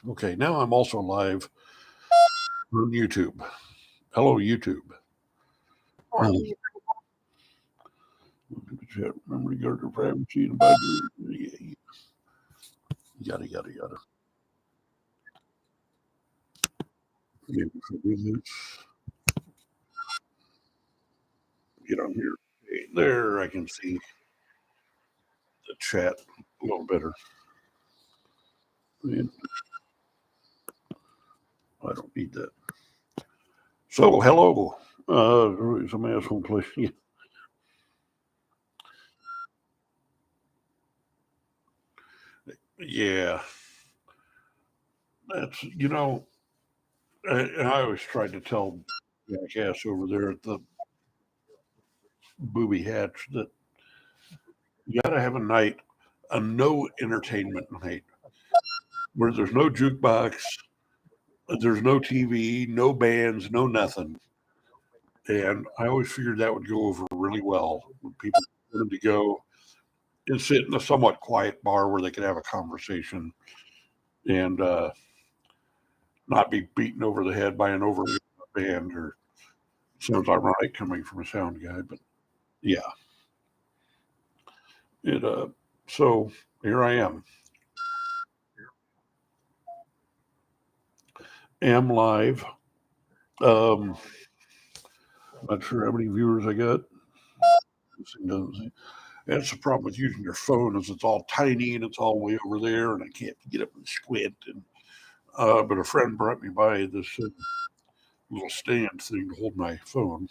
Okay, now I'm also live on YouTube. Hello, YouTube. Remember to go to privacy and budget. Yada, yada, yada. Maybe if I do this, get on here. Hey, there, I can see the chat a little better. And I don't need that. So, hello. Somebody else want to play? Yeah. That's, I always tried to tell Jackass over there at the Booby Hatch that you got to have a no entertainment night where there's no jukebox, there's no TV, no bands, no nothing. And I always figured that would go over really well when people wanted to go and sit in a somewhat quiet bar where they could have a conversation and not be beaten over the head by an overly band. Or sounds ironic coming from a sound guy, but yeah. It so here I am live. Not sure how many viewers I got. That's the problem with using your phone is it's all tiny and it's all way over there, and I can't get up and squint. And but a friend brought me by this little stand thing to hold my phone,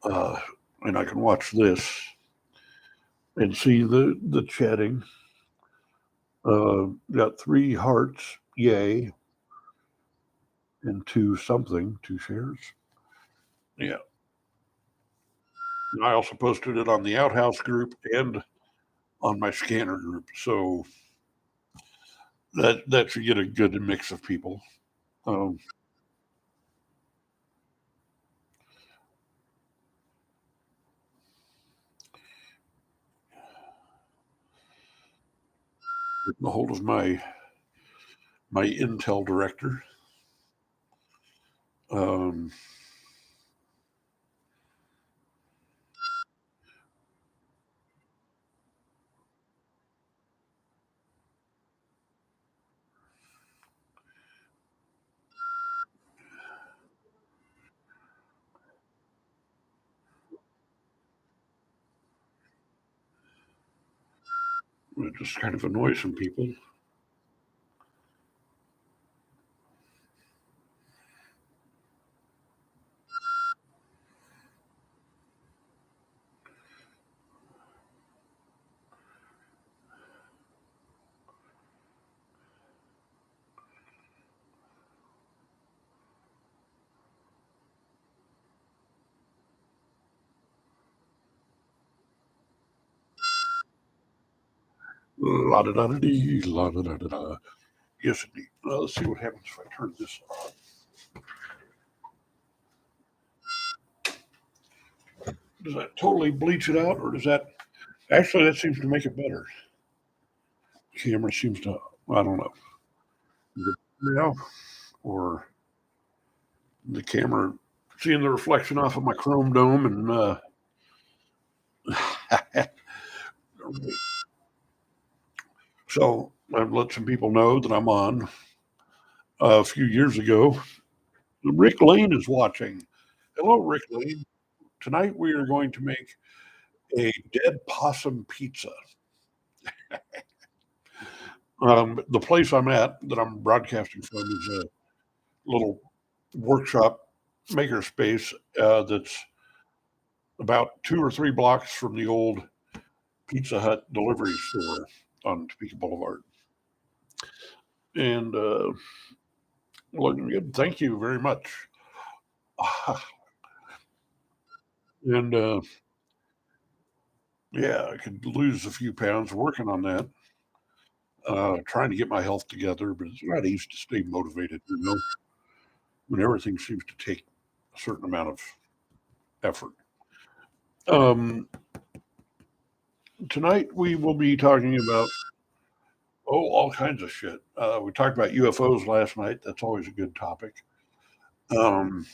and I can watch this and see the chatting. Got 3 hearts, yay, and 2 something, 2 shares. Yeah. And I also posted it on the Outhouse group and on my scanner group, so that should get a good mix of people. Um, Getting a hold of my Intel director. Um, it just kind of annoys some people. La da da da dee, la da da da da. Yes, indeed. Let's see what happens if I turn this on. Does that totally bleach it out, or does that actually that seems to make it better? Camera seems to. I don't know. Yeah, or the camera seeing the reflection off of my chrome dome and so I've let some people know that I'm on. A few years ago, Rick Lane is watching. Hello, Rick Lane. Tonight we are going to make a dead possum pizza. The place I'm at that I'm broadcasting from is a little workshop makerspace that's about 2 or 3 blocks from the old Pizza Hut delivery store on Topeka Boulevard. And looking good. Thank you very much. And yeah, I could lose a few pounds working on that. Trying to get my health together, but it's not easy to stay motivated, when everything seems to take a certain amount of effort. Um, Tonight we will be talking about Oh, all kinds of shit. We talked about UFOs last night. That's always a good topic. Um,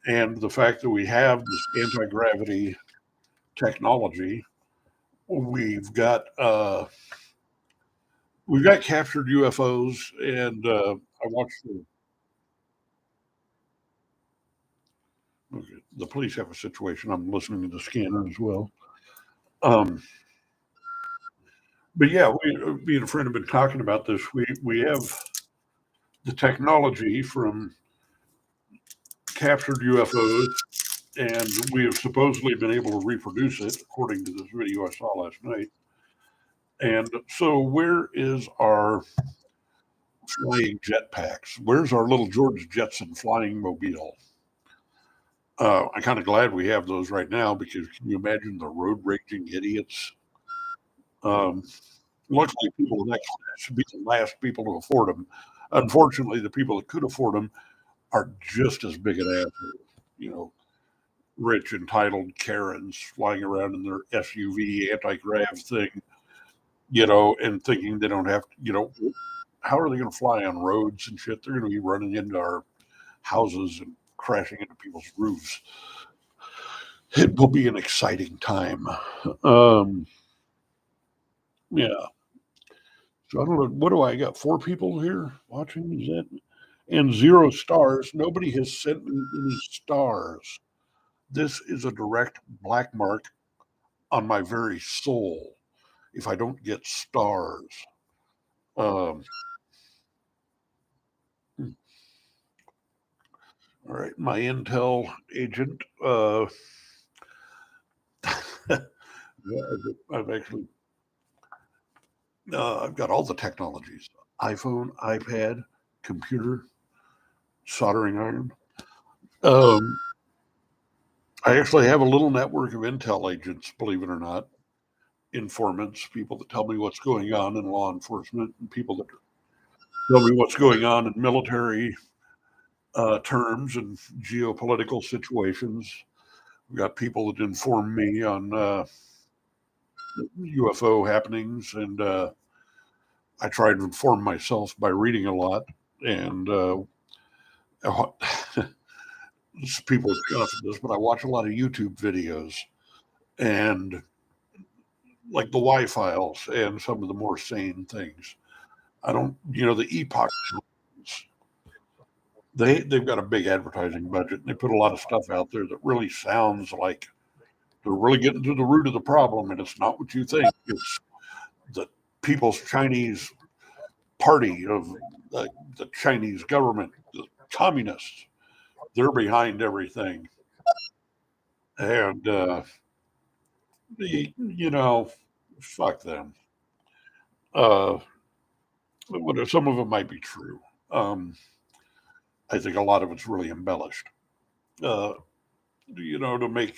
and the fact that we have this anti-gravity technology, we've got uh, we've got captured UFOs, and I watched the police have a situation. I'm listening to the scanner as well. Um, but yeah, me and a friend have been talking about this. We have the technology from captured UFOs, and we have supposedly been able to reproduce it, according to this video I saw last night. And so, where is our flying jetpacks? Where's our little George Jetson flying mobile? I'm kind of glad we have those right now because can you imagine the road raging idiots? Um, Luckily, people in that class should be the last people to afford them. Unfortunately, the people that could afford them are just as big an assholes. You know, rich, entitled Karens flying around in their SUV anti grav thing, and thinking they don't have to, how are they going to fly on roads and shit? They're going to be running into our houses and crashing into people's roofs. It will be an exciting time. Um, yeah. So I don't know. What do I got? Four people here watching? Is that? And 0 stars. Nobody has sent me any stars. This is a direct black mark on my very soul if I don't get stars. Um, all right, my intel agent. I've actually I've got all the technologies: iPhone, iPad, computer, soldering iron. Um, I actually have a little network of intel agents, believe it or not, informants, people that tell me what's going on in law enforcement, and people that tell me what's going on in military terms and geopolitical situations. We've got people that inform me on UFO happenings, and I try to inform myself by reading a lot. And people are scoffing at this, but I watch a lot of YouTube videos and like the Y files and some of the more sane things. I don't, the Epoch. They've got a big advertising budget, and they put a lot of stuff out there that really sounds like they're really getting to the root of the problem, and it's not what you think. It's the People's Chinese Party of the Chinese government, the communists. They're behind everything, and fuck them. Uh, some of it might be true. I think a lot of it's really embellished. Uh, to make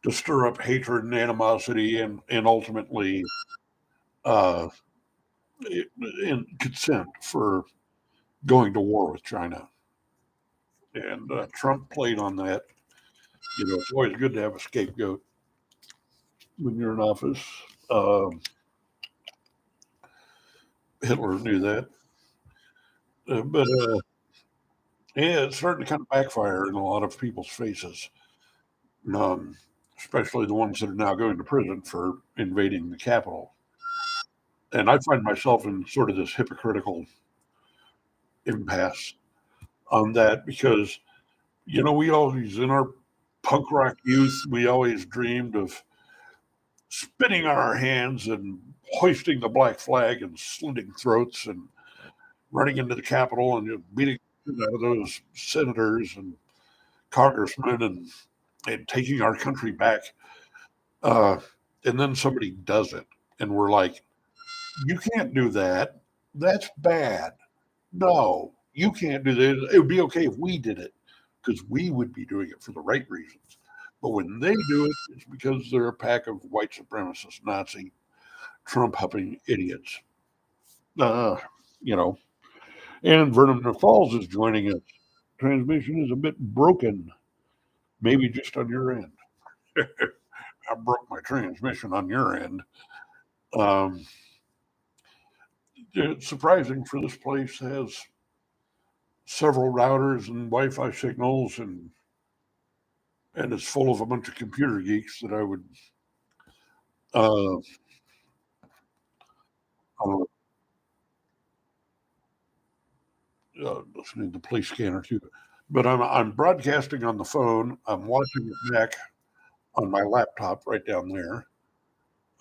to stir up hatred and animosity and ultimately uh, in consent for going to war with China. And Trump played on that. It's always good to have a scapegoat when you're in office. Hitler knew that. But yeah, it's starting to kind of backfire in a lot of people's faces, um, especially the ones that are now going to prison for invading the Capitol. And I find myself in sort of this hypocritical impasse on that because, we always, in our punk rock youth, we always dreamed of spitting on our hands and hoisting the black flag and slitting throats and running into the Capitol and beating out of those senators and congressmen and taking our country back. Uh, and then somebody does it, and we're like, "You can't do that. That's bad. No, you can't do that. It would be okay if we did it because we would be doing it for the right reasons. But when they do it, it's because they're a pack of white supremacist, Nazi, Trump huffing idiots. Uh, you know, and Vernon Falls is joining us. Transmission is a bit broken, maybe just on your end. I broke my transmission on your end. Um, It's surprising for this place has several routers and Wi-Fi signals, and it's full of a bunch of computer geeks that I would uh, uh, listening to the police scanner too. But I'm broadcasting on the phone. I'm watching it back on my laptop right down there,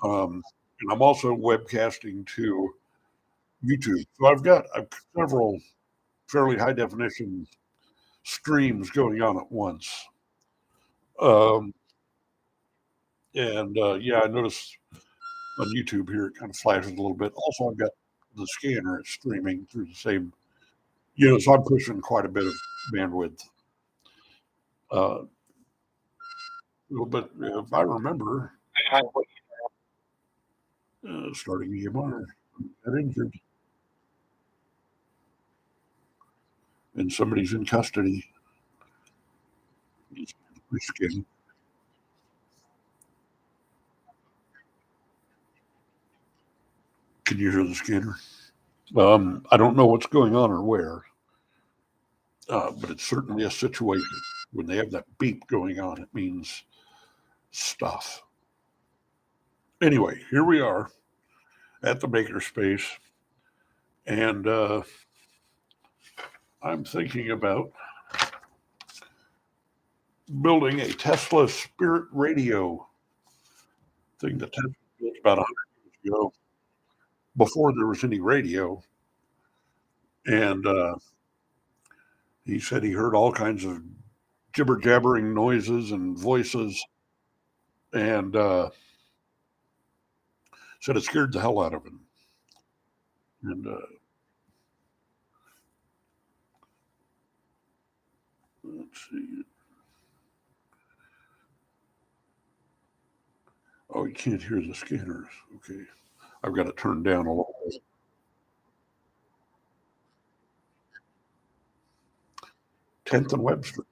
and I'm also webcasting to YouTube. So I've several fairly high definition streams going on at once. Um, and yeah, I noticed on YouTube here it kind of flashes a little bit. Also, I've got the scanner it's streaming through the same, so I'm pushing quite a bit of bandwidth. Uh, but if I remember, starting EMR, got injured, and somebody's in custody. It's pretty scary. Can you hear the scanner? I don't know what's going on or where, but it's certainly a situation. When they have that beep going on, it means stuff. Anyway, here we are at the makerspace, and I'm thinking about building a Tesla Spirit Radio thing that Tesla built about 100 years ago, before there was any radio. And he said he heard all kinds of jibber jabbering noises and voices, and said it scared the hell out of him. And let's see. Oh, you can't hear the scanners. Okay. I've got it turned down a little bit. 10th and Webster.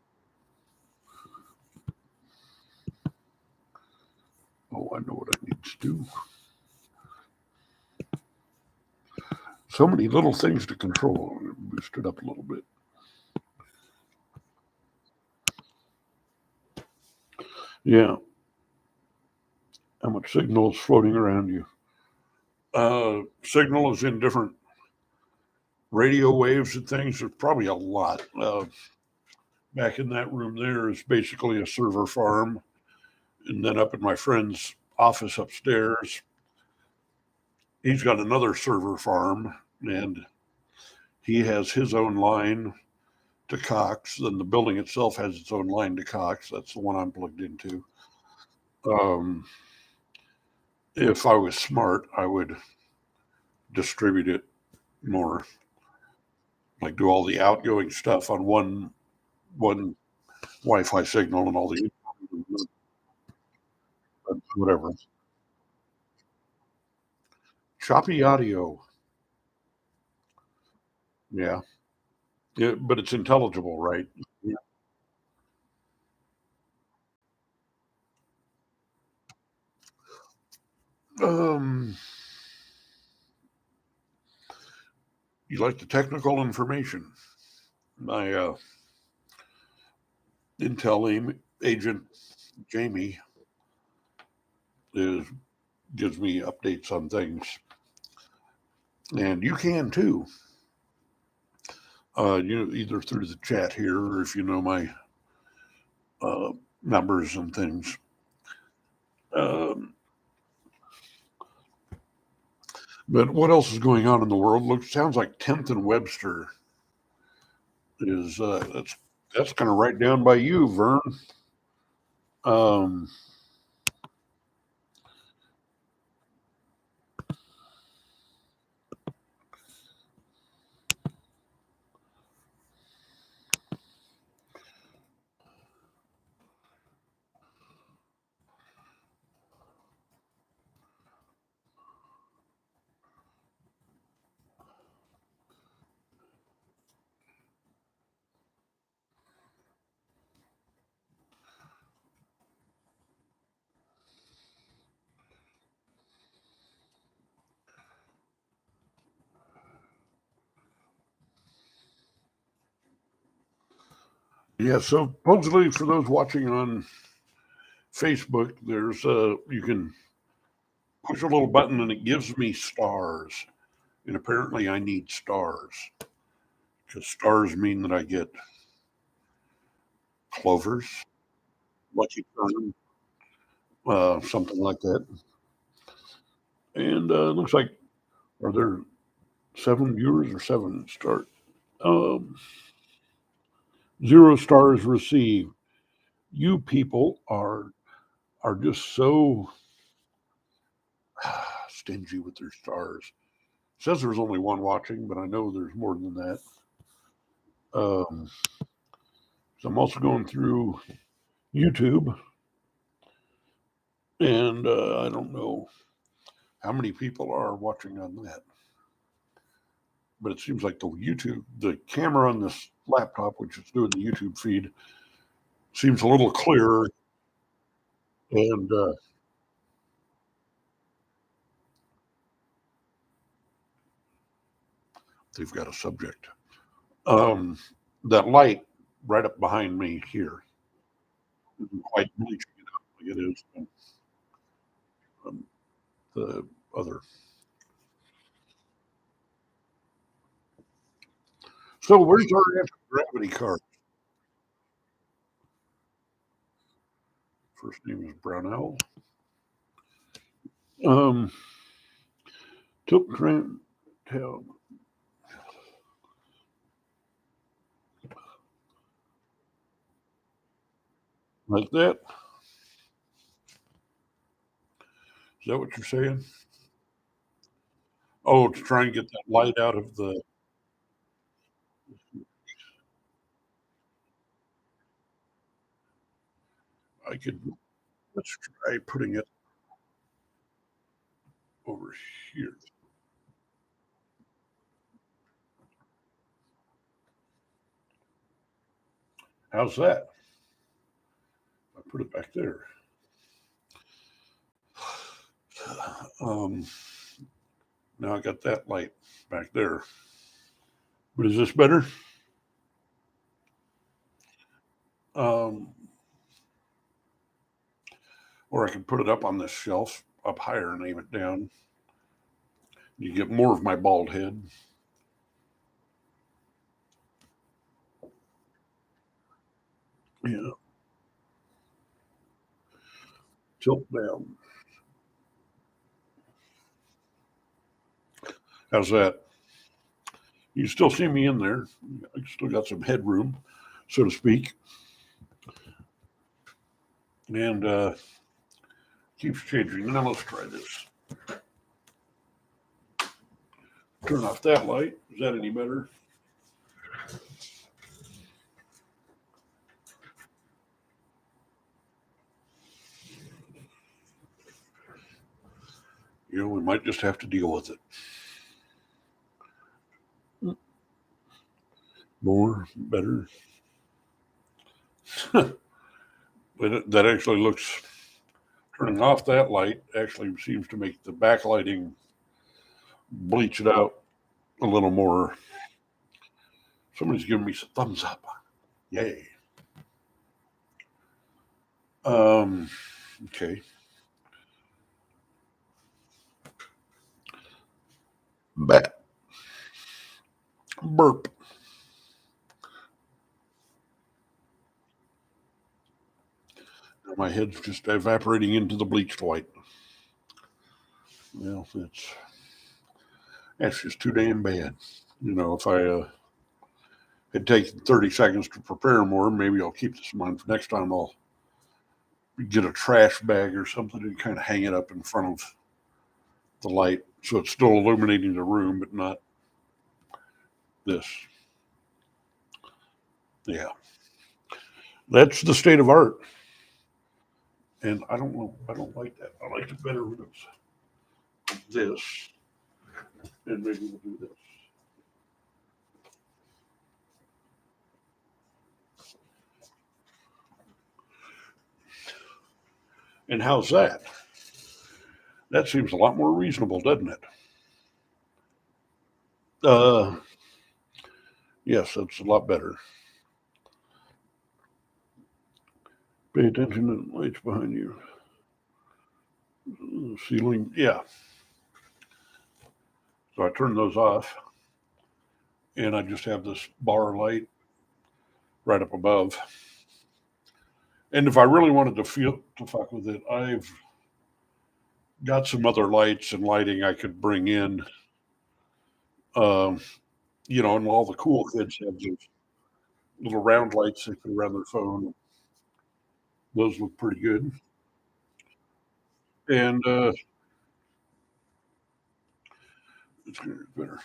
Oh, I know what I need to do. So many little things to control. Boost it up a little bit. Yeah. How much signal is floating around you? Signal is in different radio waves and things. There's probably a lot. Back in that room there is basically a server farm. And then up in my friend's office upstairs, he's got another server farm, and he has his own line to Cox. Then the building itself has its own line to Cox. That's the one I'm plugged into. Um, if I was smart, I would distribute it more, like do all the outgoing stuff on one Wi-Fi signal and all the whatever. Choppy audio, yeah, yeah, but it's intelligible, right? Yeah. Um, you like the technical information? My Intel agent Jamie is gives me updates on things, and you can too. Either through the chat here, or if you know my uh, numbers and things. Um, but what else is going on in the world? Look, sounds like 10th and Webster is that's kind of right down by you, Vern. Um, Yeah, so supposedly for those watching on Facebook, there's you can push a little button and it gives me stars. And apparently I need stars because stars mean that I get clovers, lucky charm, something like that. And it looks like, are there 7 viewers or 7 stars? Um, 0 stars received. You people are just so stingy with their stars. It says there's only one watching, but I know there's more than that. Um, so I'm also going through YouTube, and I don't know how many people are watching on that, but it seems like the camera on this laptop, which is doing the YouTube feed, seems a little clearer, and they've got a subject. Um, that light right up behind me here isn't quite bleaching it out like it is on the other. So where's our anti-gravity card? First name is Brownell. Um, Tilt tram tail like that. Is that what you're saying? Oh, to try and get that light out of the. I could. Let's try putting it over here. How's that? I put it back there. Um, now I got that light back there. But is this better? Um, or I can put it up on this shelf up higher and aim it down. You get more of my bald head. Yeah, tilt down. How's that? You still see me in there. I still got some headroom, so to speak. And keeps changing. Now let's try this. Turn off that light. Is that any better? We might just have to deal with it. More, better. But that actually looks, turning off that light actually seems to make the backlighting bleach it out a little more. Somebody's giving me some thumbs up. Yay. Okay. Bat. Burp. My head's just evaporating into the bleached white. Well, that's just too damn bad. If I had taken 30 seconds to prepare more, maybe I'll keep this in mind for next time. I'll get a trash bag or something and kind of hang it up in front of the light so it's still illuminating the room, but not this. Yeah. That's the state of art. And I don't know. I don't like that. I like it better when it's this. And maybe we'll do this. And how's that? That seems a lot more reasonable, doesn't it? Uh, yes, that's a lot better. Pay attention to the lights behind you. Ceiling, yeah. So I turn those off, and I just have this bar light right up above. And if I really wanted to fuck with it, I've got some other lights and lighting I could bring in. Um, and all the cool kids have those little round lights they put around their phone. Those look pretty good. And it's gonna be better.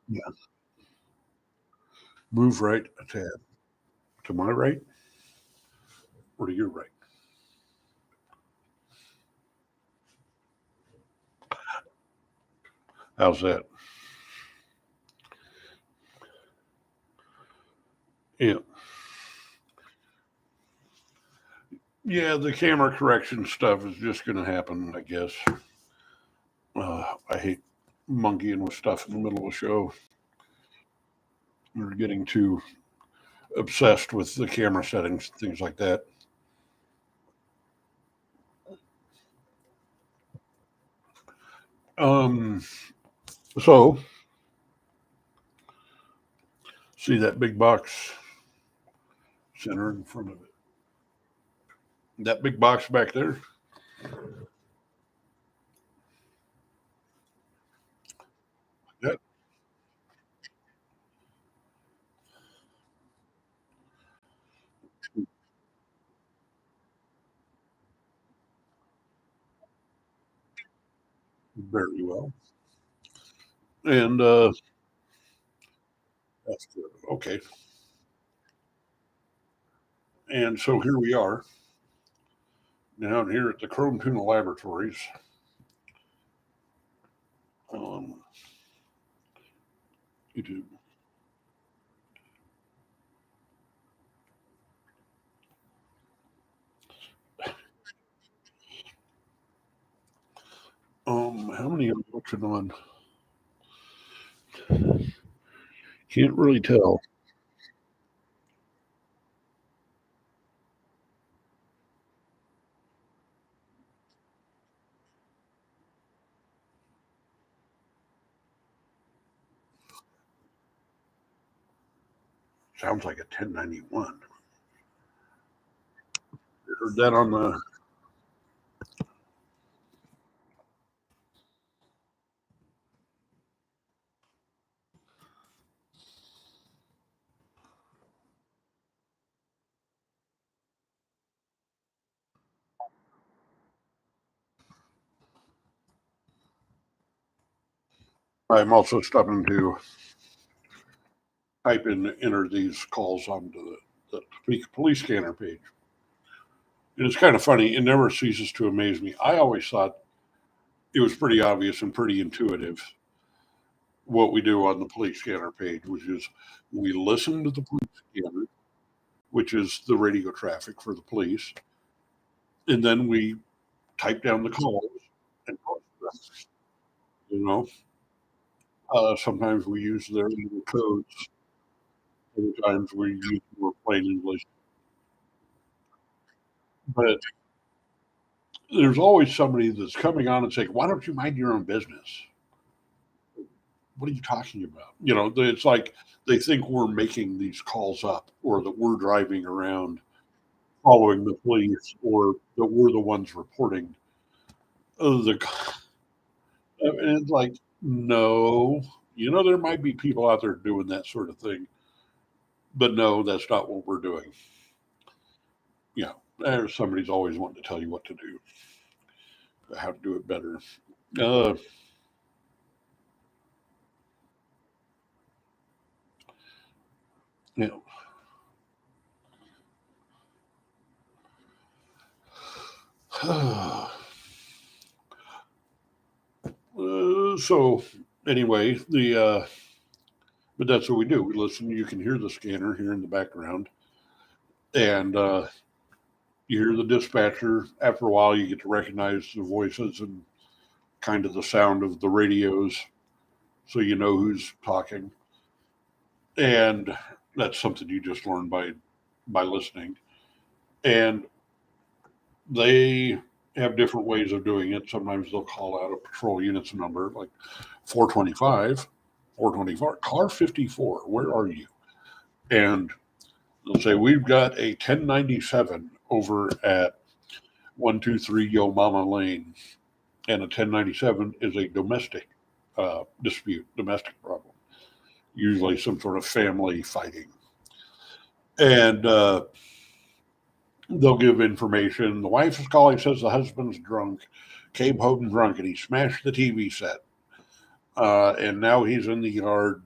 Yeah. Move right a tad. To my right or to your right? How's that? Yeah. Yeah, the camera correction stuff is just going to happen, I guess. I hate monkeying with stuff in the middle of a show. We're getting too obsessed with the camera settings, things like that. Um, so see that big box center in front of it. That big box back there. That very well. And that's good. Okay. And so here we are down here at the Chrome Tuna Laboratories. Um, YouTube. How many am I looking on? Can't really tell. Sounds like a 1091. You heard that on the. I'm also stopping to enter these calls onto the police scanner page. And it's kind of funny. It never ceases to amaze me. I always thought it was pretty obvious and pretty intuitive what we do on the police scanner page, which is we listen to the police scanner, which is the radio traffic for the police, and then we type down the calls and post them. You know, sometimes we use their little codes. Other times we use more plain English. But there's always somebody that's coming on and saying, "Why don't you mind your own business? What are you talking about?" It's like they think we're making these calls up or that we're driving around following the police or that we're the ones reporting the. And it's like, no, there might be people out there doing that sort of thing, but no, that's not what we're doing. There's somebody's always wanting to tell you what to do, how to do it better. Uh, you know. So anyway, the But that's what we do. We listen. You can hear the scanner here in the background, and you hear the dispatcher. After a while, you get to recognize the voices and kind of the sound of the radios, so you know who's talking. And that's something you just learn by listening. And they have different ways of doing it. Sometimes they'll call out a patrol unit's number, like 425, 424, car 54. Where are you? And they'll say, we've got a 1097 over at 123 Yo Mama Lane. And a 1097 is a domestic dispute, domestic problem, usually some sort of family fighting. And they'll give information. The wife is calling, says the husband's drunk, came home drunk, and he smashed the TV set. And now he's in the yard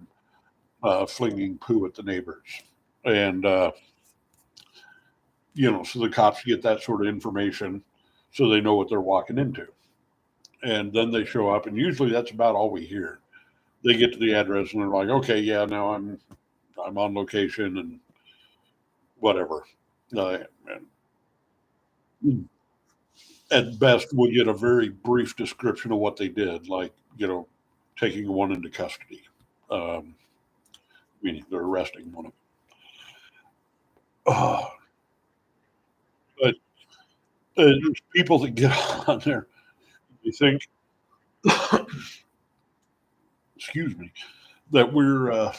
flinging poo at the neighbors. And, so the cops get that sort of information so they know what they're walking into. And then they show up, and usually that's about all we hear. They get to the address, and they're like, okay, yeah, now I'm on location and whatever. And at best, we'll get a very brief description of what they did, like, taking one into custody, meaning they're arresting one of them. But there's people that get on there. You think, excuse me, that we're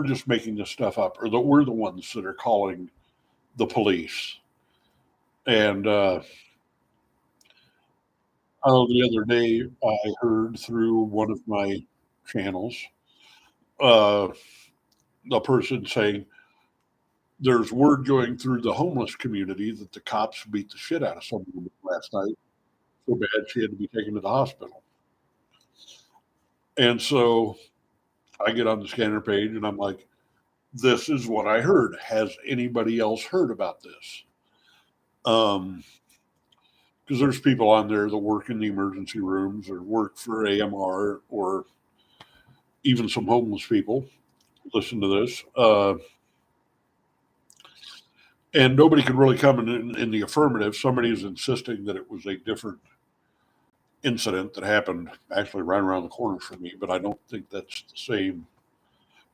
just making this stuff up, or that we're the ones that are calling the police. And the other day, I heard through one of my channels the person saying there's word going through the homeless community that the cops beat the shit out of someone last night so bad she had to be taken to the hospital. And so I get on the scanner page and I'm like, this is what I heard. Has anybody else heard about this? Because there's people on there that work in the emergency rooms or work for AMR or even some homeless people listen to this. And nobody could really come in the affirmative. Somebody is insisting that it was a different incident that happened actually right around the corner from me, but I don't think that's the same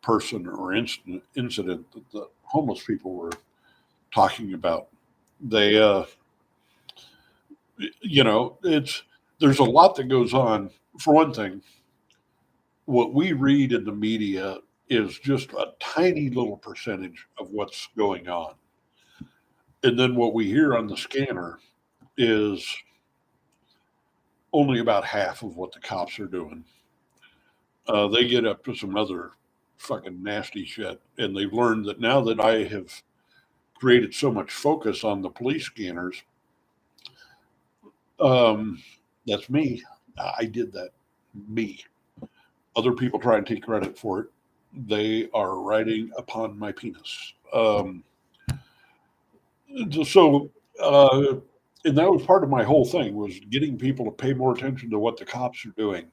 person or incident that the homeless people were talking about. They, there's a lot that goes on. For one thing, what we read in the media is just a tiny little percentage of what's going on. And then what we hear on the scanner is only about half of what the cops are doing. They get up to some other fucking nasty shit. And they've learned that now that I have created so much focus on the police scanners, that's me. I did that. Me. Other people try and take credit for it. They are riding upon my penis. And that was part of my whole thing, was getting people to pay more attention to what the cops are doing.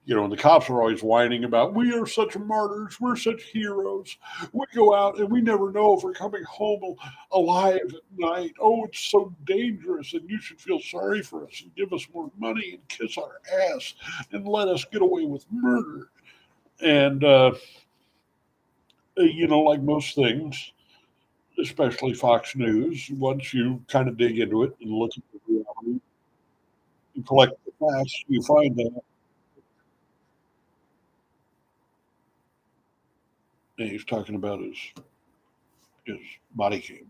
And the cops are always whining about, we are such martyrs, we're such heroes. We go out and we never know if we're coming home alive at night. Oh, it's so dangerous, and you should feel sorry for us and give us more money and kiss our ass and let us get away with murder. And, like most things, especially Fox News, once you kind of dig into it and look at the reality and collect the facts, you find that. And he's talking about his body cam.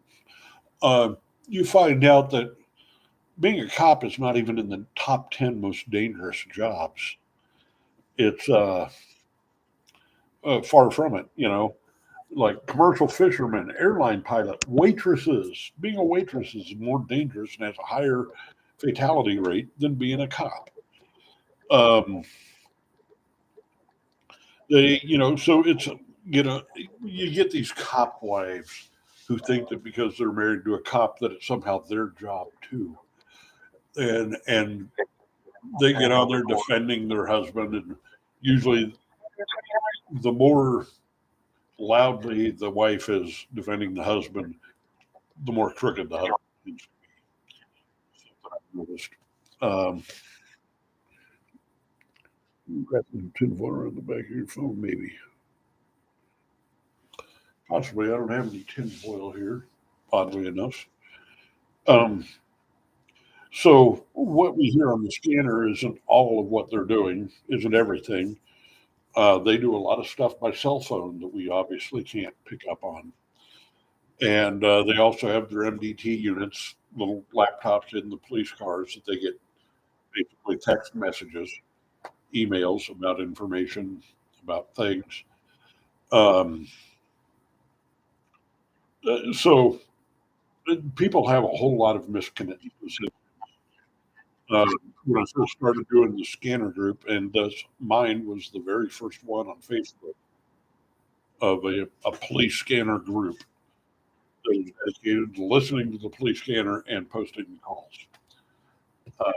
You find out that being a cop is not even in the top 10 most dangerous jobs. It's far from it, like commercial fishermen, airline pilot, waitresses. Being a waitress is more dangerous and has a higher fatality rate than being a cop. So it's, you get these cop wives who think that because they're married to a cop that it's somehow their job too. And they get on there defending their husband, and usually the more loudly the wife is defending the husband, the more crooked the husband seems to be. Something I've noticed. Um, got some tinfoil in the back of your phone, maybe. Possibly. I don't have any tinfoil here, oddly enough. Um, so what we hear on the scanner isn't all of what they're doing, isn't everything. They do a lot of stuff by cell phone that we obviously can't pick up on. And they also have their MDT units, little laptops in the police cars that they get basically text messages, emails about information, about things. Um, so people have a whole lot of misconnections. Uh, when I first started doing the scanner group, and mine was the very first one on Facebook of a police scanner group that was dedicated to listening to the police scanner and posting the calls. Uh,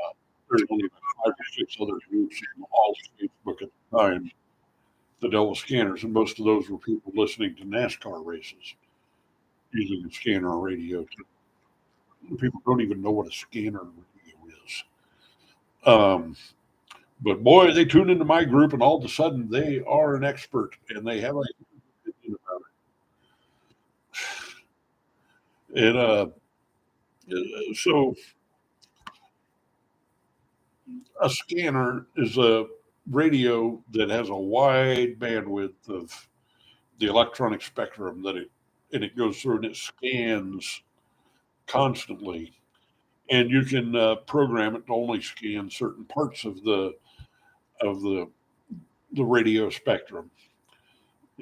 there's only about 5 or 6 other groups in all of Facebook at the time that dealt with scanners, and most of those were people listening to NASCAR races using a scanner or radio. People don't even know what a scanner radio is. Um, but boy, they tune into my group, and all of a sudden they are an expert, and they have a opinion about it. And so a scanner is a radio that has a wide bandwidth of the electronic spectrum that it goes through and it scans constantly, and you can program it to only scan certain parts of the radio spectrum.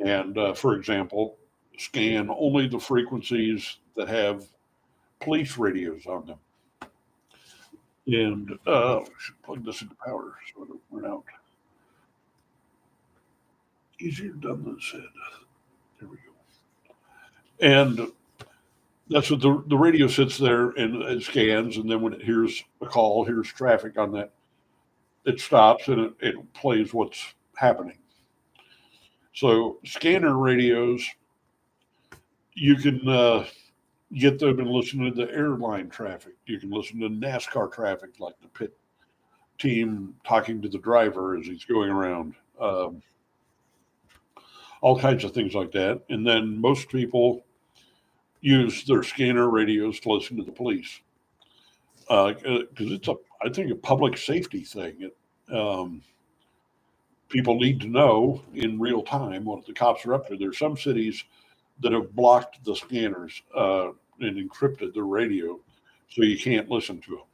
And for example, scan only the frequencies that have police radios on them. And I should plug this into power so it don't run out. Easier done than said. There we go. And that's what the radio sits there and it scans, and then when it hears a call, hears traffic on that, it stops and it plays what's happening. So scanner radios, you can get them and listen to the airline traffic. You can listen to NASCAR traffic, like the pit team talking to the driver as he's going around. All kinds of things like that. And then most people use their scanner radios to listen to the police because it's I think, a public safety thing. Um, People need to know in real time what the cops are up to. There's some cities that have blocked the scanners and encrypted the radio so you can't listen to them.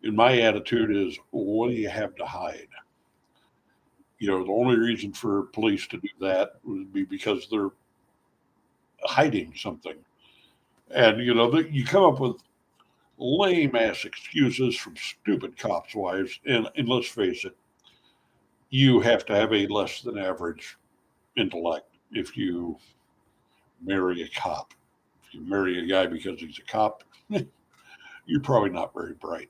And my attitude is, what do you have to hide? The only reason for police to do that would be because they're hiding something. And, you come up with lame ass excuses from stupid cops' wives. And let's face it, you have to have a less than average intellect if you marry a cop. If you marry a guy because he's a cop, you're probably not very bright.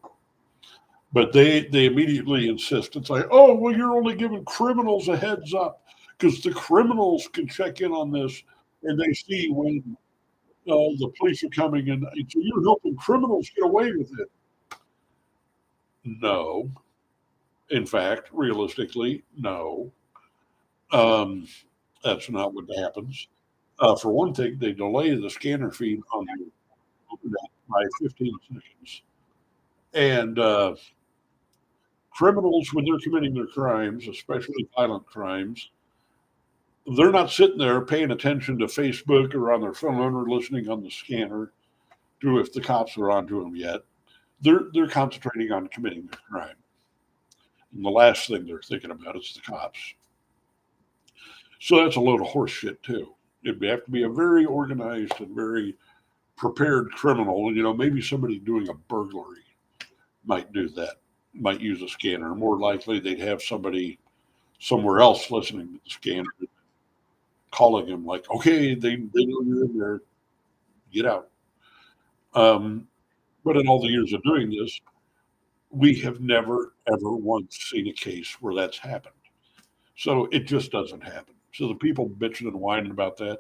But they immediately insist. It's like, oh, well, you're only giving criminals a heads up because the criminals can check in on this and they see when the police are coming, and so you're helping criminals get away with it. No, in fact, realistically, no. Um, that's not what happens. For one thing, they delay the scanner feed on the internet by 15 seconds. And criminals, when they're committing their crimes, especially violent crimes, they're not sitting there paying attention to Facebook or on their phone or listening on the scanner to if the cops are onto them yet. They're concentrating on committing their crime. And the last thing they're thinking about is the cops. So that's a load of horse shit too. It'd have to be a very organized and very prepared criminal. Maybe somebody doing a burglary might do that, might use a scanner. More likely, they'd have somebody somewhere else listening to the scanner, calling him like, "Okay, they know you're in there. Get out." But in all the years of doing this, we have never ever once seen a case where that's happened. So it just doesn't happen. So the people bitching and whining about that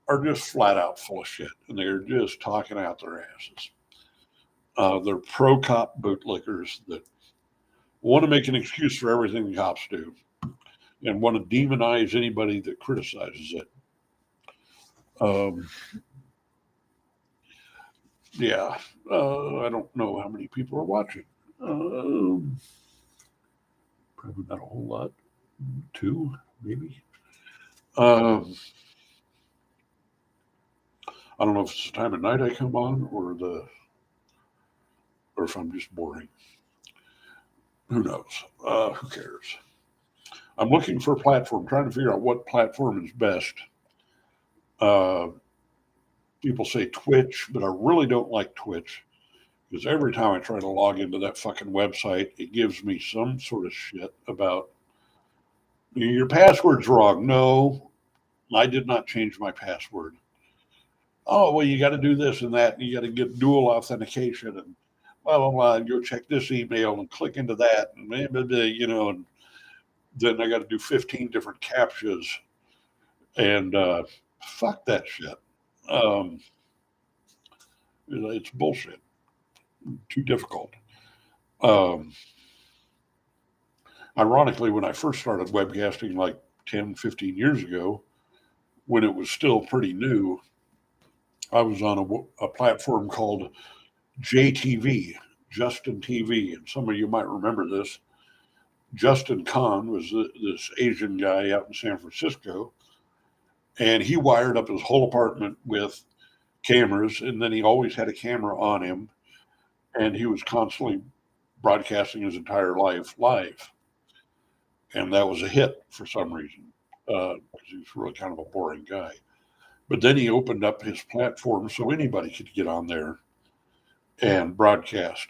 are just flat out full of shit, and they're just talking out their asses. They're pro cop bootlickers that want to make an excuse for everything the cops do and want to demonize anybody that criticizes it. Um, yeah, I don't know how many people are watching. Probably not a whole lot. Two, maybe. Um, I don't know if it's the time of night I come on or if I'm just boring. Who knows? Who cares? I'm looking for a platform, trying to figure out what platform is best. Uh, People say Twitch, but I really don't like Twitch because every time I try to log into that fucking website, it gives me some sort of shit about your password's wrong. No, I did not change my password. Oh, well, you got to do this and that. And you got to get dual authentication and blah, blah, blah. And go check this email and click into that. And, and then I got to do 15 different captchas. And fuck that shit. Um, it's bullshit. Too difficult. Um, Ironically, when I first started webcasting like 10, 15 years ago, when it was still pretty new, I was on a platform called JTV, Justin TV. And some of you might remember this. Justin Kahn was this Asian guy out in San Francisco, and he wired up his whole apartment with cameras, and then he always had a camera on him, and he was constantly broadcasting his entire life live. And that was a hit for some reason because he was really kind of a boring guy. But then he opened up his platform so anybody could get on there and broadcast.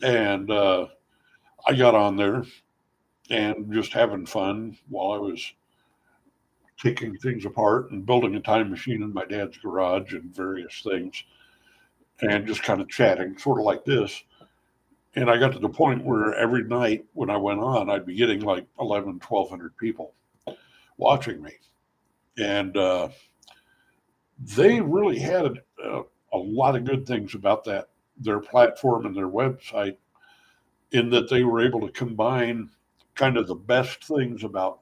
And I got on there and just having fun while I was taking things apart and building a time machine in my dad's garage and various things and just kind of chatting, sort of like this. And I got to the point where every night when I went on, I'd be getting like 11, 1,200 people watching me. And they really had a lot of good things about that, their platform and their website, in that they were able to combine kind of the best things about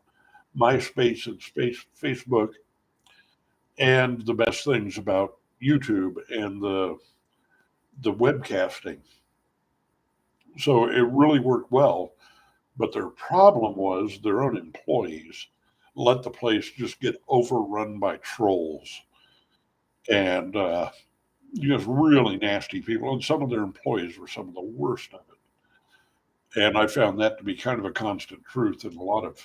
MySpace and Facebook and the best things about YouTube and the webcasting. So it really worked well. But their problem was their own employees let the place just get overrun by trolls and just really nasty people. And some of their employees were some of the worst of it. And I found that to be kind of a constant truth in a lot of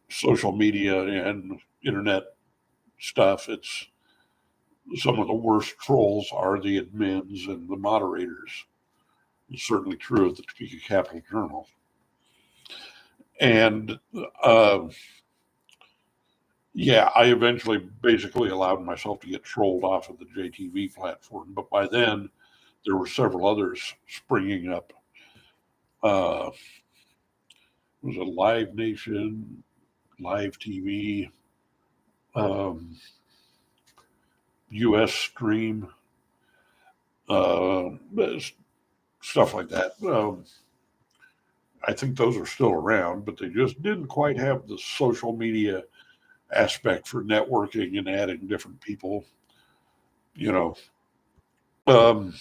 social media and internet stuff. It's some of the worst trolls are the admins and the moderators. It's certainly true at the Topeka Capital Journal. And yeah, I eventually basically allowed myself to get trolled off of the JTV platform. But by then, there were several others springing up. Was it Live Nation, Live TV, um, US Stream, uh, stuff like that. I think those are still around, but they just didn't quite have the social media aspect for networking and adding different people, you know. Um,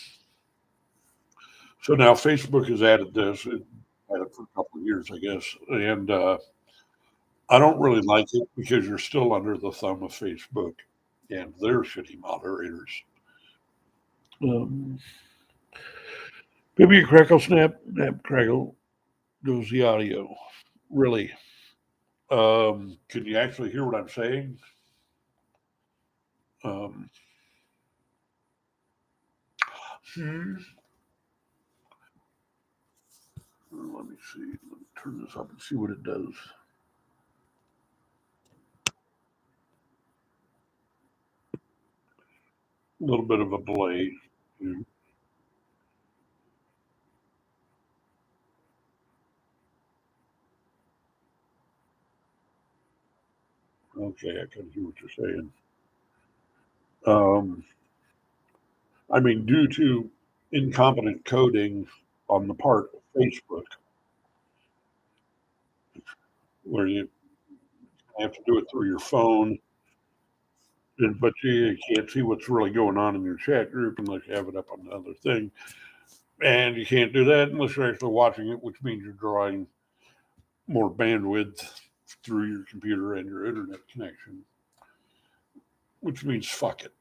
so now Facebook has added this. It had it for a couple of years, I guess. And I don't really like it because you're still under the thumb of Facebook and their shitty moderators. Um, Maybe a crackle, snap, crackle goes the audio. Really. Can you actually hear what I'm saying? Um, hmm. Let me see. Let me turn this up and see what it does. A little bit of a delay. Okay, I can hear what you're saying. Um, I mean, due to incompetent coding on the part of Facebook, where you have to do it through your phone, but you can't see what's really going on in your chat group unless you have it up on the other thing. And you can't do that unless you're actually watching it, which means you're drawing more bandwidth through your computer and your internet connection, which means fuck it.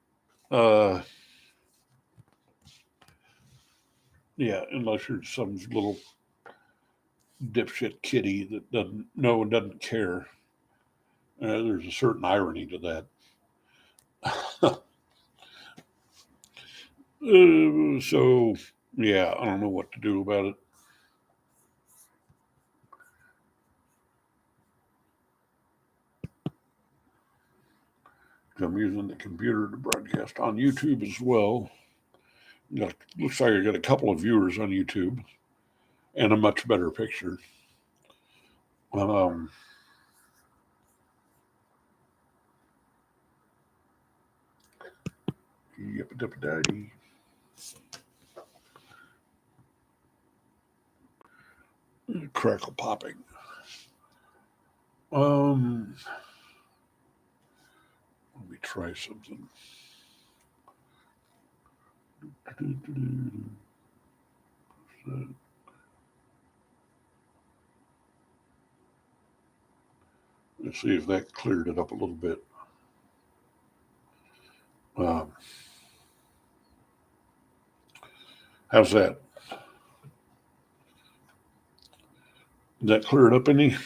Uh, yeah, unless you're some little dipshit kitty that doesn't know and doesn't care. There's a certain irony to that. So, yeah, I don't know what to do about it. I'm using the computer to broadcast on YouTube as well. Looks like I got a couple of viewers on YouTube and a much better picture. Um, yep, daddy. Crackle popping. Let me try something. Let's see if that cleared it up a little bit. Um, how's that? Did that clear it up any?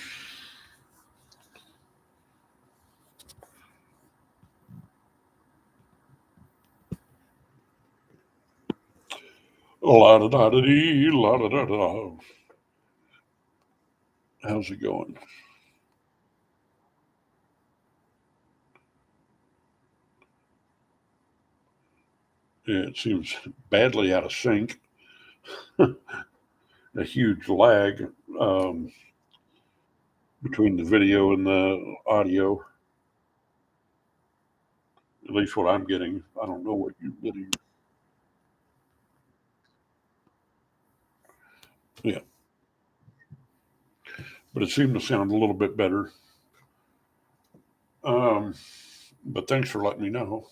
La da da da dee, la da da da. How's it going? Yeah, it seems badly out of sync. A huge lag um, between the video and the audio. At least what I'm getting. I don't know what you're getting. Yeah, but it seemed to sound a little bit better. Um, but thanks for letting me know.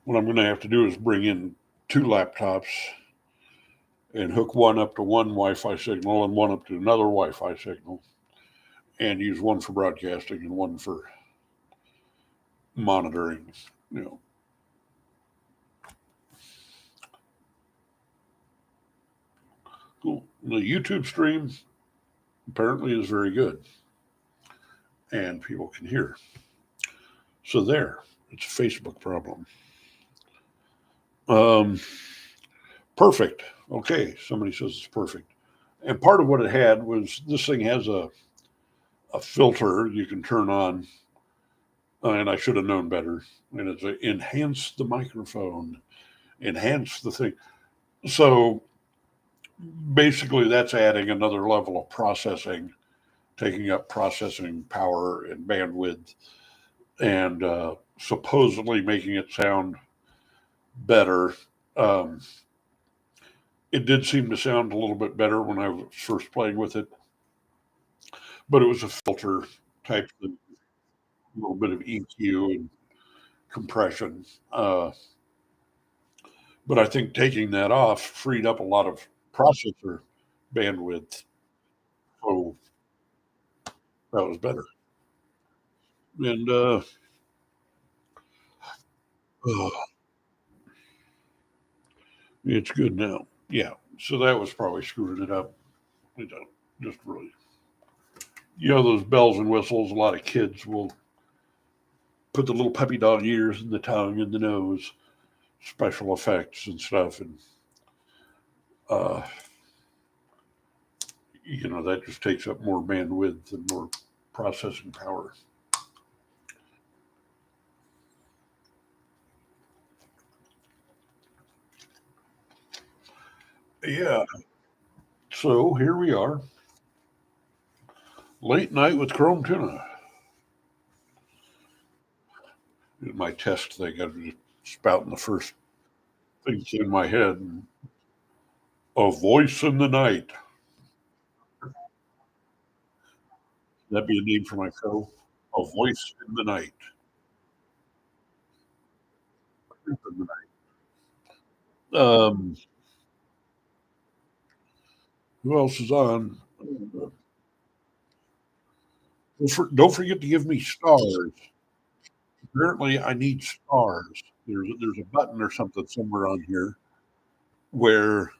What I'm going to have to do is bring in two laptops and hook one up to one Wi-Fi signal and one up to another Wi-Fi signal, and use one for broadcasting and one for monitoring. You know, cool. The YouTube stream apparently is very good, and people can hear. So there, it's a Facebook problem. Um, Perfect. Okay, somebody says it's perfect. And part of what it had was this thing has a filter you can turn on, and I should have known better. And it's a enhance the microphone, enhance the thing. So basically, that's adding another level of processing, taking up processing power and bandwidth, and supposedly making it sound better. Um, it did seem to sound a little bit better when I was first playing with it, but it was a filter type thing, a little bit of EQ and compression. But I think taking that off freed up a lot of processor bandwidth. So that was better. And oh, it's good now. Yeah. So that was probably screwing it up. You know, just really, those bells and whistles. A lot of kids will put the little puppy dog ears and the tongue and the nose, special effects and stuff. And, uh, that just takes up more bandwidth and more processing power. Yeah. So here we are, late night with Chrome Tuna. My test thing, I'm just spouting the first things in my head. A voice in the night. That'd be a name for my show. A voice in the night. Um, who else is on? Don't forget to give me stars. Apparently, I need stars. There's a button or something somewhere on here where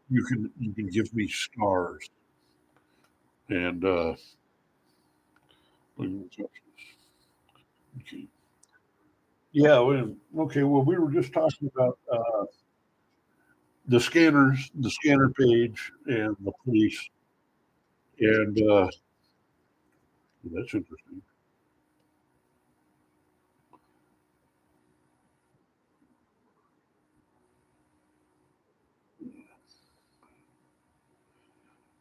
you can give me stars. And okay. Yeah, okay. Well, we were just talking about the scanners, the scanner page, and the police, and that's interesting.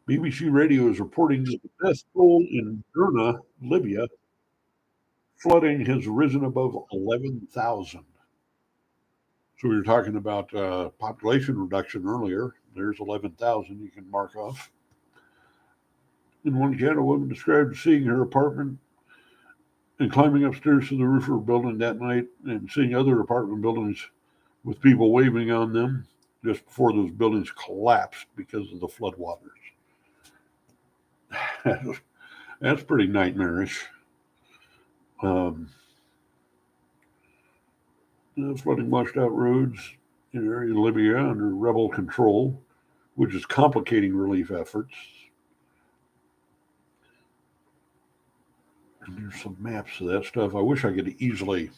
BBC Radio is reporting that the death toll in Derna, Libya, flooding has risen above 11,000. So we were talking about population reduction earlier. There's 11,000 you can mark off. In one account, a woman described seeing her apartment and climbing upstairs to the roof of her building that night and seeing other apartment buildings with people waving on them just before those buildings collapsed because of the floodwaters. That's pretty nightmarish. Um, the flooding washed out roads in area of Libya under rebel control, which is complicating relief efforts. And there's some maps of that stuff. I wish I could easily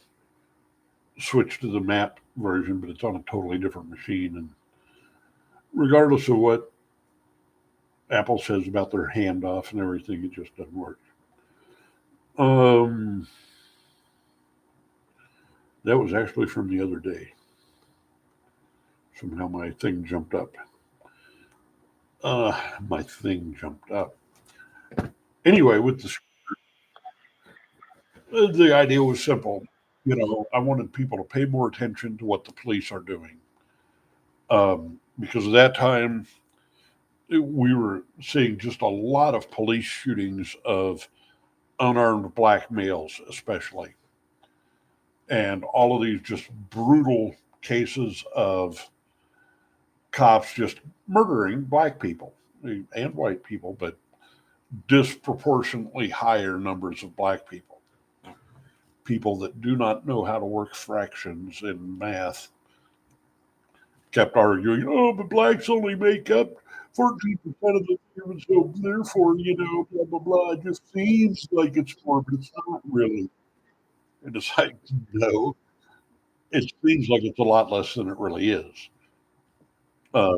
switch to the map version, but it's on a totally different machine. And regardless of what Apple says about their handoff and everything, it just doesn't work. Um, that was actually from the other day. Somehow my thing jumped up. My thing jumped up. Anyway, with the idea was simple. I wanted people to pay more attention to what the police are doing. Because at that time, we were seeing just a lot of police shootings of unarmed black males, especially, and all of these just brutal cases of cops just murdering black people and white people, but disproportionately higher numbers of black people. People that do not know how to work fractions and math kept arguing, oh, but blacks only make up 14% of the humans, so therefore, blah, blah, blah. It just seems like it's more, but it's not really. And it's like, no, it seems like it's a lot less than it really is. Uh,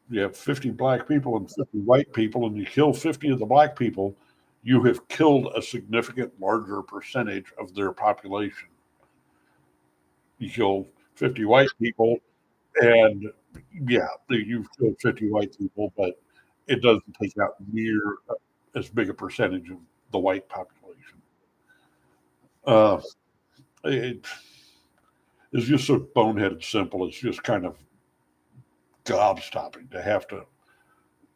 you have 50 black people and 50 white people, and you kill 50 of the black people, you have killed a significant larger percentage of their population. You kill 50 white people, and yeah, you've killed 50 white people, but it doesn't take out near as big a percentage of the white population. Uh, it, it's just so boneheaded simple. It's just kind of gobstopping to have to.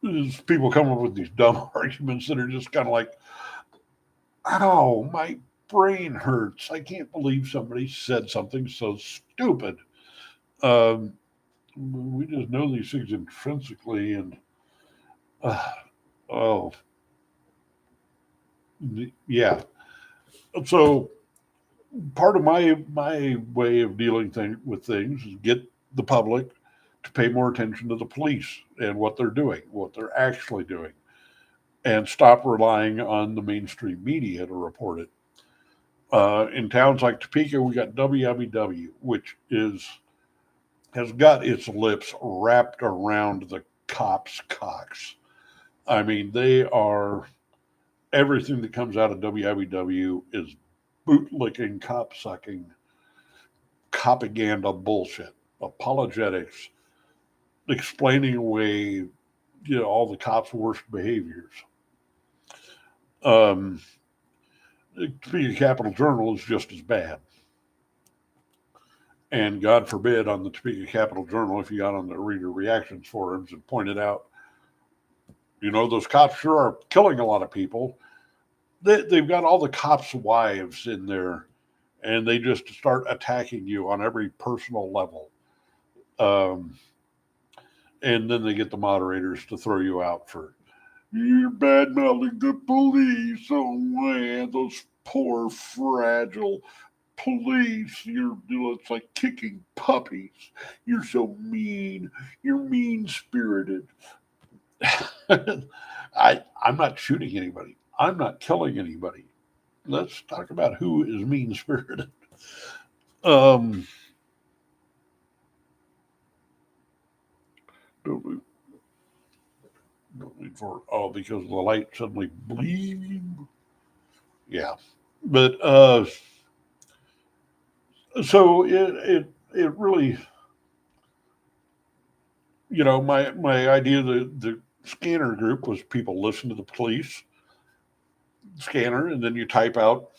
There's people come up with these dumb arguments that are just kind of like, ow, my brain hurts. I can't believe somebody said something so stupid. Um, we just know these things intrinsically, and uh, oh, yeah. So part of my way of dealing with things is get the public to pay more attention to the police and what they're doing, what they're actually doing, and stop relying on the mainstream media to report it. In towns like Topeka, we got WWW, which has got its lips wrapped around the cops' cocks. I mean, they are everything that comes out of WWW is bootlicking, cop sucking, propaganda bullshit, apologetics. explaining away, all the cops' worst behaviors. Um, Topeka Capital Journal is just as bad. And God forbid on the Topeka Capital Journal, if you got on the reader reactions forums and pointed out, those cops sure are killing a lot of people. They've got all the cops' wives in there, and they just start attacking you on every personal level. Um, and then they get the moderators to throw you out for you're bad mouthing the police. Oh man, those poor fragile police. It's like kicking puppies. You're so mean. You're mean spirited. I'm not shooting anybody. I'm not killing anybody. Let's talk about who is mean spirited. Um, don't wait for because the light suddenly bleed. Yeah, but so it really, my idea the scanner group was people listen to the police scanner, and then you type out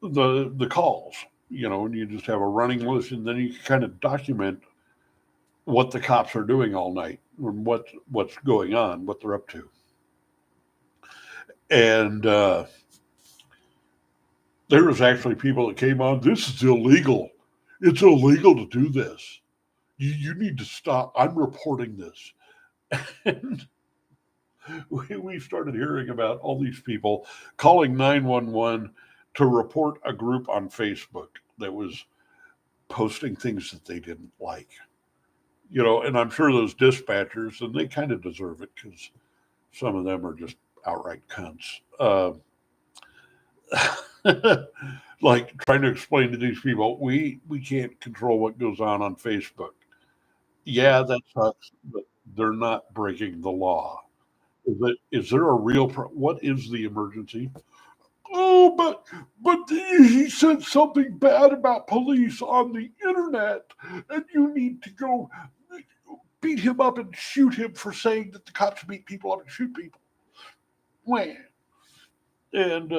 the calls, and you just have a running list, and then you can kind of document what the cops are doing all night, and what's going on, what they're up to. And there was actually people that came on. This is illegal. It's illegal to do this. You need to stop. I'm reporting this. And we started hearing about all these people calling 911 to report a group on Facebook that was posting things that they didn't like. And I'm sure those dispatchers, and they kind of deserve it because some of them are just outright cunts. Like trying to explain to these people, we can't control what goes on Facebook. Yeah, that sucks, but they're not breaking the law. Is there a real what is the emergency? Oh, but he said something bad about police on the internet, and you need to go beat him up and shoot him for saying that the cops beat people up and shoot people. When? And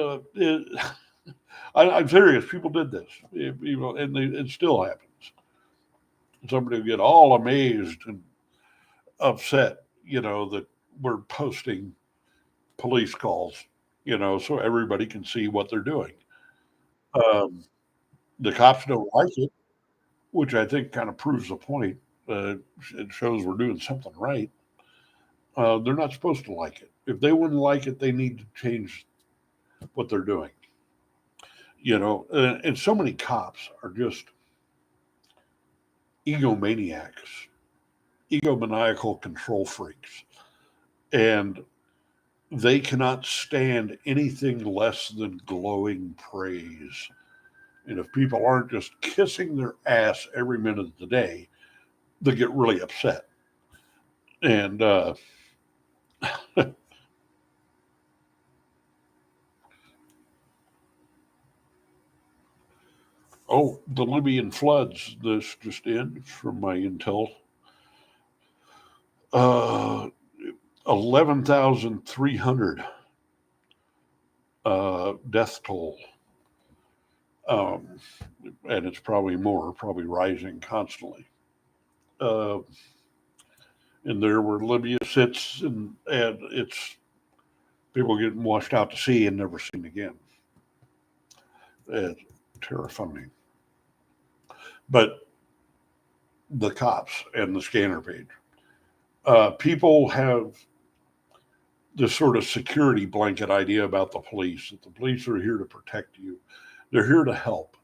I'm serious. People did this, and it still happens. Somebody will get all amazed and upset, that we're posting police calls, so everybody can see what they're doing. Um, the cops don't like it, which I think kind of proves the point. It shows we're doing something right. They're not supposed to like it. If they wouldn't like it, they need to change what they're doing. And so many cops are just egomaniacs, egomaniacal control freaks, and they cannot stand anything less than glowing praise. And if people aren't just kissing their ass every minute of the day, they get really upset. And the Libyan floods. This just in from my intel. 11,300 death toll. And it's probably more, probably rising constantly. And there where Libya sits, and it's people getting washed out to sea and never seen again. It's terrifying. But the cops and the scanner page, people have this sort of security blanket idea about the police, that the police are here to protect you. They're here to help.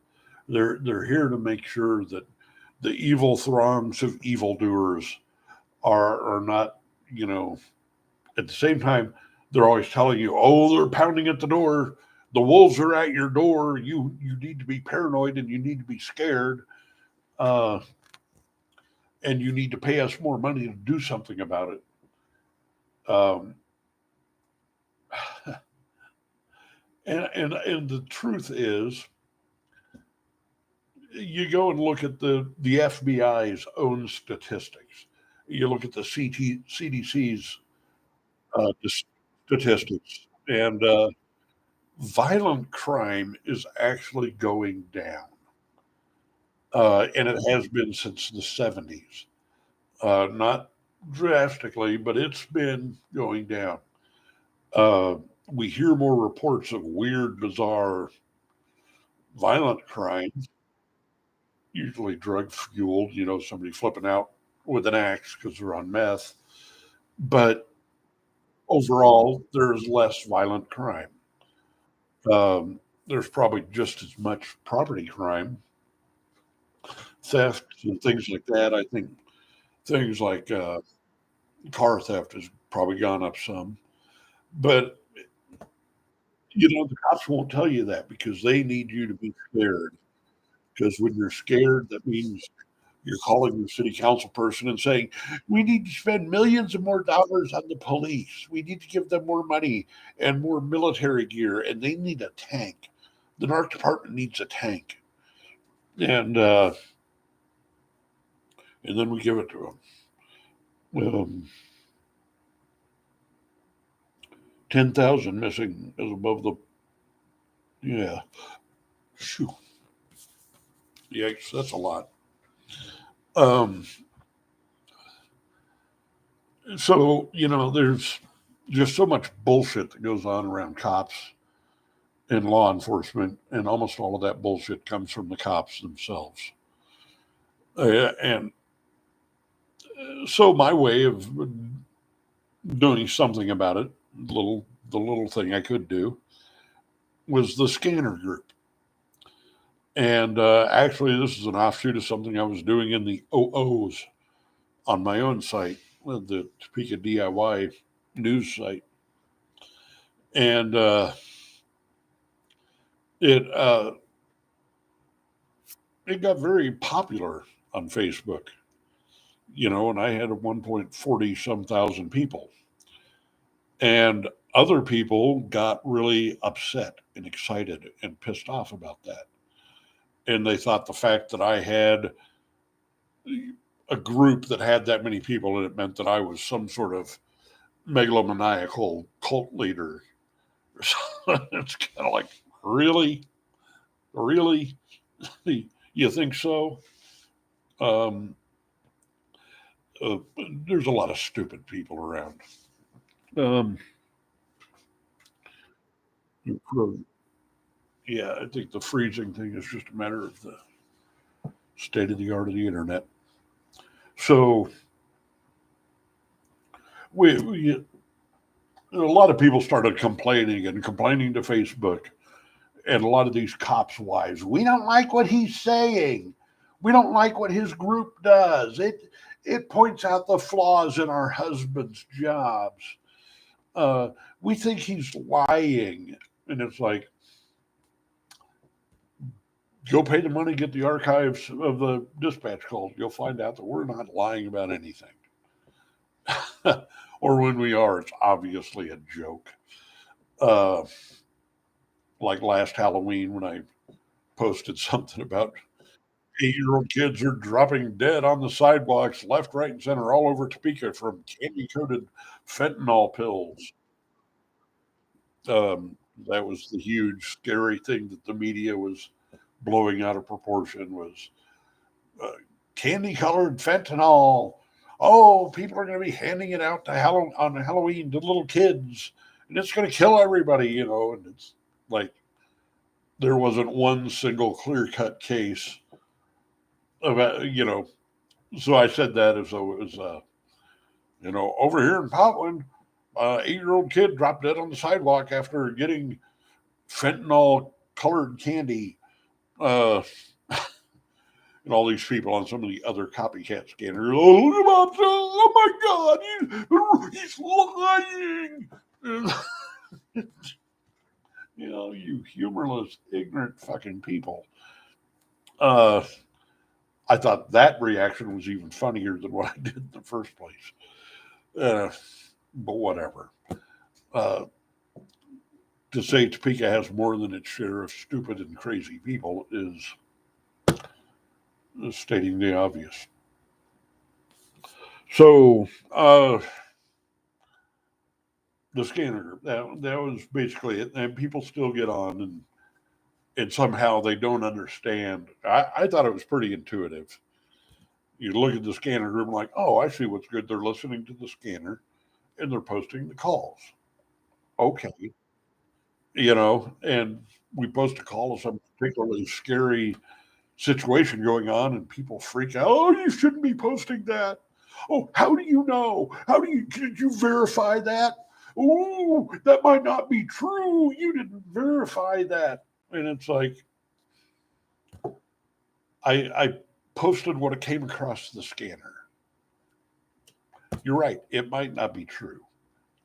They're here to make sure that the evil throngs of evildoers are not, at the same time, they're always telling you, oh, they're pounding at the door. The wolves are at your door. You need to be paranoid, and you need to be scared. And you need to pay us more money to do something about it. And the truth is, you go and look at the FBI's own statistics. You look at the CDC's statistics, and violent crime is actually going down, and it has been since the 70s. Not drastically, but it's been going down. Uh, we hear more reports of weird, bizarre, violent crimes, usually drug fueled, somebody flipping out with an axe because they're on meth. But overall, there's less violent crime. There's probably just as much property crime, theft, and things like that. I think things like car theft has probably gone up some. But, the cops won't tell you that because they need you to be scared. Because when you're scared, that means you're calling your city council person and saying, we need to spend millions of more dollars on the police. We need to give them more money and more military gear, and they need a tank. The NARC department needs a tank. And then we give it to them. 10,000 missing is above the, yeah, shoo, yikes, that's a lot. Um, so, there's just so much bullshit that goes on around cops and law enforcement, and almost all of that bullshit comes from the cops themselves. And so my way of doing something about it, the little thing I could do, was the scanner group. And actually, this is an offshoot of something I was doing in the OOs on my own site, the Topeka DIY news site. And it it got very popular on Facebook, and I had at one point 40 some thousand people. And other people got really upset and excited and pissed off about that. And they thought the fact that I had a group that had that many people, and it meant that I was some sort of megalomaniacal cult leader. It's kind of like, really? Really? You think so? Um, uh, there's a lot of stupid people around. Um, yeah, I think the freezing thing is just a matter of the state of the art of the internet. So we a lot of people started complaining to Facebook, and a lot of these cops' wives. We don't like what he's saying. We don't like what his group does. It points out the flaws in our husbands' jobs. Uh, we think he's lying, and it's like, go pay the money, get the archives of the dispatch calls. You'll find out that we're not lying about anything. Or when we are, it's obviously a joke. Uh, like last Halloween when I posted something about 8-year-old kids are dropping dead on the sidewalks, left, right, and center, all over Topeka from candy coated fentanyl pills. That was the huge, scary thing that the media was blowing out of proportion was uh, candy colored fentanyl. Oh, people are going to be handing it out to on Halloween to little kids, and it's going to kill everybody, And it's like there wasn't one single clear cut case about. So I said that as though it was, over here in Potland, 8-year-old kid dropped dead on the sidewalk after getting fentanyl colored candy. Uh, and all these people on some of the other copycat scanners. Oh my God, he's lying. You humorless, ignorant fucking people. I thought that reaction was even funnier than what I did in the first place. But whatever. Uh, to say Topeka has more than its share of stupid and crazy people is stating the obvious. So the scanner, that was basically it. And people still get on and somehow they don't understand. I thought it was pretty intuitive. You look at the scanner group and like, oh, I see what's good. They're listening to the scanner and they're posting the calls. Okay. And we post a call of some particularly scary situation going on and people freak out. Oh, you shouldn't be posting that. Oh, how do you know? Did you verify that? Oh, that might not be true. You didn't verify that. And it's like, I posted what came across the scanner. You're right. It might not be true.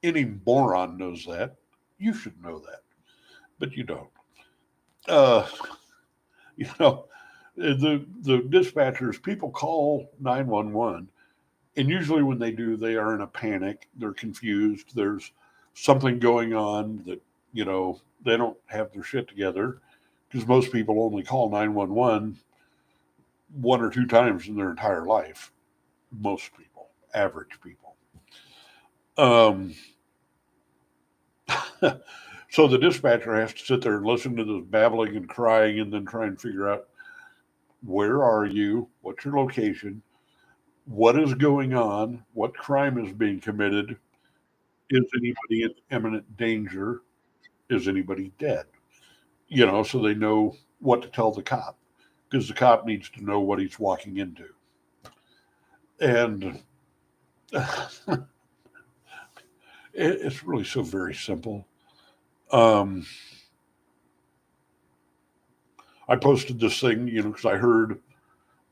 Any moron knows that. You should know that, but you don't. Uh, you know, the dispatchers, people call 911, and usually when they do, they are in a panic. They're confused. There's something going on that, they don't have their shit together because most people only call 911 one or two times in their entire life. Most people, average people. Um, so the dispatcher has to sit there and listen to this babbling and crying and then try and figure out where are you? What's your location? What is going on? What crime is being committed? Is anybody in imminent danger? Is anybody dead? So they know what to tell the cop because the cop needs to know what he's walking into. And it's really so very simple. Um, I posted this thing, because I heard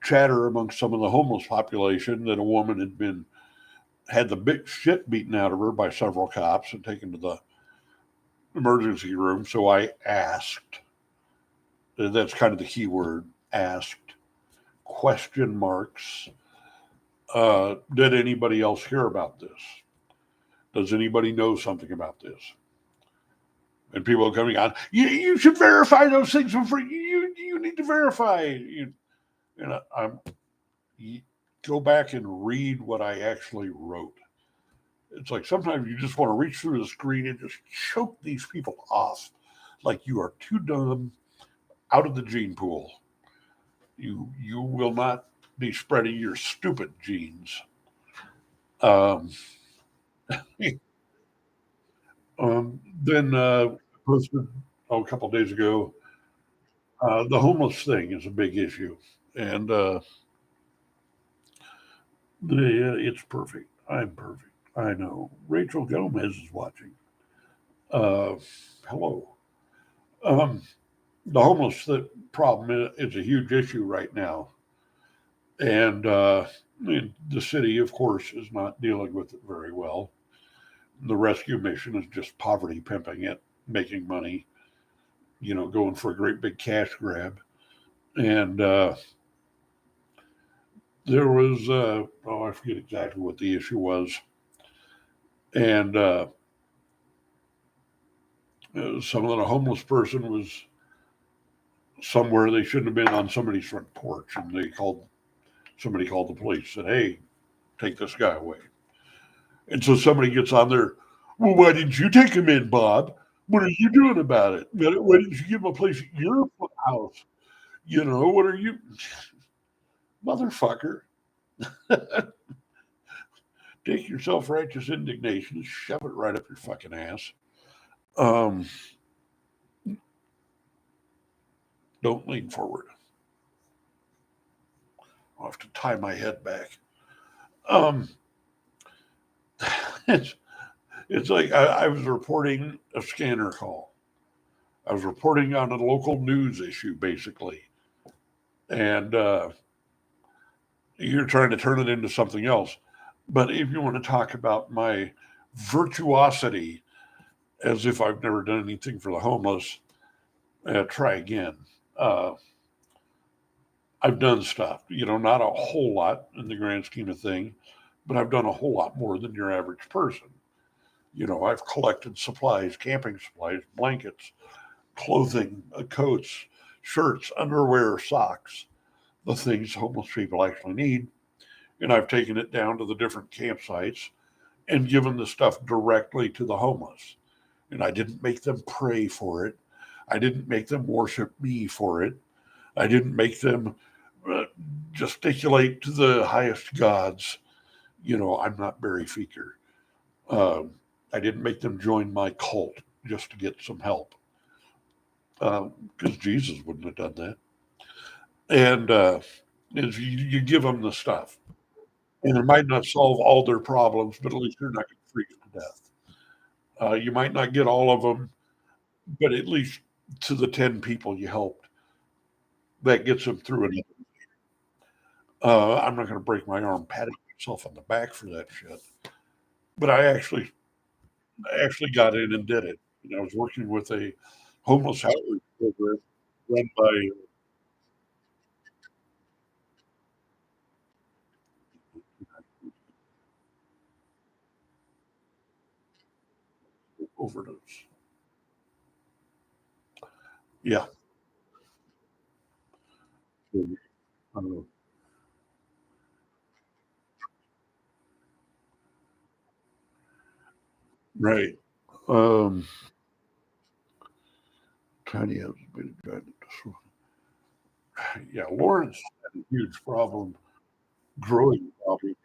chatter amongst some of the homeless population that a woman had the big shit beaten out of her by several cops and taken to the emergency room. So I asked, that's kind of the key word, asked, question marks, did anybody else hear about this? Does anybody know something about this? And people are coming on, you should verify those things before you need to verify. You go back and read what I actually wrote. It's like sometimes you just want to reach through the screen and just choke these people off. Like you are too dumb, out of the gene pool. You will not be spreading your stupid genes. Um, then posted a couple of days ago. The homeless thing is a big issue, and it's perfect. I'm perfect. I know. Rachel Gomez is watching. Uh, Hello. Um, the homeless problem is a huge issue right now, and the city, of course, is not dealing with it very well. The rescue mission is just poverty pimping it, making money, going for a great big cash grab. And there was, I forget exactly what the issue was. And some of the homeless person was somewhere they shouldn't have been on somebody's front porch. And somebody called the police, said, hey, take this guy away. And so somebody gets on there, well, why didn't you take him in, Bob? What are you doing about it? Why didn't you give him a place at your house? What are you, motherfucker? Take your self righteous indignation, shove it right up your fucking ass. Um, don't lean forward. I'll have to tie my head back. Um, it's, it's like I was reporting a scanner call. I was reporting on a local news issue, basically. And you're trying to turn it into something else. But if you want to talk about my virtuosity as if I've never done anything for the homeless, try again. Uh, I've done stuff, not a whole lot in the grand scheme of things, but I've done a whole lot more than your average person. I've collected supplies, camping supplies, blankets, clothing, coats, shirts, underwear, socks, the things homeless people actually need. and I've taken it down to the different campsites and given the stuff directly to the homeless. And I didn't make them pray for it. I didn't make them worship me for it. I didn't make them uh, gesticulate to the highest gods. I'm not Barry Feeker. Um, I didn't make them join my cult just to get some help, because Jesus wouldn't have done that. And is you give them the stuff, and it might not solve all their problems, but at least they're not going to freeze to death. You might not get all of them, but at least to the 10 people you helped, that gets them through it. I'm not going to break my arm patting myself on the back for that shit, but I actually got in and did it. I was working with a homeless outreach program run by overdose. Yeah. Uh, right. Um, Tiny has been trying to. Yeah, Lawrence had a huge problem, growing problem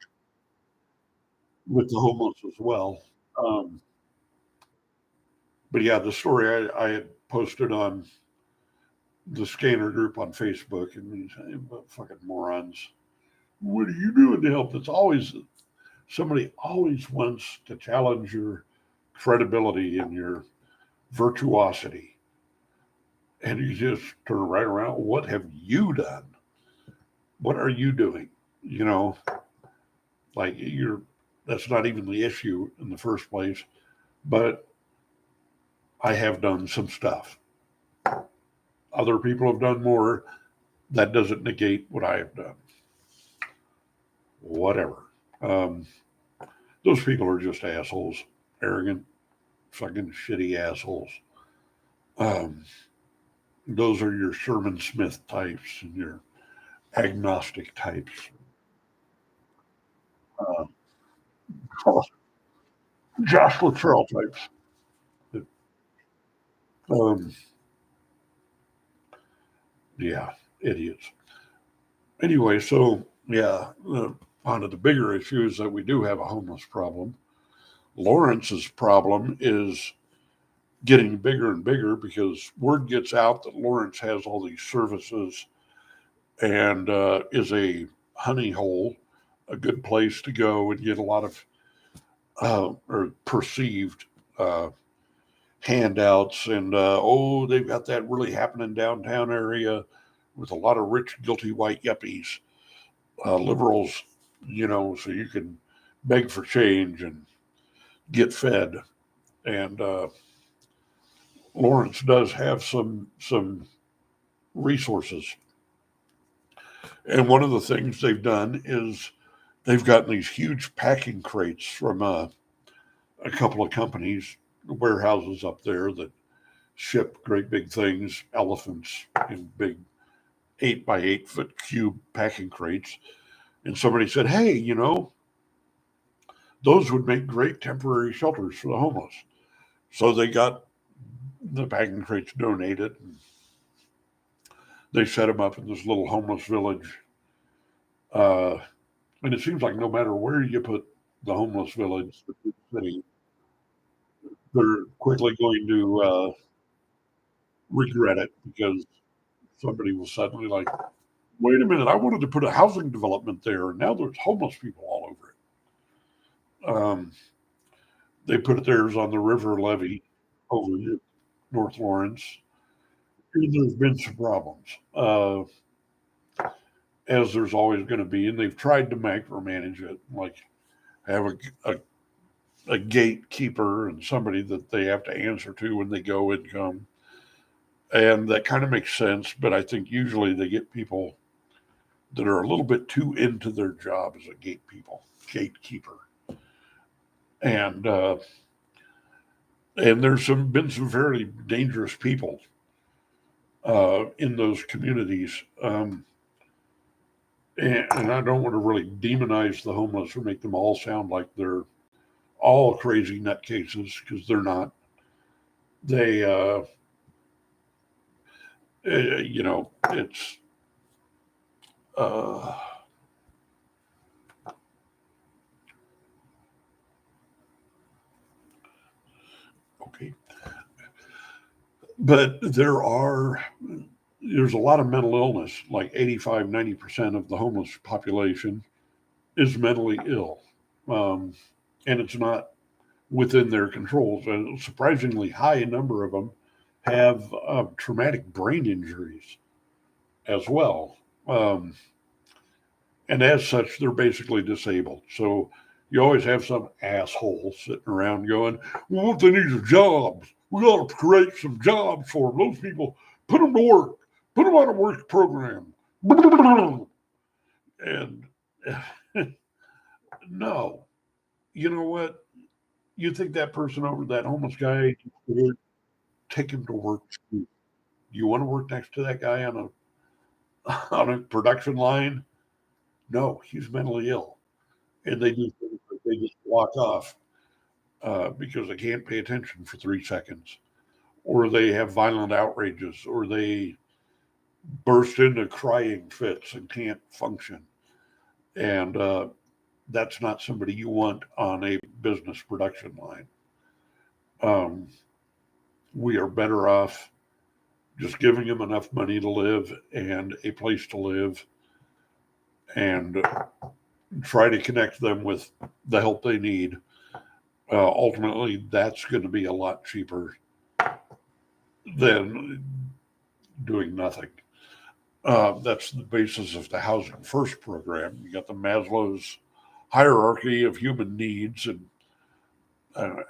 with the homeless as well. Um, but yeah, the story I had posted on the scanner group on Facebook, and these fucking morons. What are you doing to help? It's always somebody always wants to challenge your credibility and your virtuosity, and you just turn right around. What have you done? What are you doing? You know, like you're. That's not even the issue in the first place. But I have done some stuff. Other people have done more. That doesn't negate what I have done. Whatever. Um, those people are just assholes, arrogant, fucking shitty assholes. Um, those are your Sherman Smith types and your agnostic types. Uh, Josh Luttrell types. Um, yeah, idiots. Anyway, so yeah, on to the bigger issue is that we do have a homeless problem. Lawrence's problem is getting bigger and bigger because word gets out that Lawrence has all these services and is a honey hole, a good place to go and get a lot of or perceived uh, handouts. And oh, they've got that really happening downtown area with a lot of rich, guilty white yuppies, liberals, so you can beg for change and get fed. And Lawrence does have some resources. And one of the things they've done is they've gotten these huge packing crates from a couple of companies, warehouses up there that ship great big things, elephants in big 8 by 8 foot cube packing crates. And somebody said, hey, those would make great temporary shelters for the homeless. So they got the packing crates donated. And they set them up in this little homeless village. Uh, and it seems like no matter where you put the homeless village, the city, they're quickly going to regret it because somebody was suddenly like, wait a minute, I wanted to put a housing development there, and now there's homeless people all over it. They put theirs on the river levee over here, North Lawrence. And there's been some problems, as there's always going to be, and they've tried to micromanage it, like have a gatekeeper and somebody that they have to answer to when they go and come. And that kind of makes sense, but I think usually they get people that are a little bit too into their job as a gatekeeper. And there's been some fairly dangerous people, in those communities. And I don't want to really demonize the homeless or make them all sound like they're all crazy nutcases, because they're not. They, it's, uh, okay. But there's a lot of mental illness, like 85, 90% of the homeless population is mentally ill. Um, and it's not within their controls. A surprisingly high number of them have traumatic brain injuries as well. Um, and as such, they're basically disabled. So you always have some asshole sitting around going, well, what they need is jobs. We got to create some jobs for them. Those people, put them to work, put them on a work program. And no, you know what? You think that person over that homeless guy, take him to work. You want to work next to that guy on a on a production line? No, he's mentally ill, and they do things like they just walk off because they can't pay attention for 3 seconds, or they have violent outrages, or they burst into crying fits and can't function. And that's not somebody you want on a business production line. Um, we are better off just giving them enough money to live and a place to live, and try to connect them with the help they need. Ultimately, that's going to be a lot cheaper than doing nothing. That's the basis of the Housing First program. You got the Maslow's hierarchy of human needs, and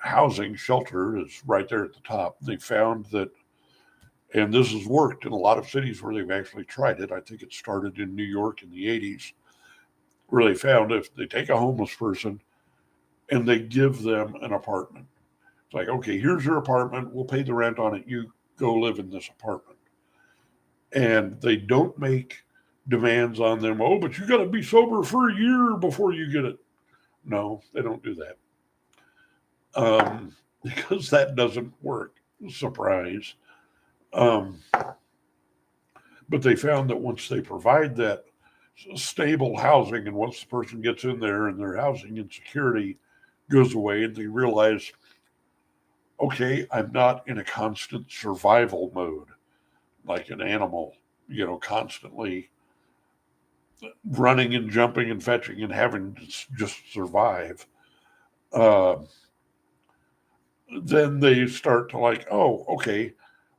housing, shelter is right there at the top. They found that, and this has worked in a lot of cities where they've actually tried it. I think it started in New York in the 80s, where they found if they take a homeless person and they give them an apartment, it's like, okay, here's your apartment. We'll pay the rent on it. You go live in this apartment. And they don't make demands on them. Oh, but you got to be sober for a year before you get it. No, they don't do that, because that doesn't work. Surprise. Um, but they found that once they provide that stable housing, and once the person gets in there and their housing insecurity goes away, and they realize, okay, I'm not in a constant survival mode like an animal, constantly running and jumping and fetching and having to just survive. Uh, then they start to like, oh, okay,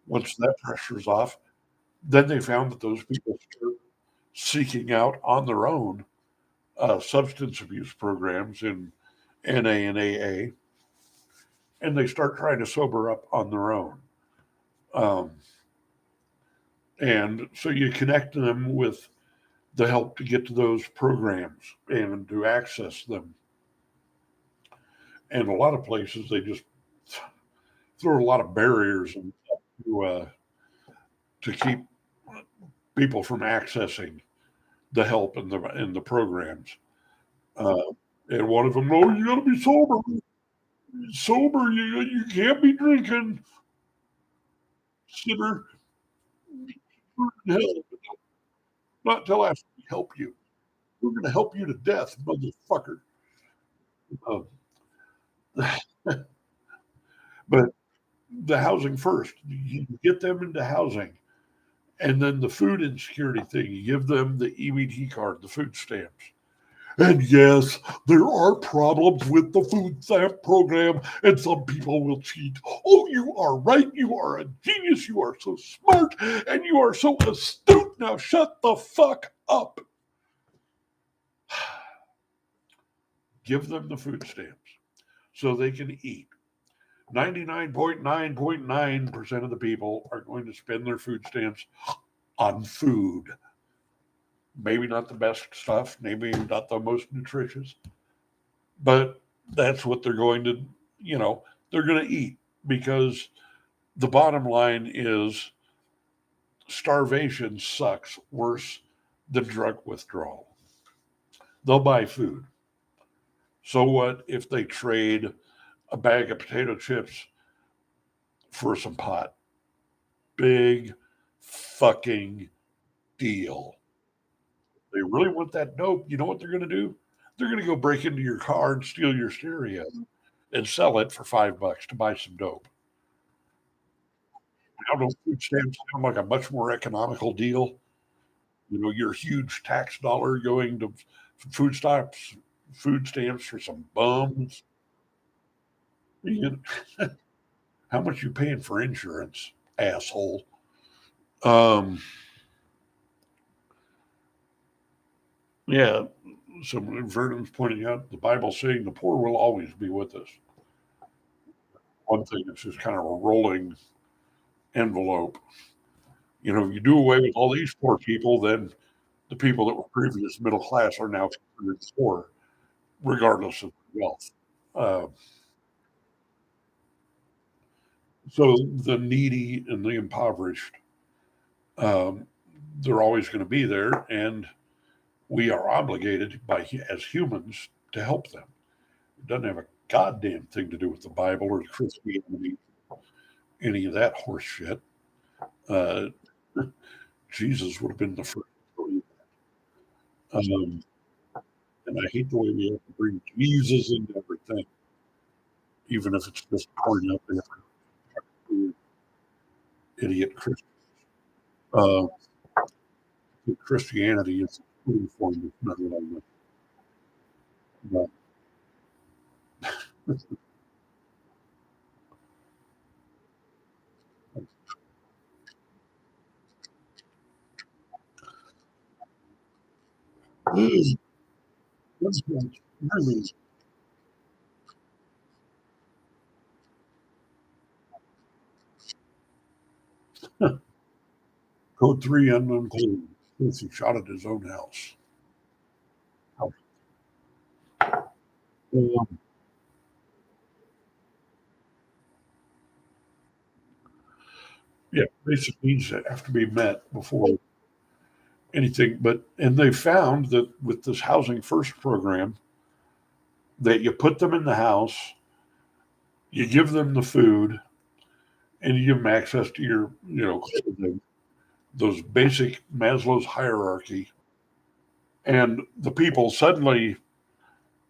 once that pressure's off, then they found that those people start seeking out on their own substance abuse programs in NA and AA, and they start trying to sober up on their own. Um, and so you connect them with the help to get to those programs and to access them. And a lot of places they just throw a lot of barriers to keep people from accessing the help and the programs. Uh, and one of them, oh, you got to be sober. Sober, you can't be drinking. Sinner, hell, not till after we help you. We're going to help you to death, motherfucker. Um, but the housing first, you get them into housing, and then the food insecurity thing. You give them the EBT card, the food stamps. And yes, there are problems with the food stamp program, and some people will cheat. Oh, you are right. You are a genius. You are so smart, and you are so astute. Now shut the fuck up. Give them the food stamps so they can eat. 99.9.9% of the people are going to spend their food stamps on food. Maybe not the best stuff, maybe not the most nutritious, but that's what they're going to, they're going to eat, because the bottom line is starvation sucks worse than drug withdrawal. they'll buy food. So what if they trade a bag of potato chips for some pot? Big fucking deal. They really want that dope. You know what they're going to do? They're going to go break into your car and steal your stereo and sell it for $5 to buy some dope. Now, don't food stamps sound like a much more economical deal? You know, your huge tax dollar going to food stamps for some bums. You know, how much you paying for insurance, asshole? Um, yeah. So Vernon's pointing out the Bible saying the poor will always be with us. One thing that's just kind of a rolling envelope. You know, you do away with all these poor people, then the people that were previous middle class are now considered poor, regardless of wealth. Uh, so the needy and the impoverished, um, they're always going to be there, and we are obligated as humans to help them. It doesn't have a goddamn thing to do with the Bible or Christianity, any of that horse shit. Uh, Jesus would have been the first. Um, and I hate the way we have to bring Jesus into everything, even if it's just pouring out there for idiot Christian. Uh, Christianity is a true form of mental illness. But that's really code three unknown clue. He shot at his own house. Um, yeah, basic needs that have to be met before anything. And they found that with this housing first program, that you put them in the house, you give them the food, and you give them access to your, clothing, those basic Maslow's hierarchy, and the people suddenly,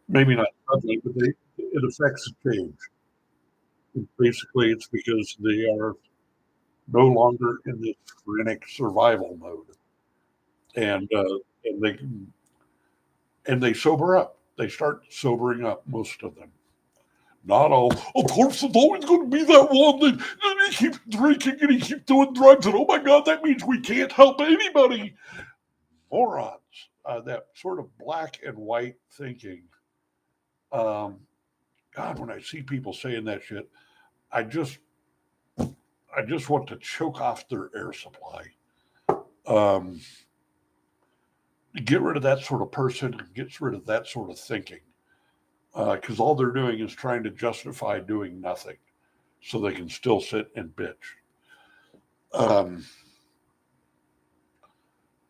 maybe not suddenly, but it affects the change. Basically, it's because they are no longer in this frenetic survival mode, and and they and they sober up. They start sobering up, most of them. Not all. Of course, it's always going to be that one that he keeps drinking and he keeps doing drugs, and oh my god, that means we can't help anybody. Morons. That sort of black and white thinking. Um, God, when I see people saying that shit, I just I just want to choke off their air supply. Um, get rid of that sort of person and gets rid of that sort of thinking, because all they're doing is trying to justify doing nothing so they can still sit and bitch. Um,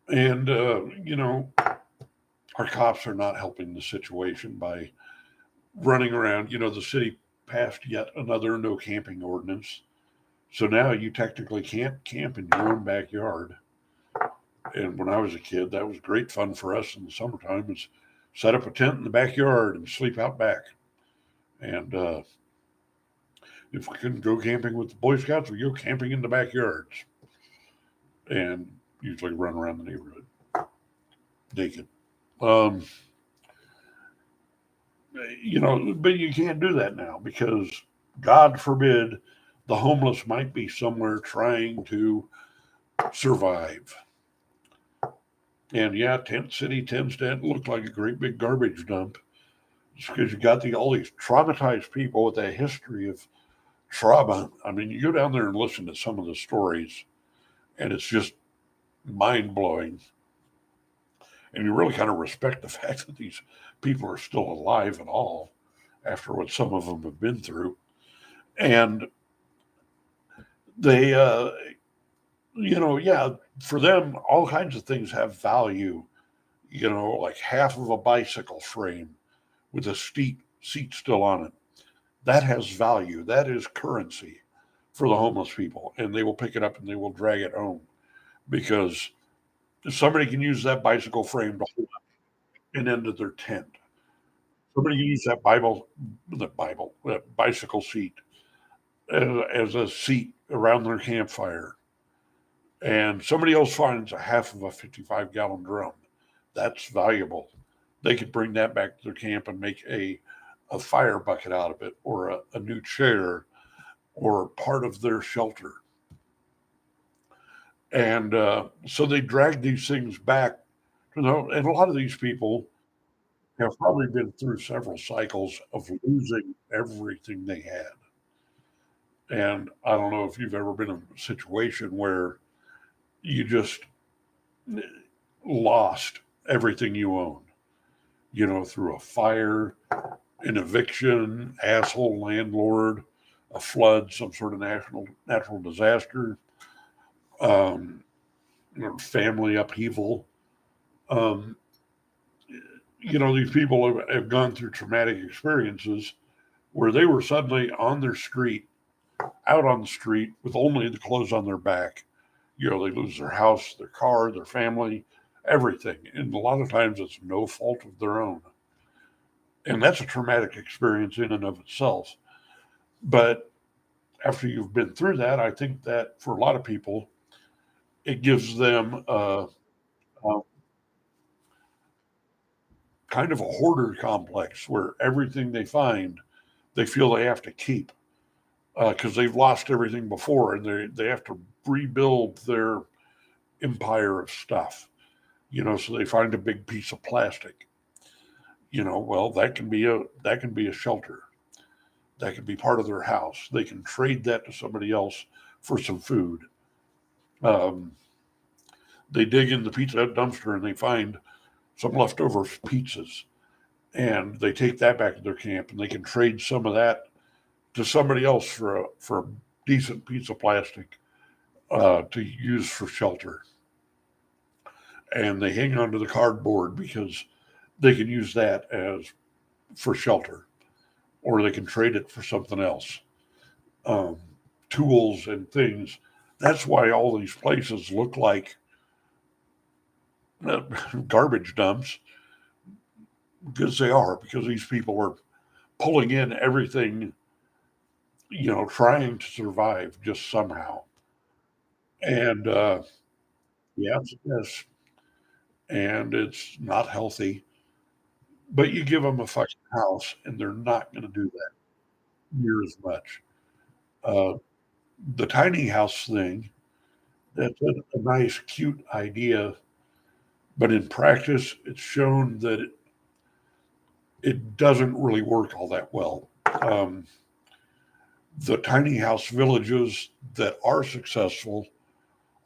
and our cops are not helping the situation by running around. The city passed yet another no camping ordinance. So now you technically can't camp in your own backyard. And when I was a kid, that was great fun for us in the summertime. Was set up a tent in the backyard and sleep out back. And if we couldn't go camping with the Boy Scouts, we go camping in the backyards and usually run around the neighborhood naked. Um, but you can't do that now because, God forbid, the homeless might be somewhere trying to survive. And yeah, Tent City tends to look like a great big garbage dump. It's because you got all these traumatized people with a history of trauma. I mean, you go down there and listen to some of the stories, and it's just mind blowing. And you really kind of respect the fact that these people are still alive at all after what some of them have been through. And they, yeah, for them, all kinds of things have value. like half of a bicycle frame with a seat still on it. That has value. That is currency for the homeless people. And they will pick it up and they will drag it home because somebody can use that bicycle frame to hold an end of their tent. Somebody can use that bicycle seat as a seat around their campfire. And somebody else finds a half of a 55-gallon drum. That's valuable. They could bring that back to their camp and make a fire bucket out of it, or a new chair, or part of their shelter. And so they drag these things back. And a lot of these people have probably been through several cycles of losing everything they had. And I don't know if you've ever been in a situation where you just lost everything you own, through a fire, an eviction, asshole landlord, a flood, some sort of natural disaster, um, family upheaval. Um, these people have gone through traumatic experiences where they were suddenly on their street, out on the street with only the clothes on their back. They lose their house, their car, their family, everything. And a lot of times it's no fault of their own. And that's a traumatic experience in and of itself. But after you've been through that, I think that for a lot of people, it gives them a kind of a hoarder complex where everything they find, they feel they have to keep because they've lost everything before, and they have to rebuild their empire of stuff. So they find a big piece of plastic. Well, that can be a shelter. That can be part of their house. They can trade that to somebody else for some food. Um, they dig in the pizza dumpster and they find some leftover pizzas, and they take that back to their camp, and they can trade some of that to somebody else for a decent piece of plastic to use for shelter. And they hang on to the cardboard because they can use that as for shelter, or they can trade it for something else, um, tools and things. That's why all these places look like garbage dumps, because they are, because these people are pulling in everything, trying to survive just somehow. And yes, and it's not healthy. But you give them a fucking house, and they're not going to do that near as much. Uh, the tiny house thing, that's a nice, cute idea, but in practice, it's shown that it doesn't really work all that well. Um, the tiny house villages that are successful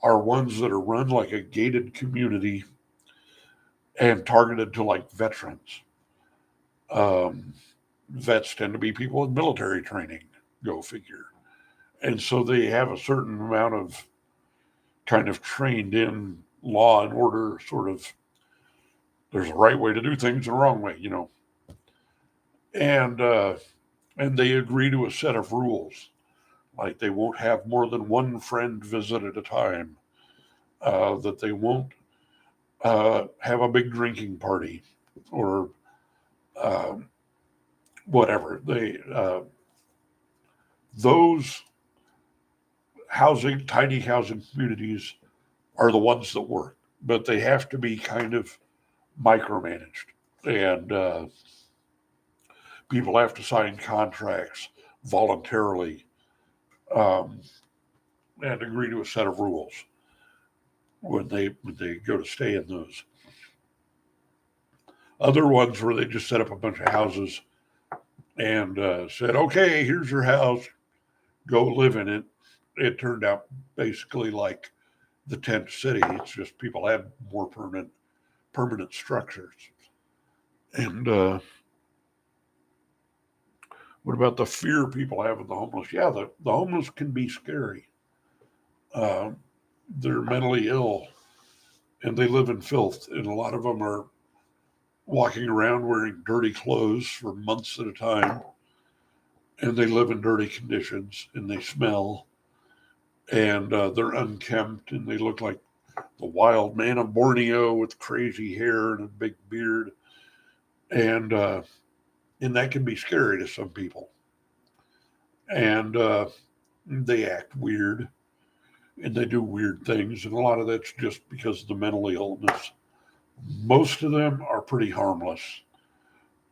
are ones that are run like a gated community and targeted to like veterans. Um, Vets tend to be people with military training, go figure. And so they have a certain amount of kind of trained in law and order, sort of, there's a right way to do things and a wrong way. And and they agree to a set of rules, like they won't have more than one friend visit at a time, that they won't have a big drinking party, or uh, whatever. Those tiny housing communities are the ones that work, but they have to be kind of micromanaged, and people have to sign contracts voluntarily, um, and agree to a set of rules when they go to stay in those. Other ones where they just set up a bunch of houses and said, "Okay, here's your house, go live in it." It turned out basically like the tent city. It's just people had more permanent structures. And what about the fear people have of the homeless? Yeah, the homeless can be scary. Uh, they're mentally ill. and they live in filth, and a lot of them are walking around wearing dirty clothes for months at a time, and they live in dirty conditions, and they smell, and they're unkempt, and they look like the wild man of Borneo with crazy hair and a big beard, and that can be scary to some people, and they act weird, and they do weird things, and a lot of that's just because of the mental illness. Most of them are pretty harmless.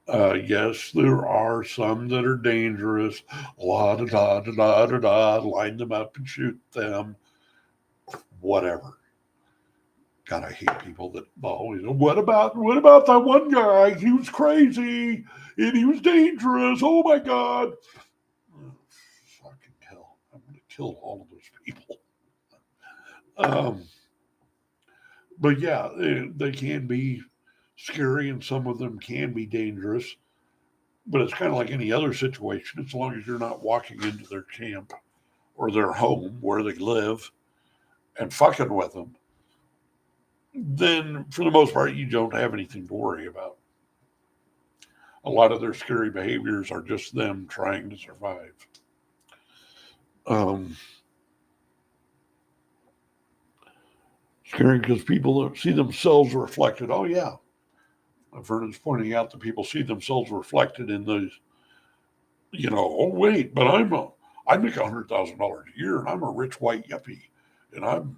Yes, there are some that are dangerous. La da da da da da da. Line them up and shoot them. Whatever. God, I hate people that always. What about that one guy? He was crazy and he was dangerous. Oh my God! Oh, fucking hell! I'm gonna kill all of those people. Um, but yeah, they can be scary, and some of them can be dangerous. But it's kind of like any other situation, as long as you're not walking into their camp or their home where they live and fucking with them, then for the most part, you don't have anything to worry about. A lot of their scary behaviors are just them trying to survive. Um, Scary because people see themselves reflected. Oh, yeah. Vernon's pointing out that people see themselves reflected in those, oh, wait, but I make $100,000 a year and I'm a rich white yuppie. And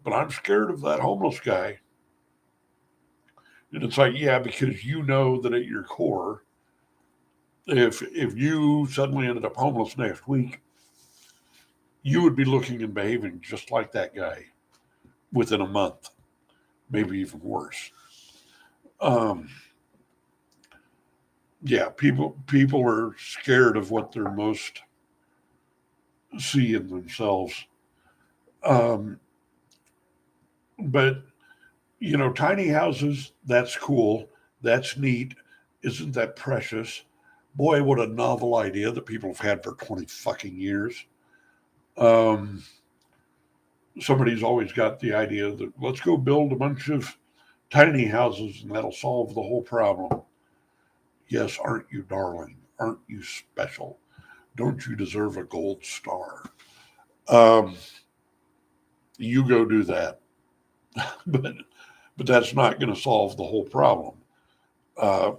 but I'm scared of that homeless guy. And it's like, yeah, because you know that at your core, if you suddenly ended up homeless next week, you would be looking and behaving just like that guy within a month, maybe even worse. Um, yeah, people are scared of what they're most see in themselves. Um, but tiny houses, that's cool, that's neat. Isn't that precious? Boy, what a novel idea that people have had for 20 fucking years. Um, Somebody's always got the idea that let's go build a bunch of tiny houses and that'll solve the whole problem. Yes, aren't you darling? Aren't you special? Don't you deserve a gold star? Um, you go do that, but that's not going to solve the whole problem. Uh,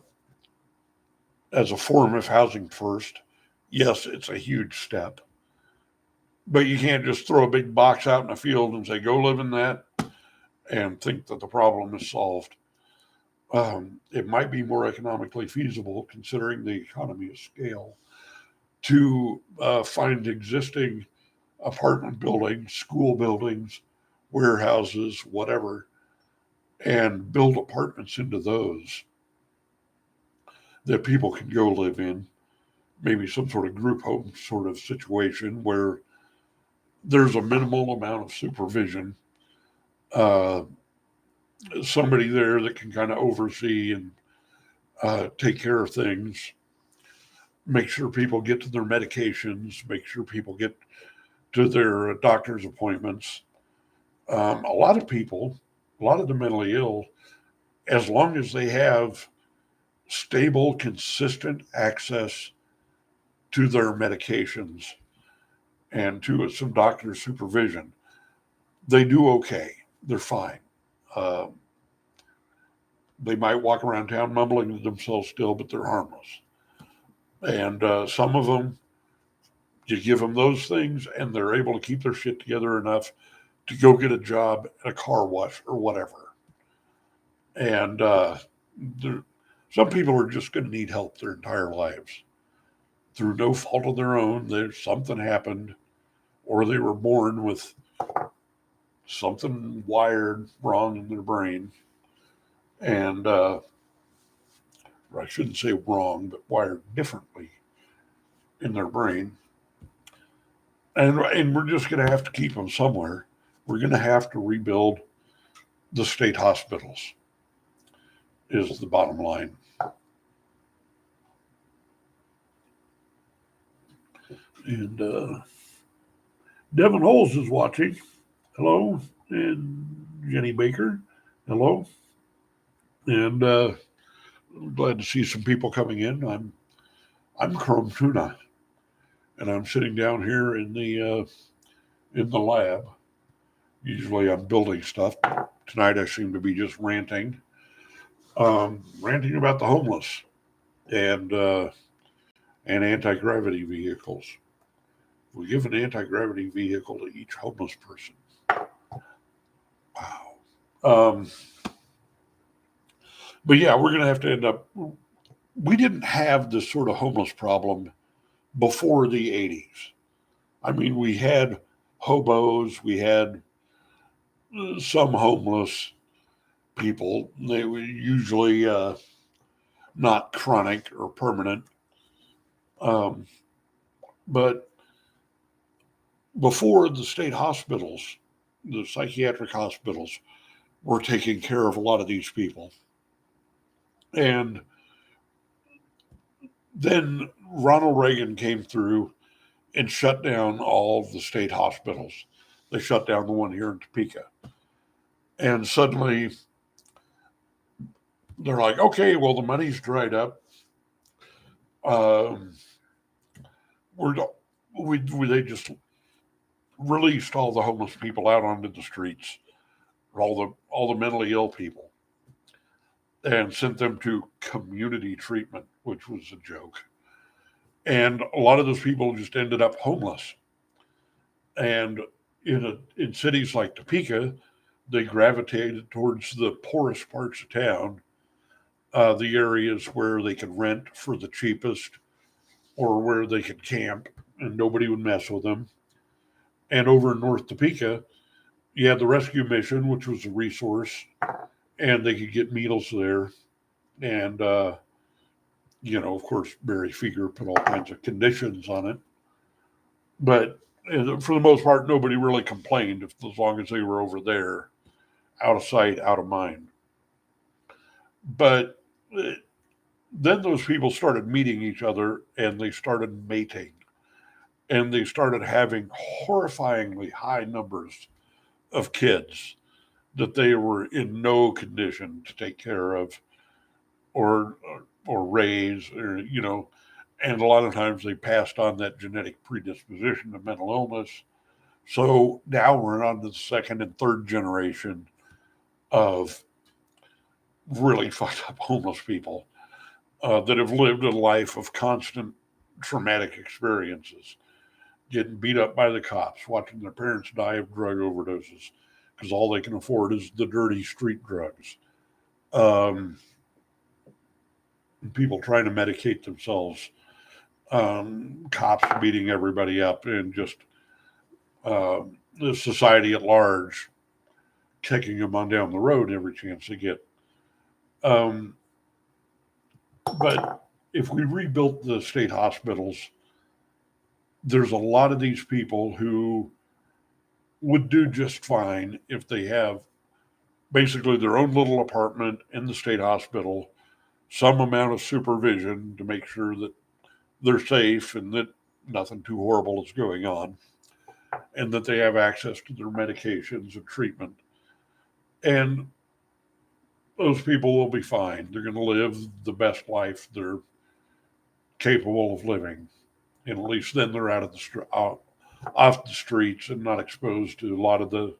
as a form of housing first, yes, it's a huge step, but you can't just throw a big box out in a field and say go live in that and think that the problem is solved. It might be more economically feasible, considering the economy of scale, to find existing apartment buildings, school buildings, warehouses, whatever, and build apartments into those that people can go live in. Maybe some sort of group home sort of situation where there's a minimal amount of supervision. Uh, Somebody there that can kind of oversee and take care of things, make sure people get to their medications, make sure people get to their doctor's appointments. A lot of people, a lot of the mentally ill, as long as they have stable, consistent access to their medications and to some doctor's supervision, they do okay. They're fine. Uh, they might walk around town mumbling to themselves still, but they're harmless. And some of them, you give them those things, and they're able to keep their shit together enough to go get a job at a car wash or whatever. And some people are just going to need help their entire lives through no fault of their own. There's something happened, or they were born with something wired wrong in their brain, and or I shouldn't say wrong, but wired differently in their brain. And we're just going to have to keep them somewhere. We're going to have to rebuild the state hospitals, is the bottom line. And Devin Holes is watching. Hello. And Jenny Baker. Hello, and glad to see some people coming in. I'm Chrome Tuna, and I'm sitting down here in the lab. Usually I'm building stuff. Tonight I seem to be just ranting about the homeless and uh, and anti gravity vehicles. We give an anti gravity vehicle to each homeless person. Wow. Um, but yeah, we're going to have to end up. We didn't have this sort of homeless problem before the 80s. I mean, we had hobos, we had some homeless people. They were usually not chronic or permanent. Um, but before the state hospitals, the psychiatric hospitals were taking care of a lot of these people. And then Ronald Reagan came through and shut down all of the state hospitals. They shut down the one here in Topeka. And suddenly they're like, okay, well, the money's dried up. Um, we're, they just released all the homeless people out onto the streets, all the mentally ill people, and sent them to community treatment, which was a joke. And a lot of those people just ended up homeless. And in cities like Topeka, they gravitated towards the poorest parts of town, the areas where they could rent for the cheapest or where they could camp and nobody would mess with them. And over in North Topeka, you had the rescue mission, which was a resource, and they could get meals there. And, of course, Barry Feeger put all kinds of conditions on it. But for the most part, nobody really complained as long as they were over there, out of sight, out of mind. But then those people started meeting each other and they started mating and they started having horrifyingly high numbers of kids that they were in no condition to take care of or or raise or. And a lot of times they passed on that genetic predisposition to mental illness. So now we're on to the second and third generation of really fucked up homeless people that have lived a life of constant traumatic experiences, getting beat up by the cops, watching their parents die of drug overdoses because all they can afford is the dirty street drugs. Um, People trying to medicate themselves, cops beating everybody up, and just the society at large kicking them on down the road every chance they get. Um, but if we rebuilt the state hospitals, there's a lot of these people who would do just fine if they have basically their own little apartment in the state hospital, some amount of supervision to make sure that they're safe and that nothing too horrible is going on, and that they have access to their medications and treatment. And those people will be fine. They're going to live the best life they're capable of living. And at least then they're off the streets and not exposed to a lot of the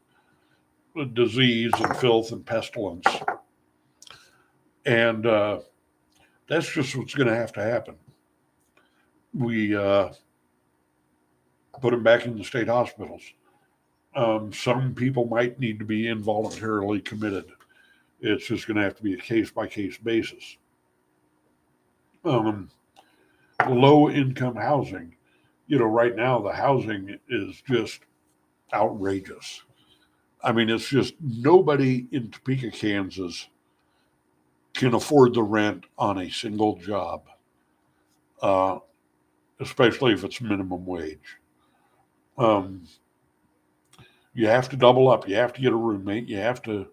disease and filth and pestilence. And that's just what's going to have to happen. We put them back in the state hospitals. Some people might need to be involuntarily committed. It's just going to have to be a case by case basis. Low income housing. Right now the housing is just outrageous. I mean, it's just nobody in Topeka, Kansas can afford the rent on a single job, uh, especially if it's minimum wage. Um, you have to double up. You have to get a roommate. You have to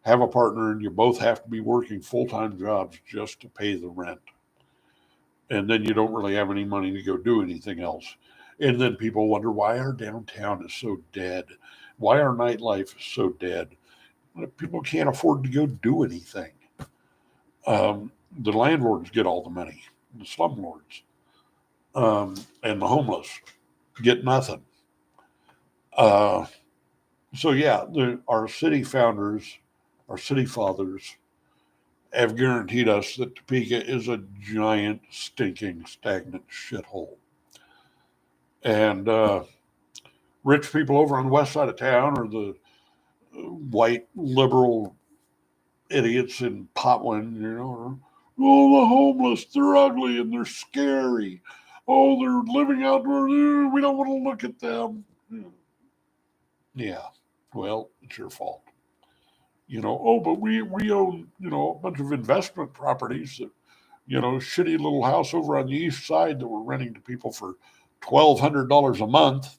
have a partner, and you both have to be working full time jobs just to pay the rent. And then you don't really have any money to go do anything else. And then people wonder why our downtown is so dead, why our nightlife is so dead. People can't afford to go do anything. The landlords get all the money, the slumlords, and the homeless get nothing. So yeah, our city founders, our city fathers, have guaranteed us that Topeka is a giant, stinking, stagnant shithole. And rich people over on the west side of town are the white liberal idiots in Potland, oh, the homeless, they're ugly and they're scary. Oh, they're living outdoors. We don't want to look at them. Yeah, well, it's your fault. Oh, but we own, a bunch of investment properties that, shitty little house over on the east side that we're renting to people for $1,200 a month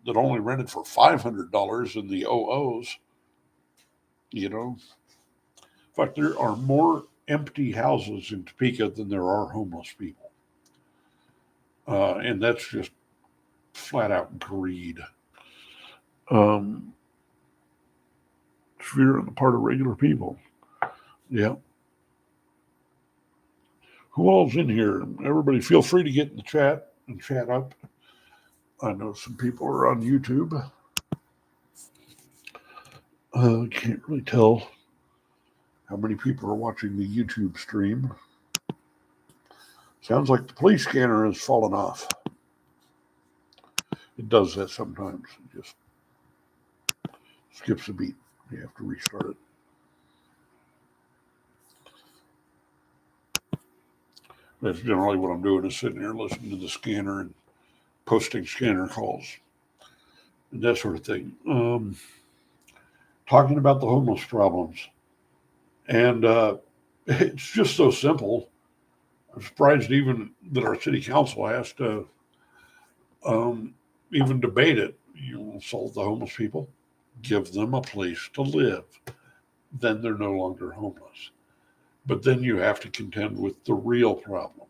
that only rented for $500 in the OOs. In fact, there are more empty houses in Topeka than there are homeless people. And that's just flat out greed. Fear on the part of regular people. Yeah. Who all's in here? Everybody feel free to get in the chat and chat up. I know some people are on YouTube. Can't really tell how many people are watching the YouTube stream. Sounds like the police scanner has fallen off. It does that sometimes. It just skips a beat. You have to restart it. That's generally what I'm doing, is sitting here listening to the scanner and posting scanner calls and that sort of thing. Talking about the homeless problems. And it's just so simple. I'm surprised even that our city council has to even debate it. Solve the homeless people, give them a place to live. Then they're no longer homeless. But then you have to contend with the real problem,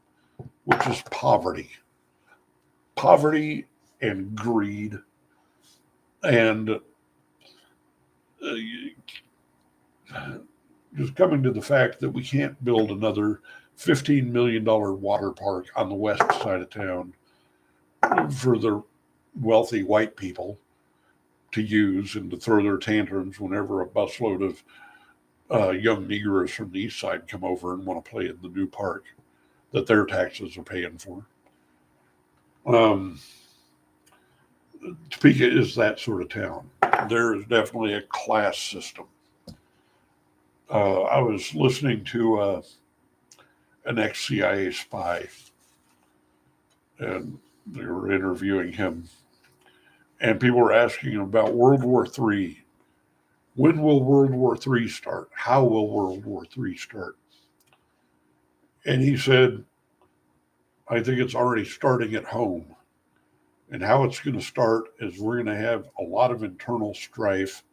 which is poverty. Poverty and greed and just coming to the fact that we can't build another $15 million water park on the west side of town for the wealthy white people to use and to throw their tantrums whenever a busload of young Negroes from the east side come over and want to play in the new park that their taxes are paying for. Topeka is that sort of town. There is definitely a class system. I was listening to an ex-CIA spy, and they were interviewing him, and people were asking him about World War III. When will World War III start? How will World War III start? And he said, I think it's already starting at home. And how it's going to start is we're going to have a lot of internal strife,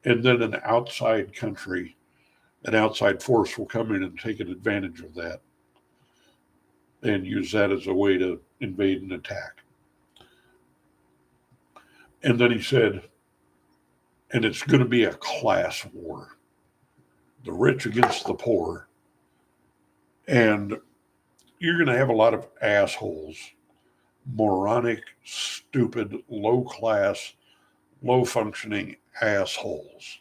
and then an outside country, an outside force will come in and take an advantage of that and use that as a way to invade and attack. And then he said, and it's going to be a class war, the rich against the poor. And you're going to have a lot of assholes, moronic, stupid, low-class, low-functioning assholes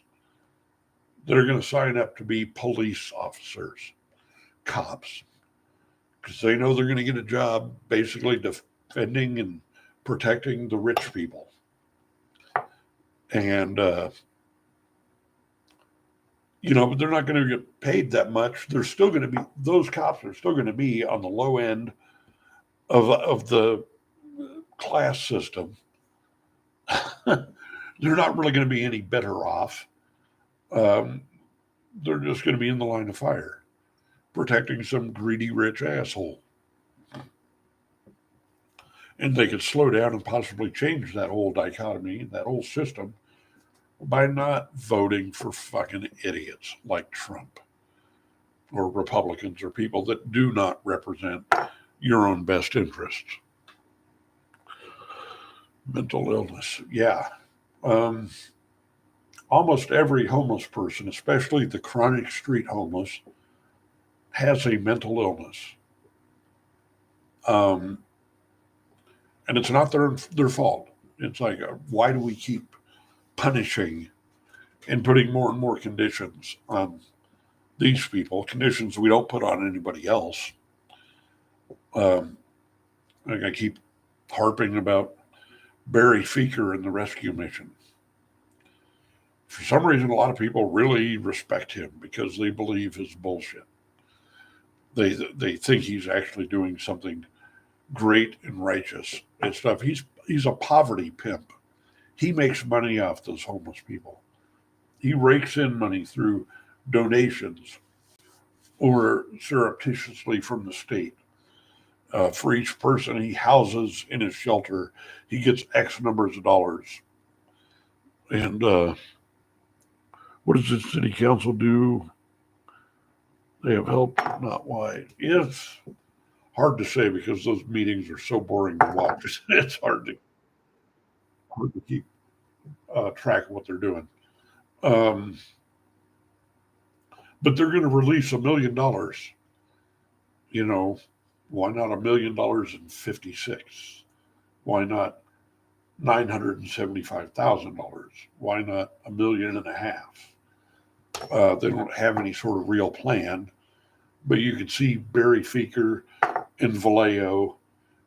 that are going to sign up to be police officers, cops, because they know they're going to get a job basically defending and protecting the rich people. And, but they're not going to get paid that much. They're still going to be, those cops are still going to be on the low end of the class system. They're not really going to be any better off. They're just going to be in the line of fire, protecting some greedy rich asshole. And they could slow down and possibly change that whole dichotomy, that whole system, by not voting for fucking idiots like Trump or Republicans or people that do not represent your own best interests. Mental illness. Yeah. almost every homeless person, especially the chronic street homeless, has a mental illness. Um, and it's not their fault. It's like, why do we keep punishing and putting more and more conditions on these people, conditions we don't put on anybody else? Um, like I keep harping about Barry Feeker and the rescue mission. For some reason, a lot of people really respect him because they believe his bullshit. They think he's actually doing something great and righteous and stuff. He's a poverty pimp. He makes money off those homeless people. He rakes in money through donations or surreptitiously from the state. For each person he houses in his shelter, he gets X numbers of dollars. And what does the city council do? They have helped, not why. It's hard to say because those meetings are so boring to watch. It's hard to keep track of what they're doing. Um, but they're going to release $1 million. You know, why not $1 million and 56? Why not $975,000? Why not $1.5 million? They don't have any sort of real plan, but you can see Barry Feeker and Vallejo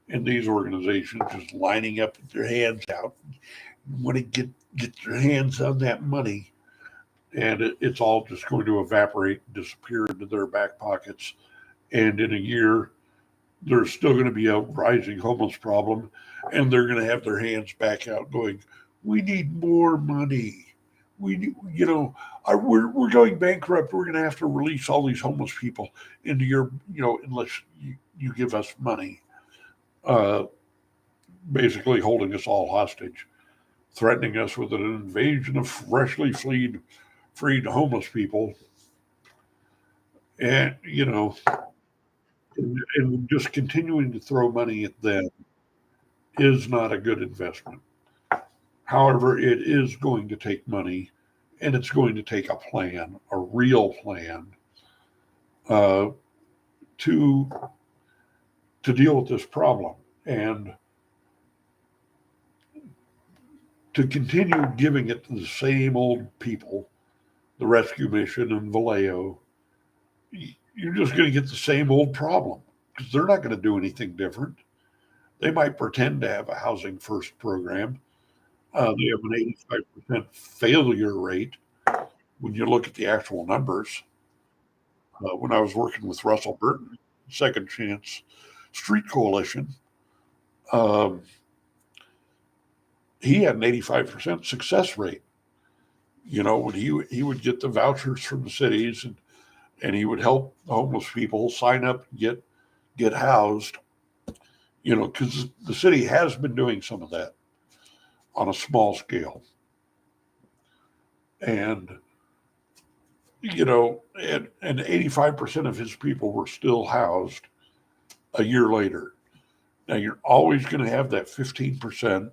and these organizations just lining up with their hands out, want to get their hands on that money, and it's all just going to evaporate, disappear into their back pockets, and in a year there's still going to be a rising homeless problem, and they're going to have their hands back out, going, "We need more money. We need, we're going bankrupt. We're going to have to release all these homeless people into your, unless you give us money." Uh, Basically holding us all hostage, threatening us with an invasion of freshly freed homeless people, and and just continuing to throw money at them is not a good investment. However, it is going to take money, and it's going to take a plan, a real plan, uh, to to deal with this problem, and to continue giving it to the same old people, the rescue mission and Vallejo. You're just going to get the same old problem because they're not going to do anything different. They might pretend to have a housing first program. They have an 85% failure rate when you look at the actual numbers. When I was working with Russell Burton, Second Chance Street Coalition, um, he had an 85% success rate. When he would get the vouchers from the cities, and he would help homeless people sign up, get housed. Because the city has been doing some of that on a small scale, and and 85% of his people were still housed a year later. Now you're always going to have that 15%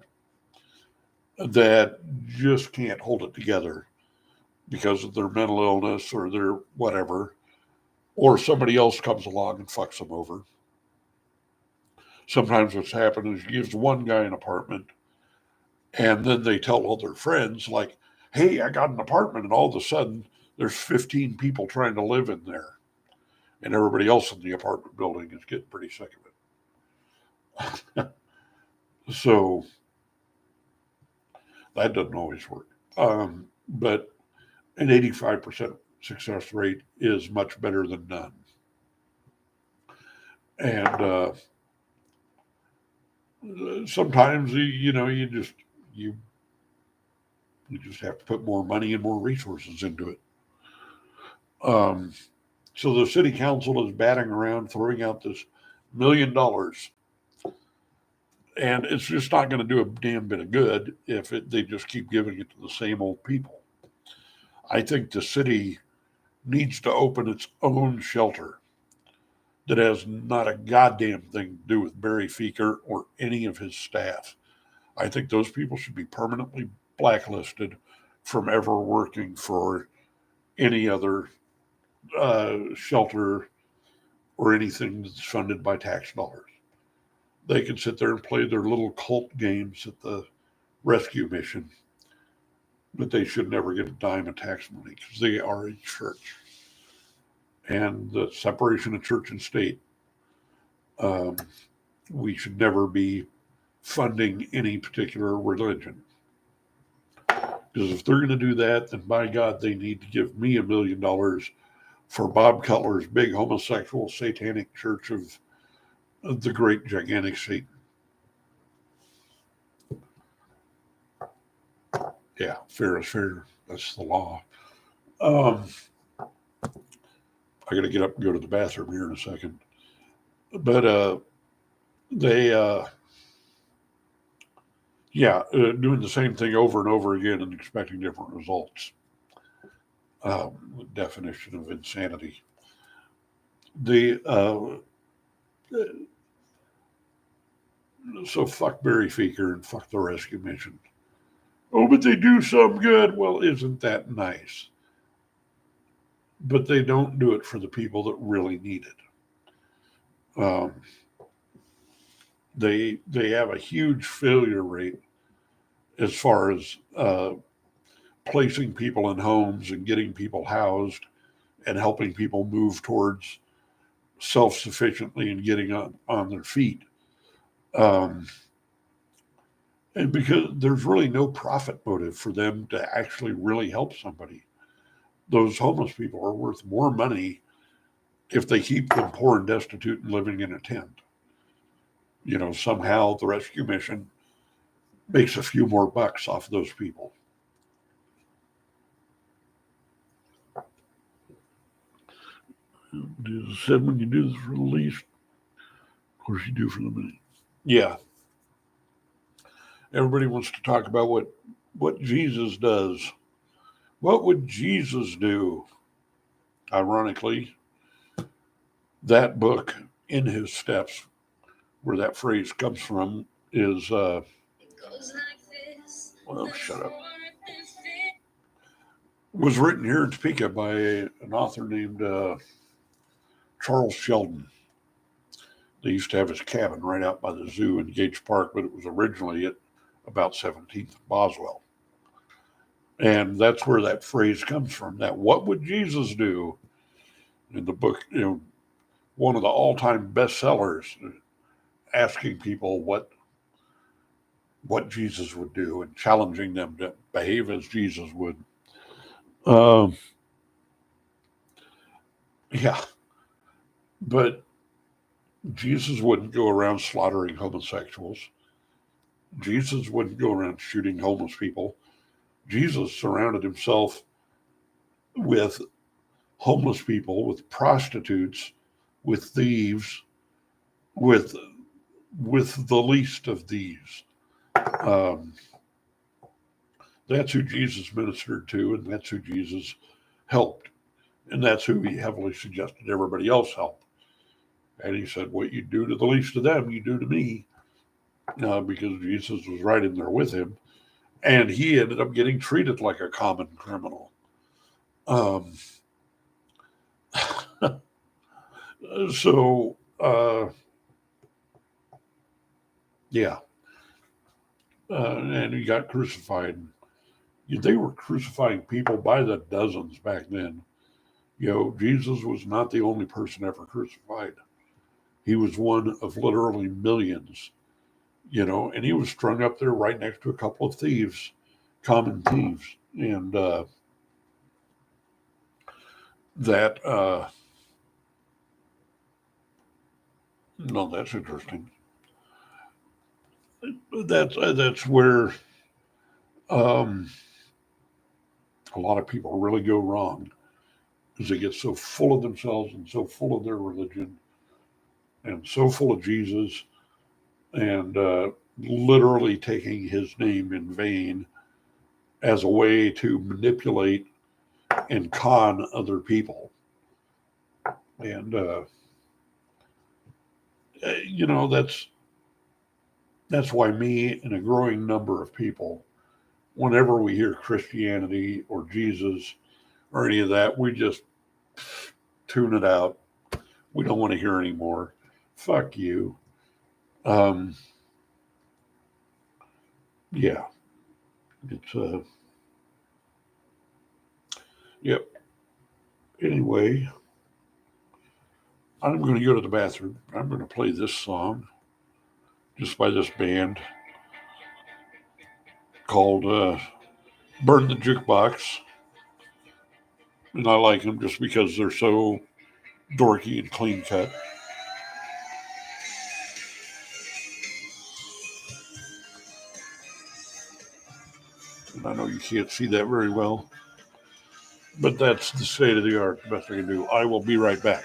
that just can't hold it together because of their mental illness or their whatever, or somebody else comes along and fucks them over. Sometimes what's happened is he gives one guy an apartment, and then they tell all their friends, like, "Hey, I got an apartment," and all of a sudden there's 15 people trying to live in there, and everybody else in the apartment building is getting pretty sick of it. So that doesn't always work. But an 85% success rate is much better than none. And sometimes you just have to put more money and more resources into it. Um, so the city council is batting around, throwing out this $1 million, and it's just not going to do a damn bit of good if they just keep giving it to the same old people. I think the city needs to open its own shelter that has not a goddamn thing to do with Barry Feeker or any of his staff. I think those people should be permanently blacklisted from ever working for any other shelter or anything that's funded by tax dollars. They can sit there and play their little cult games at the rescue mission, but they should never get a dime of tax money because they are a church. And the separation of church and state, um, we should never be funding any particular religion. Because if they're going to do that, then by God, they need to give me $1 million for Bob Cutler's big homosexual satanic church of the great gigantic Satan. Yeah, fair is fair. That's the law. I got to get up and go to the bathroom here in a second. But they, doing the same thing over and over again and expecting different results. Definition of insanity. So fuck Barry Feaker and fuck the rescue mission. Oh, but they do some good. Well, isn't that nice? But they don't do it for the people that really need it. They have a huge failure rate as far as placing people in homes and getting people housed and helping people move towards self-sufficiently and getting on their feet. And because there's really no profit motive for them to actually really help somebody. Those homeless people are worth more money if they keep them poor and destitute and living in a tent. Somehow the rescue mission makes a few more bucks off those people. Jesus said when you do this for the least, of course you do for the many. Yeah. Everybody wants to talk about what Jesus does. What would Jesus do? Ironically, that book, In His Steps, where that phrase comes from, is well, shut up. Was written here in Topeka by an author named Charles Sheldon. They used to have his cabin right out by the zoo in Gates Park, but it was originally at about 17th and Boswell. And that's where that phrase comes from. That what would Jesus do? In the book, one of the all-time bestsellers, asking people what Jesus would do and challenging them to behave as Jesus would. Yeah. But Jesus wouldn't go around slaughtering homosexuals. Jesus wouldn't go around shooting homeless people. Jesus surrounded himself with homeless people, with prostitutes, with thieves, with the least of these. That's who Jesus ministered to, and that's who Jesus helped. And that's who he heavily suggested everybody else help. And he said, what you do to the least of them, you do to me. Because Jesus was right in there with him. And he ended up getting treated like a common criminal. Yeah. And he got crucified. They were crucifying people by the dozens back then. Jesus was not the only person ever crucified. He was one of literally millions, and he was strung up there right next to a couple of thieves, common thieves. And no, that's interesting. That's where a lot of people really go wrong, because they get so full of themselves and so full of their religion and so full of Jesus, and literally taking his name in vain as a way to manipulate and con other people. And that's why me and a growing number of people whenever we hear Christianity or Jesus or any of that, we just tune it out. We don't want to hear anymore. Fuck you. Um, yeah, it's yep. Anyway, I'm going to go to the bathroom. I'm going to play this song just by this band called Burn the Jukebox. And I like them just because they're so dorky and clean cut. And I know you can't see that very well, but that's the state of the art, the best I can do. I will be right back.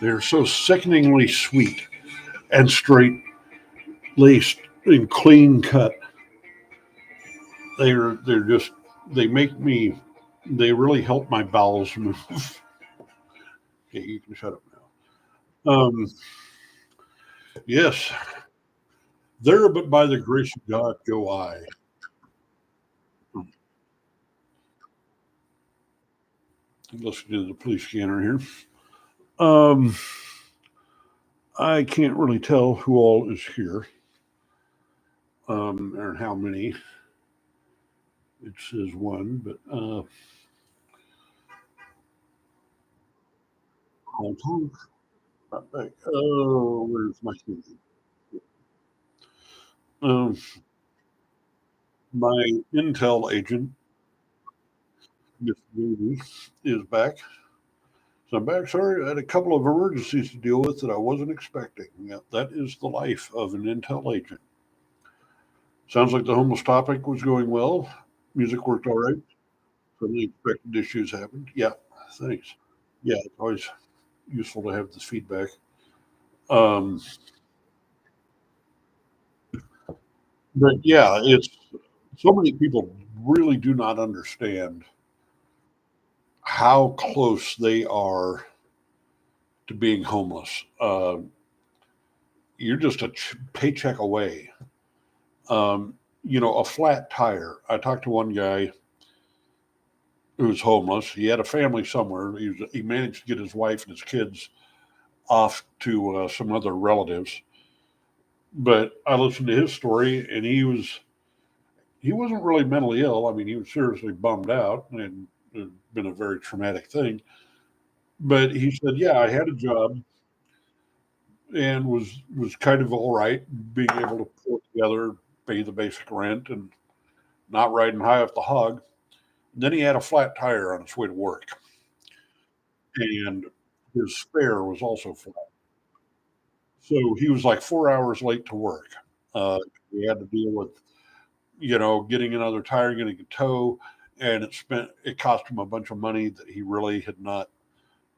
They're so sickeningly sweet and straight laced and clean cut. They're just they make me they really help my bowels move. Okay, you can shut up now. Yes, there but by the grace of God go I. Let's do the police scanner here. Um, I can't really tell who all is here, or how many. It says one, but Hong Kong. Oh, where's my TV? Um, my Intel agent, Miss Baby, is back. So I'm back. Sorry, I had a couple of emergencies to deal with that I wasn't expecting. Yeah, that is the life of an Intel agent. Sounds like the homeless topic was going well. Music worked all right. Some unexpected issues happened. Yeah, thanks. Yeah, it's always useful to have this feedback. Um, but yeah, it's so many people really do not understand how close they are to being homeless. You're just a paycheck away. A flat tire. I talked to one guy who was homeless. He had a family somewhere. He managed to get his wife and his kids off to some other relatives. But I listened to his story, and he wasn't really mentally ill. I mean, he was seriously bummed out, and it had been a very traumatic thing. But he said, "Yeah, I had a job and was kind of all right, being able to pull it together, pay the basic rent, and not riding high off the hog." And then he had a flat tire on his way to work, and his spare was also flat. So he was like 4 hours late to work. Uh, he had to deal with getting another tire, getting a tow, and it cost him a bunch of money that he really had not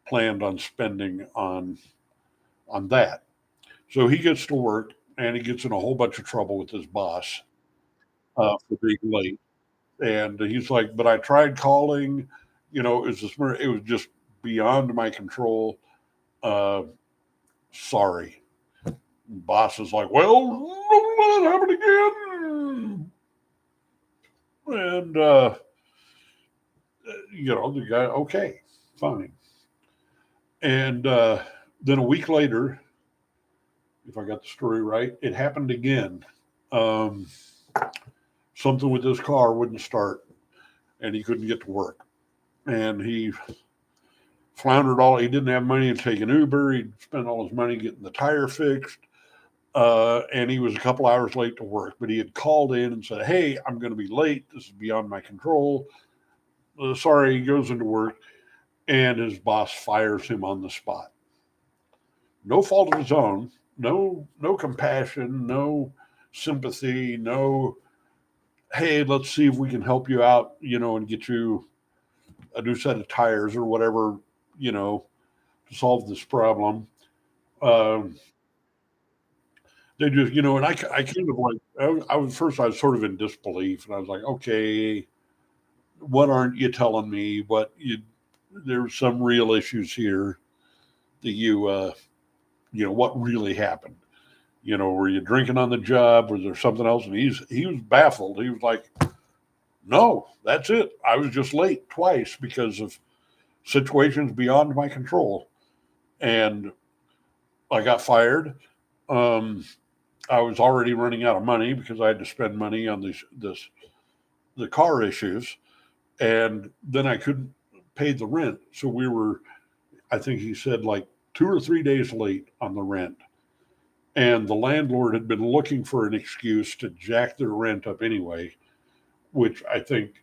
planned on spending on that. So he gets to work and he gets in a whole bunch of trouble with his boss for being late. And he's like, "But I tried calling, it was just beyond my control. Uh, sorry." Boss is like, "Well, don't let it happen again." And the guy, okay, fine. And then a week later, if I got the story right, it happened again. Um, Something with his car wouldn't start, and he couldn't get to work. And he floundered all. He didn't have money to take an Uber. He'd spent all his money getting the tire fixed, and he was a couple hours late to work. But he had called in and said, "Hey, I'm going to be late. This is beyond my control. Sorry." He goes into work, and his boss fires him on the spot. No fault of his own. No compassion. No sympathy. No, hey, let's see if we can help you out, and get you a new set of tires or whatever, you know, to solve this problem. Um, they just, and I kind of like, I was first, I was sort of in disbelief, and I was like, okay, what aren't you telling me? There's some real issues here that what really happened? Were you drinking on the job? Was there something else? And he was baffled. He was like, "No, that's it. I was just late twice because of situations beyond my control." And I got fired. Um, I was already running out of money because I had to spend money on the car issues, and then I couldn't pay the rent. So we were, I think he said, like 2 or 3 days late on the rent, and the landlord had been looking for an excuse to jack their rent up anyway, which I think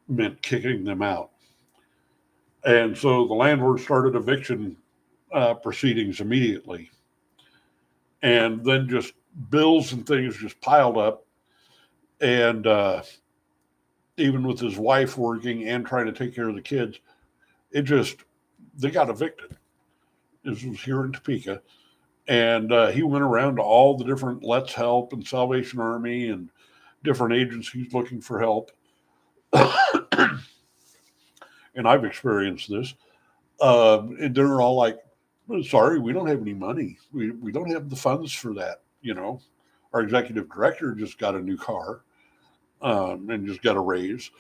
meant kicking them out. And so the landlord started eviction proceedings immediately, and then just bills and things just piled up. And even with his wife working and trying to take care of the kids, it just they got evicted. This was here in Topeka. And he went around to all the different Let's Help and Salvation Army and different agencies looking for help. And I've experienced this. And they're all like, sorry, we don't have any money. We don't have the funds for that. Our executive director just got a new car and just got a raise.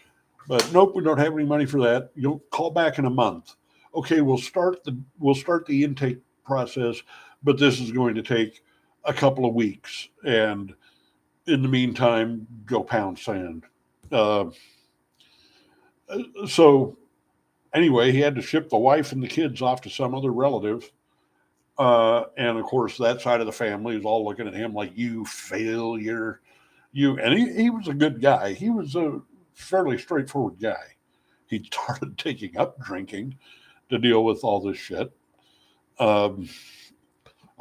But nope, we don't have any money for that. You'll call back in a month. Okay, we'll start the intake process, but this is going to take a couple of weeks. And in the meantime, go pound sand. Uh, so anyway, he had to ship the wife and the kids off to some other relative. And of course, that side of the family is all looking at him like, you failure. And he was a good guy. He was a fairly straightforward guy. He started taking up drinking to deal with all this shit. I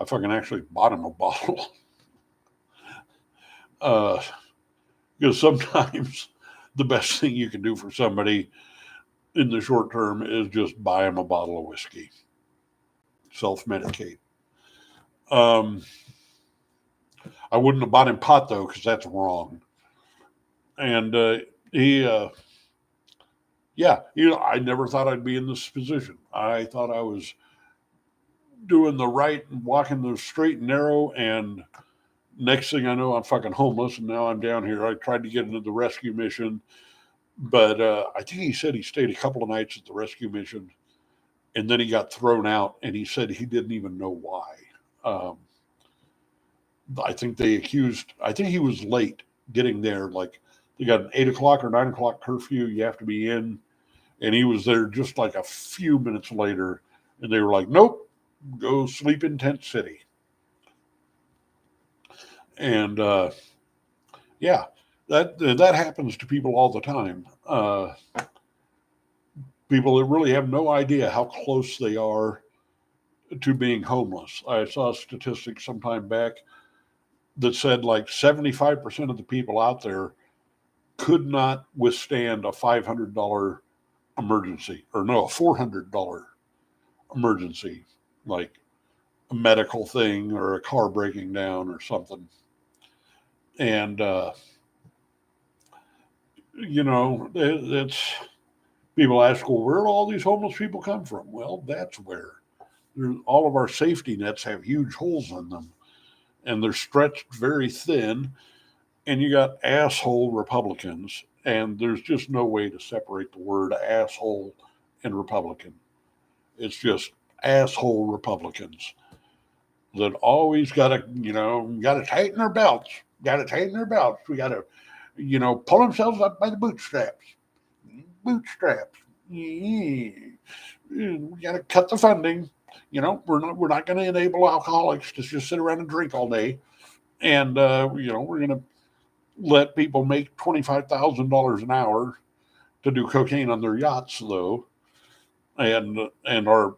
fucking actually bought him a bottle. Because sometimes the best thing you can do for somebody in the short term is just buy them a bottle of whiskey. Self-medicate. I wouldn't have bought him pot though, because that's wrong. And I never thought I'd be in this position. I thought I was doing the right and walking the straight and narrow, and next thing I know, I'm fucking homeless, and now I'm down here. I tried to get into the rescue mission, but I think he said he stayed a couple of nights at the rescue mission, and then he got thrown out, and he said he didn't even know why. I think he was late getting there. Like, they got an 8 o'clock or 9 o'clock curfew. You have to be in. And he was there just like a few minutes later. And they were like, nope, go sleep in Tent City. And that happens to people all the time. People that really have no idea how close they are to being homeless. I saw a statistic sometime back that said like 75% of the people out there could not withstand a $500 emergency, or no, a $400 emergency, like a medical thing or a car breaking down or something. And, it's people ask, well, where do all these homeless people come from? Well, that's where. All of our safety nets have huge holes in them, and they're stretched very thin. And you got asshole Republicans, and there's just no way to separate the word asshole and Republican. It's just asshole Republicans that always got to tighten their belts. Got to tighten their belts. We got to, pull themselves up by the bootstraps. Bootstraps. We got to cut the funding. We're not going to enable alcoholics to just sit around and drink all day, and we're going to let people make $25,000 an hour to do cocaine on their yachts, though, and our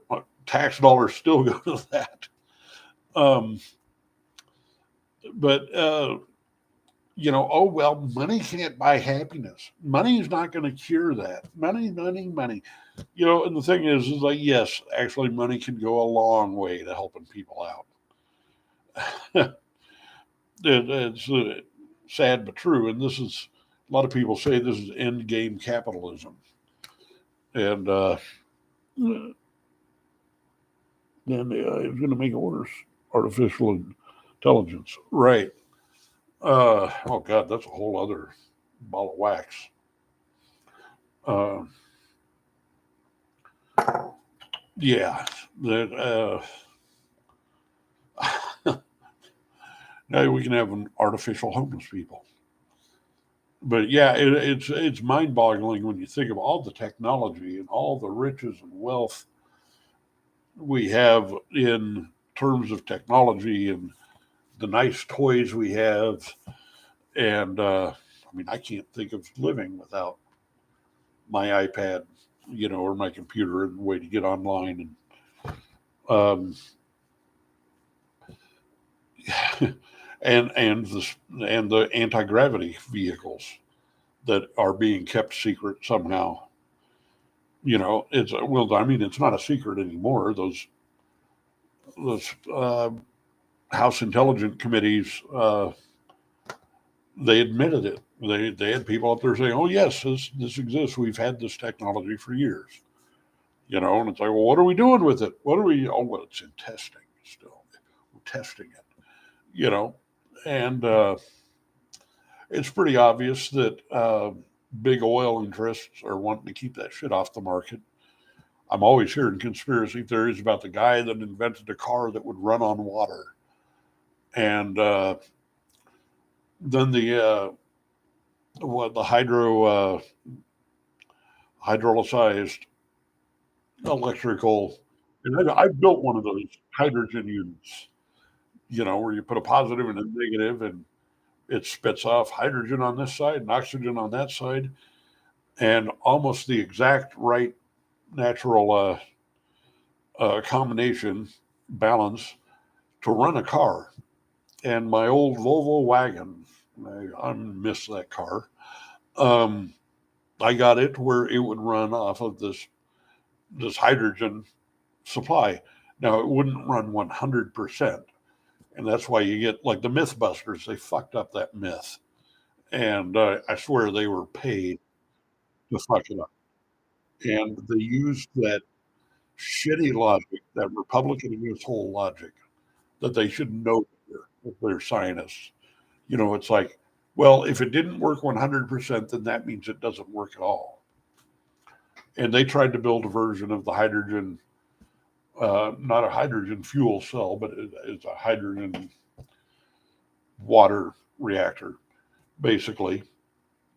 tax dollars still go to that. Oh well, money can't buy happiness. Money is not going to cure that. Money. And the thing is like, yes, actually, money can go a long way to helping people out. It's sad but true, and this is a lot of people say this is end game capitalism, and then it's going to make orders artificial intelligence, right? Oh God, that's a whole other ball of wax. That now we can have an artificial homeless people. But yeah, it's mind-boggling when you think of all the technology and all the riches and wealth we have in terms of technology and the nice toys we have. And I can't think of living without my iPad, or my computer and a way to get online. And and the anti-gravity vehicles that are being kept secret somehow. It's not a secret anymore. Those those House Intelligence Committees, they admitted it. They had people up there saying, "Oh yes, this exists. We've had this technology for years." And it's like, well, what are we doing with it? What are we? Oh, well, it's in testing still. We're testing it. You know, and it's pretty obvious that big oil interests are wanting to keep that shit off the market. I'm always hearing conspiracy theories about the guy that invented a car that would run on water, and then the hydrolyzed electrical. And I built one of those hydrogen units, where you put a positive and a negative, and it spits off hydrogen on this side and oxygen on that side, and almost the exact right natural combination balance to run a car. And my old Volvo wagon, I miss that car. Um, I got it where it would run off of this hydrogen supply. Now it wouldn't run 100%, and that's why you get like the MythBusters. They fucked up that myth, and I swear they were paid to fuck it up. And they used that shitty logic, that Republican asshole logic, that they should know better if they're scientists. It's like, well, if it didn't work 100%, then that means it doesn't work at all. And they tried to build a version of the hydrogen, not a hydrogen fuel cell, but it's a hydrogen water reactor, basically.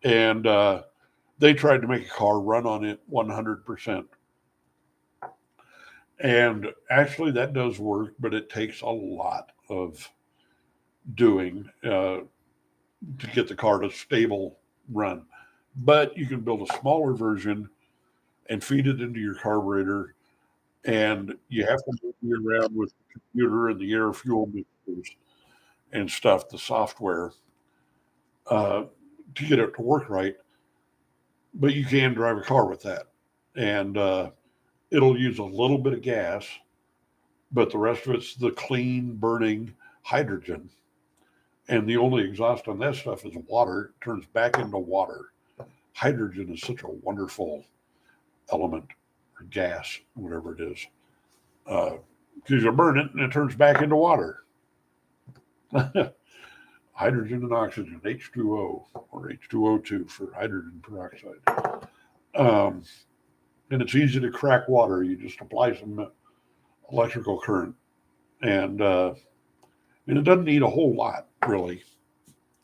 And they tried to make a car run on it 100%. And actually, that does work, but it takes a lot of doing to get the car to stable run. But you can build a smaller version and feed it into your carburetor, and you have to move it around with the computer and the air fuel mixtures and stuff, the software, uh, to get it to work right. But you can drive a car with that, and it'll use a little bit of gas, but the rest of it's the clean burning hydrogen. And the only exhaust on that stuff is water. It turns back into water. Hydrogen is such a wonderful element or gas, whatever it is, because you burn it and it turns back into water. Hydrogen and oxygen, H2O or H2O2 for hydrogen peroxide. Um, and it's easy to crack water. You just apply some electrical current, and it doesn't need a whole lot, really.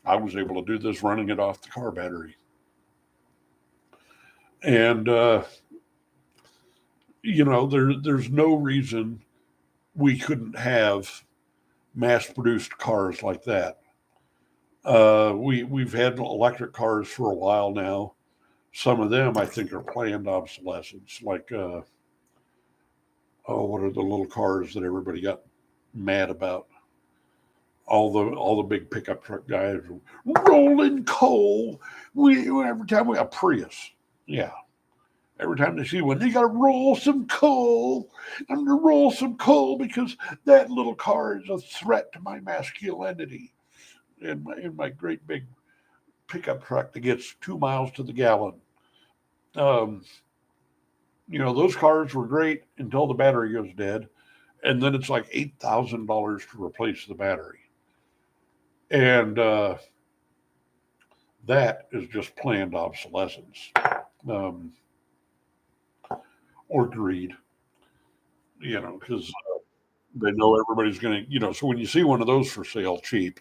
I was able to do this running it off the car battery. And, there's no reason we couldn't have mass produced cars like that. We've had electric cars for a while now. Some of them, I think, are planned obsolescence. Like, what are the little cars that everybody got mad about? All the big pickup truck guys rolling coal. Every time we a Prius, yeah. Every time they see one, they got to roll some coal. I'm going to roll some coal because that little car is a threat to my masculinity. In my great big pickup truck that gets 2 miles to the gallon. Um, those cars were great until the battery goes dead, and then it's like $8,000 to replace the battery, and that is just planned obsolescence, um, or greed. Because they know everybody's going to. So when you see one of those for sale cheap,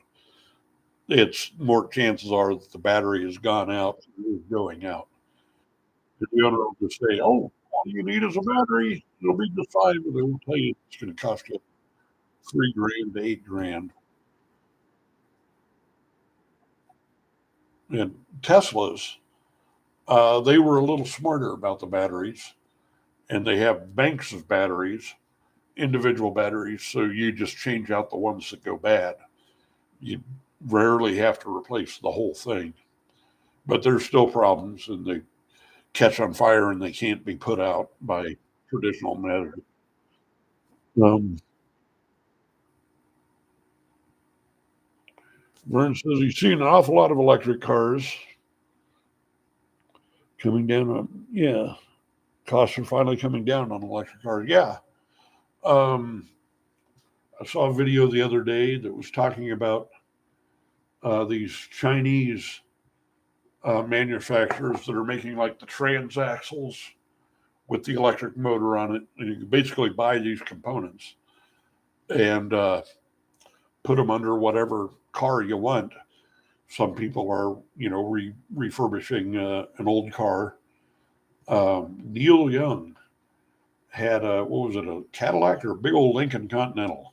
it's more chances are that the battery has gone out, is going out. The owner will just say, "Oh, all you need is a battery. It'll be just fine." But they will tell you it's going to cost you 3 grand to 8 grand. And Teslas, they were a little smarter about the batteries, and they have banks of batteries, individual batteries, so you just change out the ones that go bad. You rarely have to replace the whole thing, but there's still problems, and they catch on fire and they can't be put out by traditional methods. Vern says he's seen an awful lot of electric cars coming down on, yeah, costs are finally coming down on electric cars. Yeah. Um, I saw a video the other day that was talking about these Chinese manufacturers that are making like the transaxles with the electric motor on it. And you can basically buy these components and put them under whatever car you want. Some people are, refurbishing an old car. Neil Young had what was it, a Cadillac or a big old Lincoln Continental,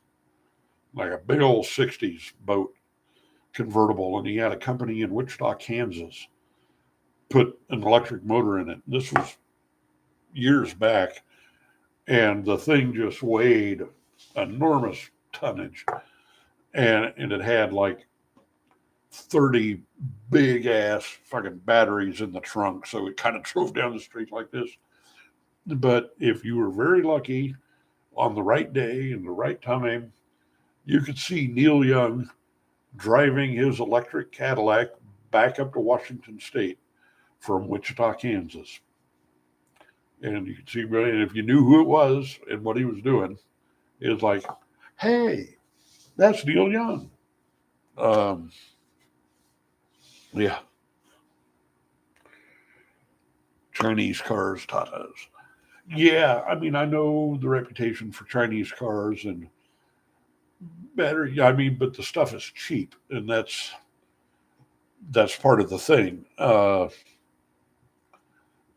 like a big old 60s boat convertible. And he had a company in Wichita, Kansas, put an electric motor in it. This was years back. And the thing just weighed enormous tonnage. And it had like 30 big ass fucking batteries in the trunk. So it kind of drove down the street like this. But if you were very lucky on the right day and the right time, you could see Neil Young driving his electric Cadillac back up to Washington State from Wichita, Kansas. And you could see, and if you knew who it was and what he was doing, it was like, hey, that's Neil Young. Yeah. Chinese cars, Tatas. Yeah, I mean, I know the reputation for Chinese cars and battery. I mean, but the stuff is cheap, and that's part of the thing. Yeah,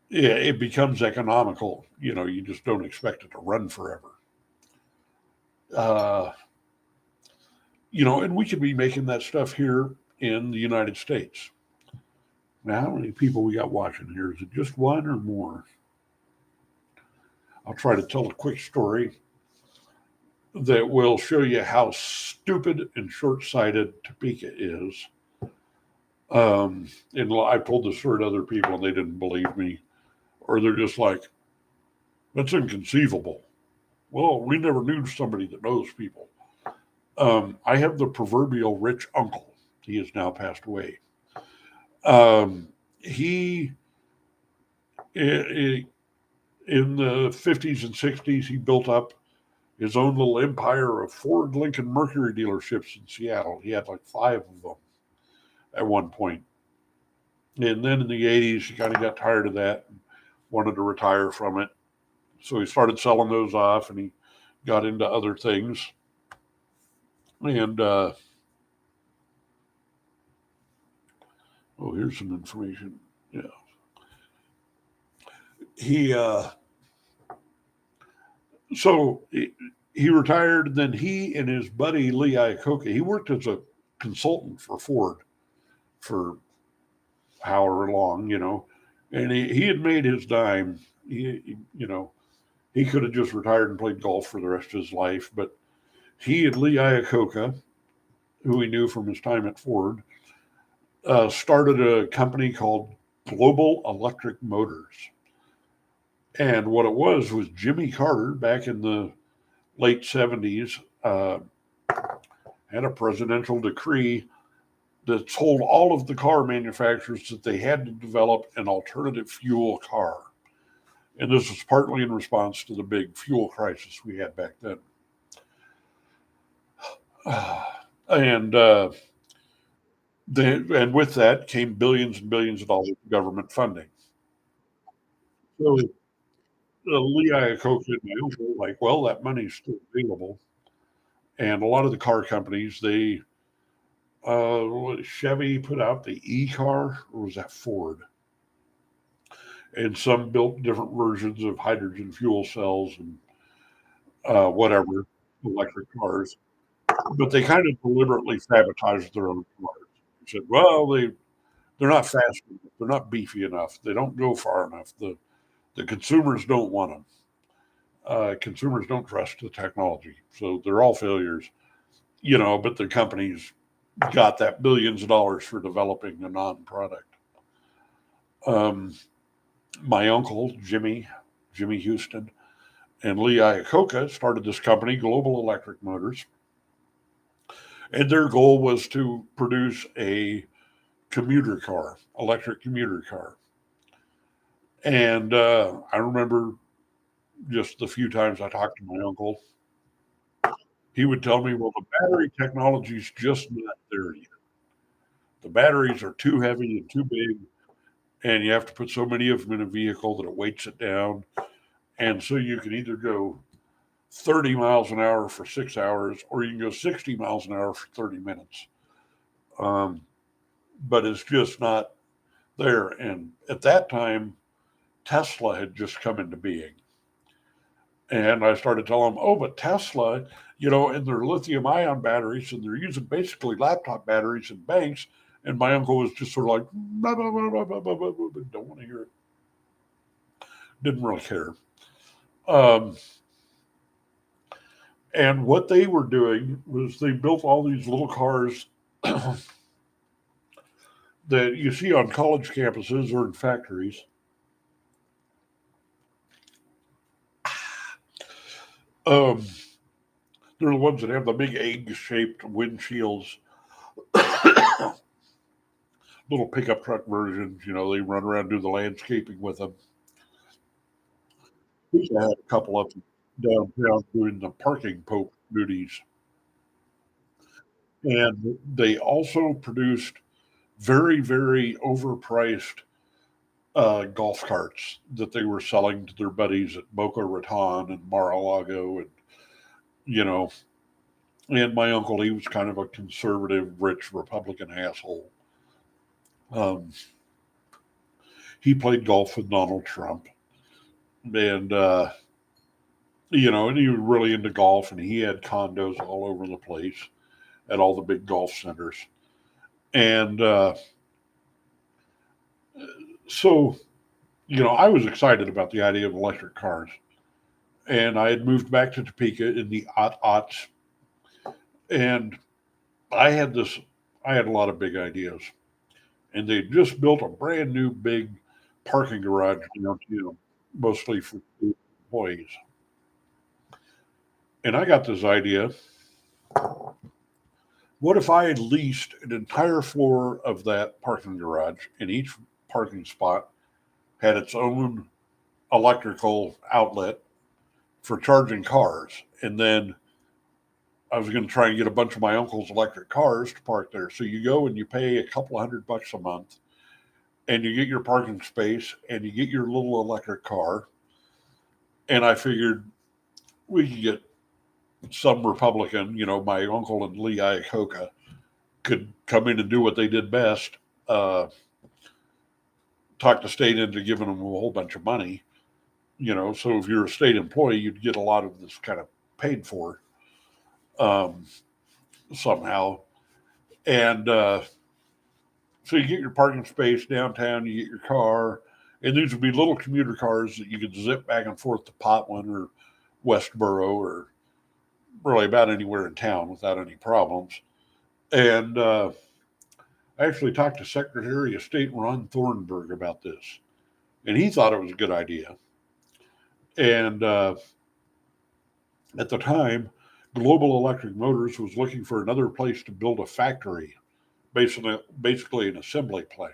it becomes economical. You just don't expect it to run forever. Uh, and we could be making that stuff here in the United States. Now, how many people we got watching here? Is it just one or more? I'll try to tell a quick story that will show you how stupid and short sighted Topeka is. And I've told this story to other people and they didn't believe me, or they're just like, that's inconceivable. Well, we never knew somebody that knows people. I have the proverbial rich uncle. He has now passed away. He, in the 50s and 60s, he built up his own little empire of Ford, Lincoln, Mercury dealerships in Seattle. He had like 5 of them at one point. And then in the 80s, he kind of got tired of that and wanted to retire from it. So he started selling those off and he got into other things. And, here's some information. Yeah. He retired. Then he and his buddy Lee Iacocca, he worked as a consultant for Ford for however long, and he had made his dime. He could have just retired and played golf for the rest of his life, but he and Lee Iacocca, who he knew from his time at Ford, started a company called Global Electric Motors. And what it was Jimmy Carter back in the late 70s had a presidential decree that told all of the car manufacturers that they had to develop an alternative fuel car. And this was partly in response to the big fuel crisis we had back then. And with that came billions and billions of dollars of government funding. So Lee Iacocca and my uncle like, well, that money's still available. And a lot of the car companies, Chevy put out the E-car, or was that Ford? And some built different versions of hydrogen fuel cells and whatever, electric cars. But they kind of deliberately sabotaged their own cars. They said, well, they're not fast enough. They're not beefy enough. They don't go far enough. The consumers don't want them. Consumers don't trust the technology. So they're all failures, but the companies got that billions of dollars for developing a non-product. My uncle, Jimmy Houston, and Lee Iacocca started this company, Global Electric Motors. And their goal was to produce a commuter car, electric commuter car. And I remember just the few times I talked to my uncle, he would tell me, well, the battery technology is just not there yet. The batteries are too heavy and too big, and you have to put so many of them in a vehicle that it weights it down. And so you can either go 30 miles an hour for 6 hours, or you can go 60 miles an hour for 30 minutes. Um, but it's just not there. And at that time, Tesla had just come into being. And I started telling them, oh, but Tesla, and their lithium ion batteries, and they're using basically laptop batteries in banks. And my uncle was just sort of like, blah, blah, blah, blah, blah, blah, blah, blah, don't want to hear it. Didn't really care. Um, and what they were doing was they built all these little cars that you see on college campuses or in factories. Um, they're the ones that have the big egg-shaped windshields, little pickup truck versions. They run around and do the landscaping with them. We had a couple of them downtown doing the parking pope duties, and they also produced very, very overpriced golf carts that they were selling to their buddies at Boca Raton and Mar-a-Lago, and you know, and my uncle, he was kind of a conservative, rich Republican asshole. Um, he played golf with Donald Trump, and and he was really into golf, and he had condos all over the place at all the big golf centers, and so I was excited about the idea of electric cars, and I had moved back to Topeka in the aughts, and I had this, I had a lot of big ideas, and they just built a brand new big parking garage downtown, mostly for employees. And I got this idea: what if I had leased an entire floor of that parking garage, and each parking spot had its own electrical outlet for charging cars, and then I was going to try and get a bunch of my uncle's electric cars to park there. So you go and you pay a couple of $100 a month, and you get your parking space, and you get your little electric car. And I figured we could get some Republican, my uncle and Lee Iacocca could come in and do what they did best, talk the state into giving them a whole bunch of money. So if you're a state employee, you'd get a lot of this kind of paid for um, somehow. And so you get your parking space downtown, you get your car, and these would be little commuter cars that you could zip back and forth to Potwin or Westboro or really about anywhere in town without any problems. And I actually talked to Secretary of State Ron Thornburg about this, and he thought it was a good idea. And at the time, Global Electric Motors was looking for another place to build a factory, basically an assembly plant.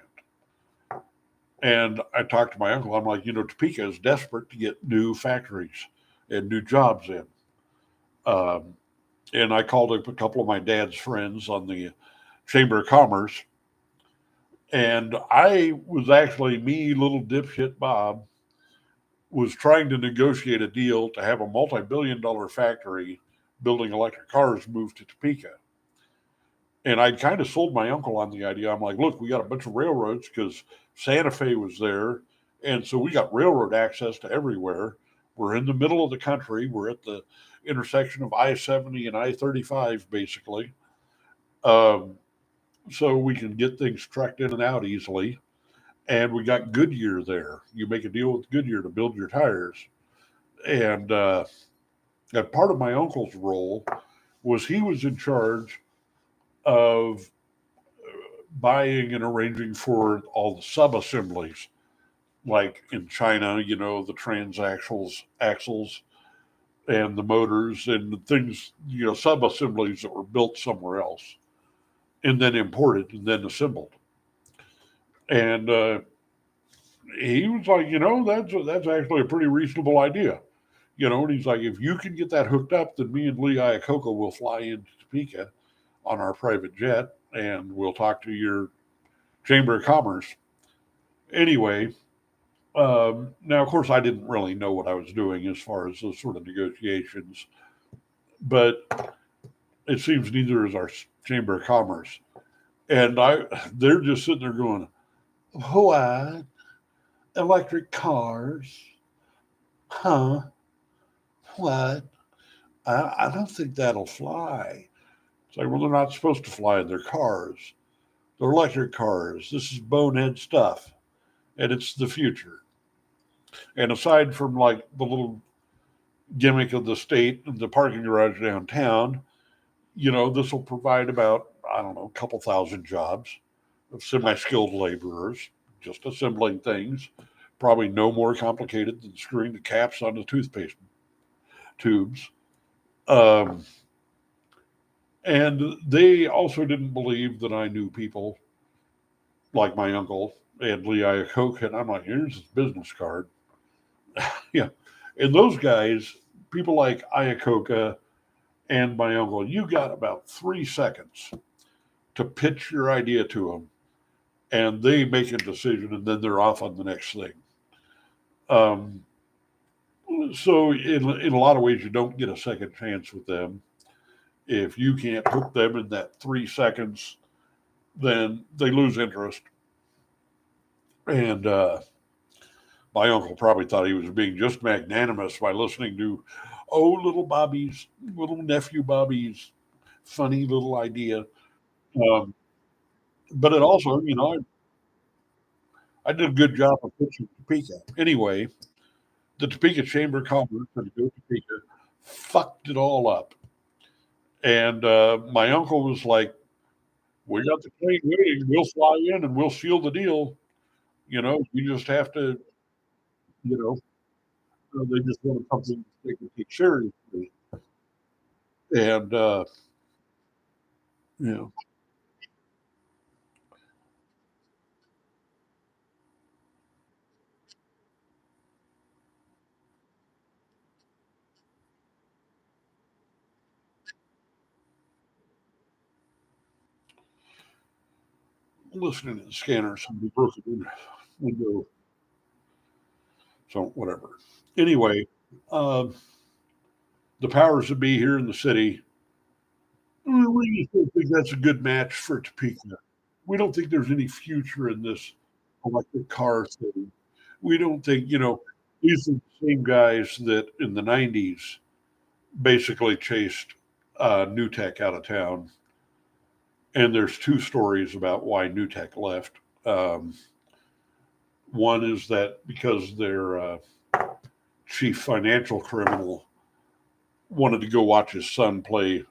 And I talked to my uncle. I'm like, Topeka is desperate to get new factories and new jobs in. Um, and I called up a couple of my dad's friends on the Chamber of Commerce. And I was actually, me, little dipshit Bob, was trying to negotiate a deal to have a multi-billion-dollar factory building electric cars move to Topeka. And I'd kind of sold my uncle on the idea. I'm like, look, we got a bunch of railroads because Santa Fe was there. And so we got railroad access to everywhere. We're in the middle of the country. We're at the intersection of I-70 and I-35, basically. Um, so we can get things trucked in and out easily. And we got Goodyear there. You make a deal with Goodyear to build your tires. And part of my uncle's role was he was in charge of buying and arranging for all the sub assemblies, like in China, the transaxles, axles, and the motors and the things, sub assemblies that were built somewhere else and then imported and then assembled. And he was like, that's actually a pretty reasonable idea. And he's like, if you can get that hooked up, then me and Lee Iacocca will fly into Topeka on our private jet and we'll talk to your Chamber of Commerce. Anyway, now, of course, I didn't really know what I was doing as far as those sort of negotiations, but it seems neither is our Chamber of Commerce. And they're just sitting there going, what? Electric cars? Huh? What? I don't think that'll fly. It's like, well, they're not supposed to fly in their cars. They're electric cars. This is bonehead stuff, and it's the future. And aside from like the little gimmick of the state and the parking garage downtown, this will provide about, I don't know, a couple thousand jobs of semi skilled laborers just assembling things, probably no more complicated than screwing the caps on the toothpaste tubes. And they also didn't believe that I knew people like my uncle and Lee Iacocca. And I'm like, here's his business card. Yeah. And those guys, people like Iacocca and my uncle, you got about 3 seconds to pitch your idea to them, and they make a decision, and then they're off on the next thing. So in a lot of ways, you don't get a second chance with them. If you can't hook them in that 3 seconds, then they lose interest. And my uncle probably thought he was being just magnanimous by listening to, little nephew Bobby's funny little idea. Um, but it also, I did a good job of pitching Topeka. Anyway, the Topeka Chamber of Commerce and Go Topeka fucked it all up. And my uncle was like, we got the plane waiting. We'll fly in and we'll seal the deal. You just have to, you know, they just wanted something they could take seriously. And, you know, listening to the scanner, somebody broke it in window. So, whatever. Anyway, um, the powers that be here in the city, we don't think that's a good match for Topeka. We don't think there's any future in this electric car thing. We don't think, these are the same guys that in the 90s basically chased NewTek out of town. And there's two stories about why NewTek left. Um, One is that because their chief financial criminal wanted to go watch his son play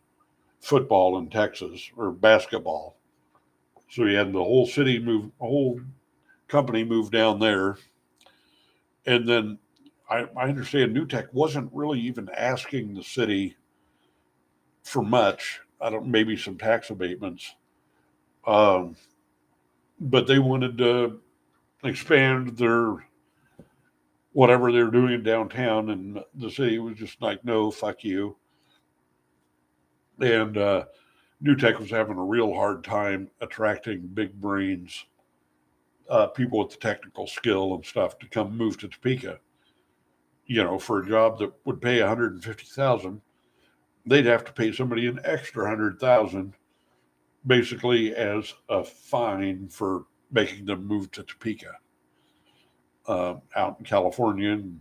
football in Texas or basketball. So he had the whole whole company move down there. And then I understand NewTek wasn't really even asking the city for much. I don't, maybe some tax abatements. Um, but they wanted to expand their whatever they're doing downtown, and the city was just like, no, fuck you. And NewTek was having a real hard time attracting big brains, people with the technical skill and stuff to come move to Topeka. For a job that would pay 150,000, they'd have to pay somebody an extra 100,000, basically as a fine for making them move to Topeka. Out in California and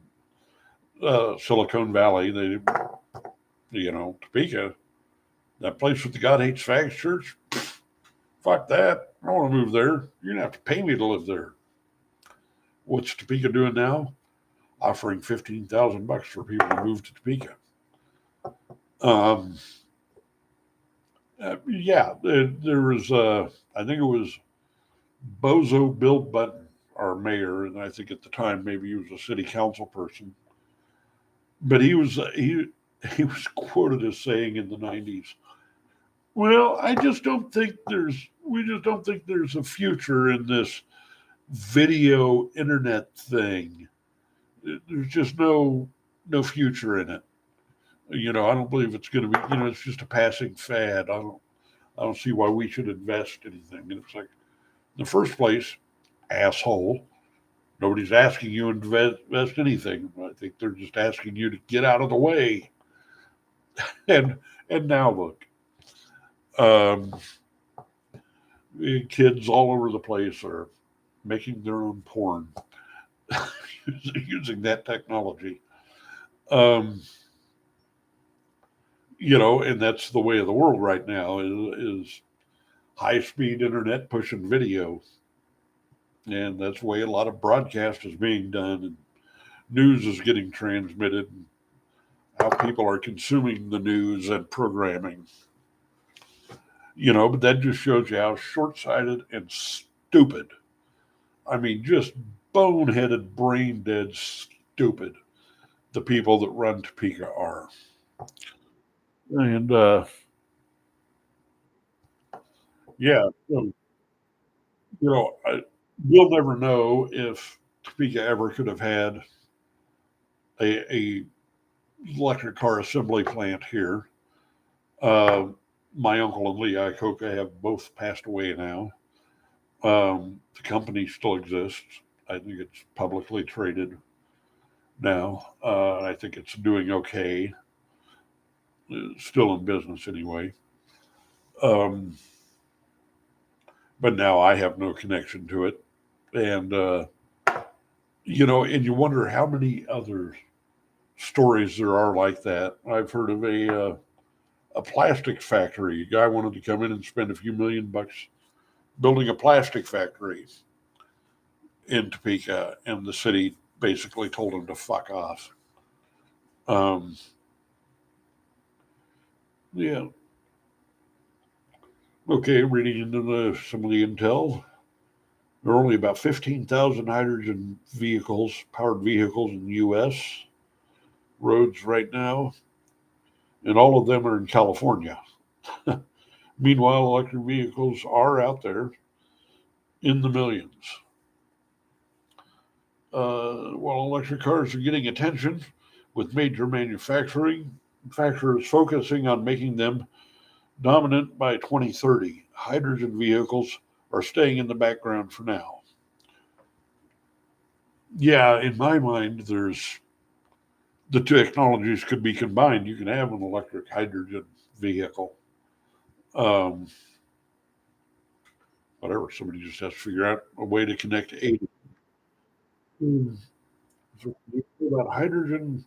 Silicon Valley, Topeka, that place with the God Hates Fags church, fuck that. I don't want to move there. You're going to have to pay me to live there. What's Topeka doing now? Offering $15,000 for people to move to Topeka. Yeah, there was, I think it was Bozo Bill Button, our mayor, and I think at the time maybe he was a city council person. But he he was quoted as saying in the 90s, well, we just don't think there's a future in this video internet thing. There's just no future in it. I don't believe it's going to be, it's just a passing fad. I don't see why we should invest anything. And it's like, in the first place, asshole, nobody's asking you to invest anything. I think they're just asking you to get out of the way. And now look, um, kids all over the place are making their own porn using that technology. Um, and that's the way of the world right now is high speed internet pushing video. And that's the way a lot of broadcast is being done and news is getting transmitted and how people are consuming the news and programming. But that just shows you how short sighted and stupid. I mean, just boneheaded, brain dead, stupid the people that run Topeka are. And yeah, so, we'll never know if Topeka ever could have had a electric car assembly plant here. Uh, my uncle and Lee Iacocca have both passed away now. The company still exists. I think it's publicly traded now. I think it's doing okay. It's still in business anyway. Um, but now I have no connection to it. And, and you wonder how many other stories there are like that. I've heard of a plastic factory. A guy wanted to come in and spend a few $1,000,000 building a plastic factory in Topeka, and the city basically told him to fuck off. Yeah. Okay, reading into some of the intel. There are only about 15,000 hydrogen powered vehicles in the U.S. roads right now, and all of them are in California. Meanwhile, electric vehicles are out there in the millions. While electric cars are getting attention, with major manufacturers focusing on making them dominant by 2030, hydrogen vehicles are staying in the background for now. Yeah, in my mind, there's the technologies could be combined. You can have an electric hydrogen vehicle. Whatever, somebody just has to figure out a way to connect 80. So about hydrogen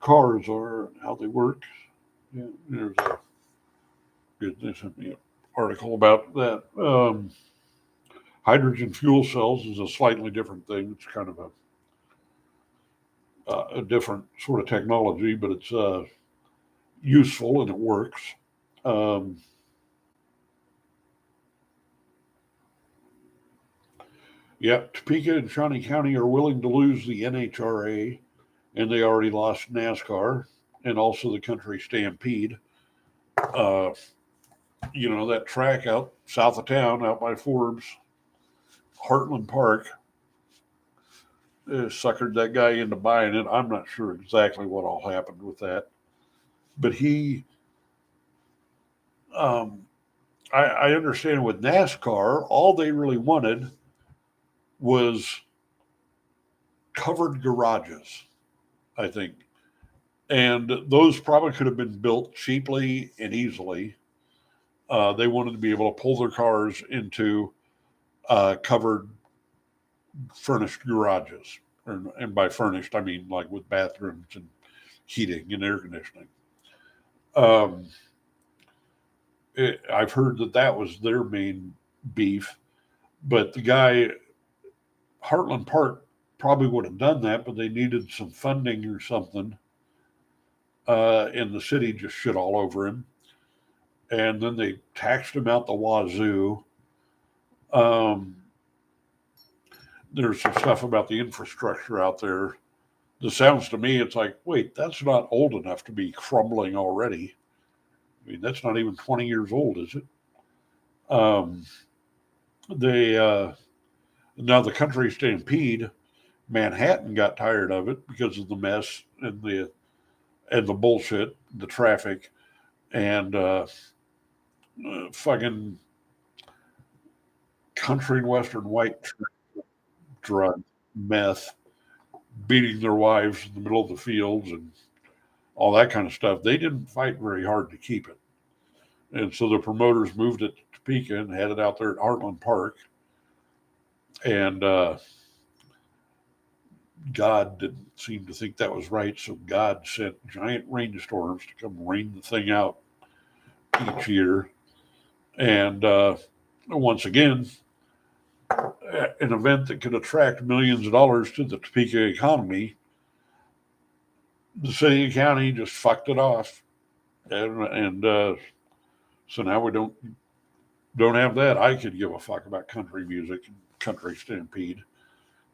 cars are how they work. Yeah, there's they sent me an article about that. Hydrogen fuel cells is a slightly different thing. It's kind of a different sort of technology, but it's useful and it works. Yeah, Topeka and Shawnee County are willing to lose the NHRA, and they already lost NASCAR and also the Country Stampede. That track out south of town, out by Forbes, Heartland Park, suckered that guy into buying it. I'm not sure exactly what all happened with that, but I understand with NASCAR, all they really wanted was covered garages, I think. And those probably could have been built cheaply and easily. They wanted to be able to pull their cars into covered, furnished garages. And by furnished, I mean like with bathrooms and heating and air conditioning. I've heard that was their main beef. But the guy, Heartland Park, probably would have done that, but they needed some funding or something. And the city just shit all over him. And then they taxed him out the wazoo. There's some stuff about the infrastructure out there This sounds to me, it's like, wait, that's not old enough to be crumbling already. I mean, that's not even 20 years old, is it? Um, they Now the country stampede, Manhattan got tired of it because of the mess and the bullshit, the traffic, and fucking country and western white drug, meth, beating their wives in the middle of the fields and all that kind of stuff. They didn't fight very hard to keep it. And so the promoters moved it to Topeka and had it out there at Heartland Park. And God didn't seem to think that was right. So God sent giant rainstorms to come rain the thing out each year. And once again, an event that could attract millions of dollars to the Topeka economy, the city and county just fucked it off. And so now we don't have that. I could give a fuck about country music and country stampede.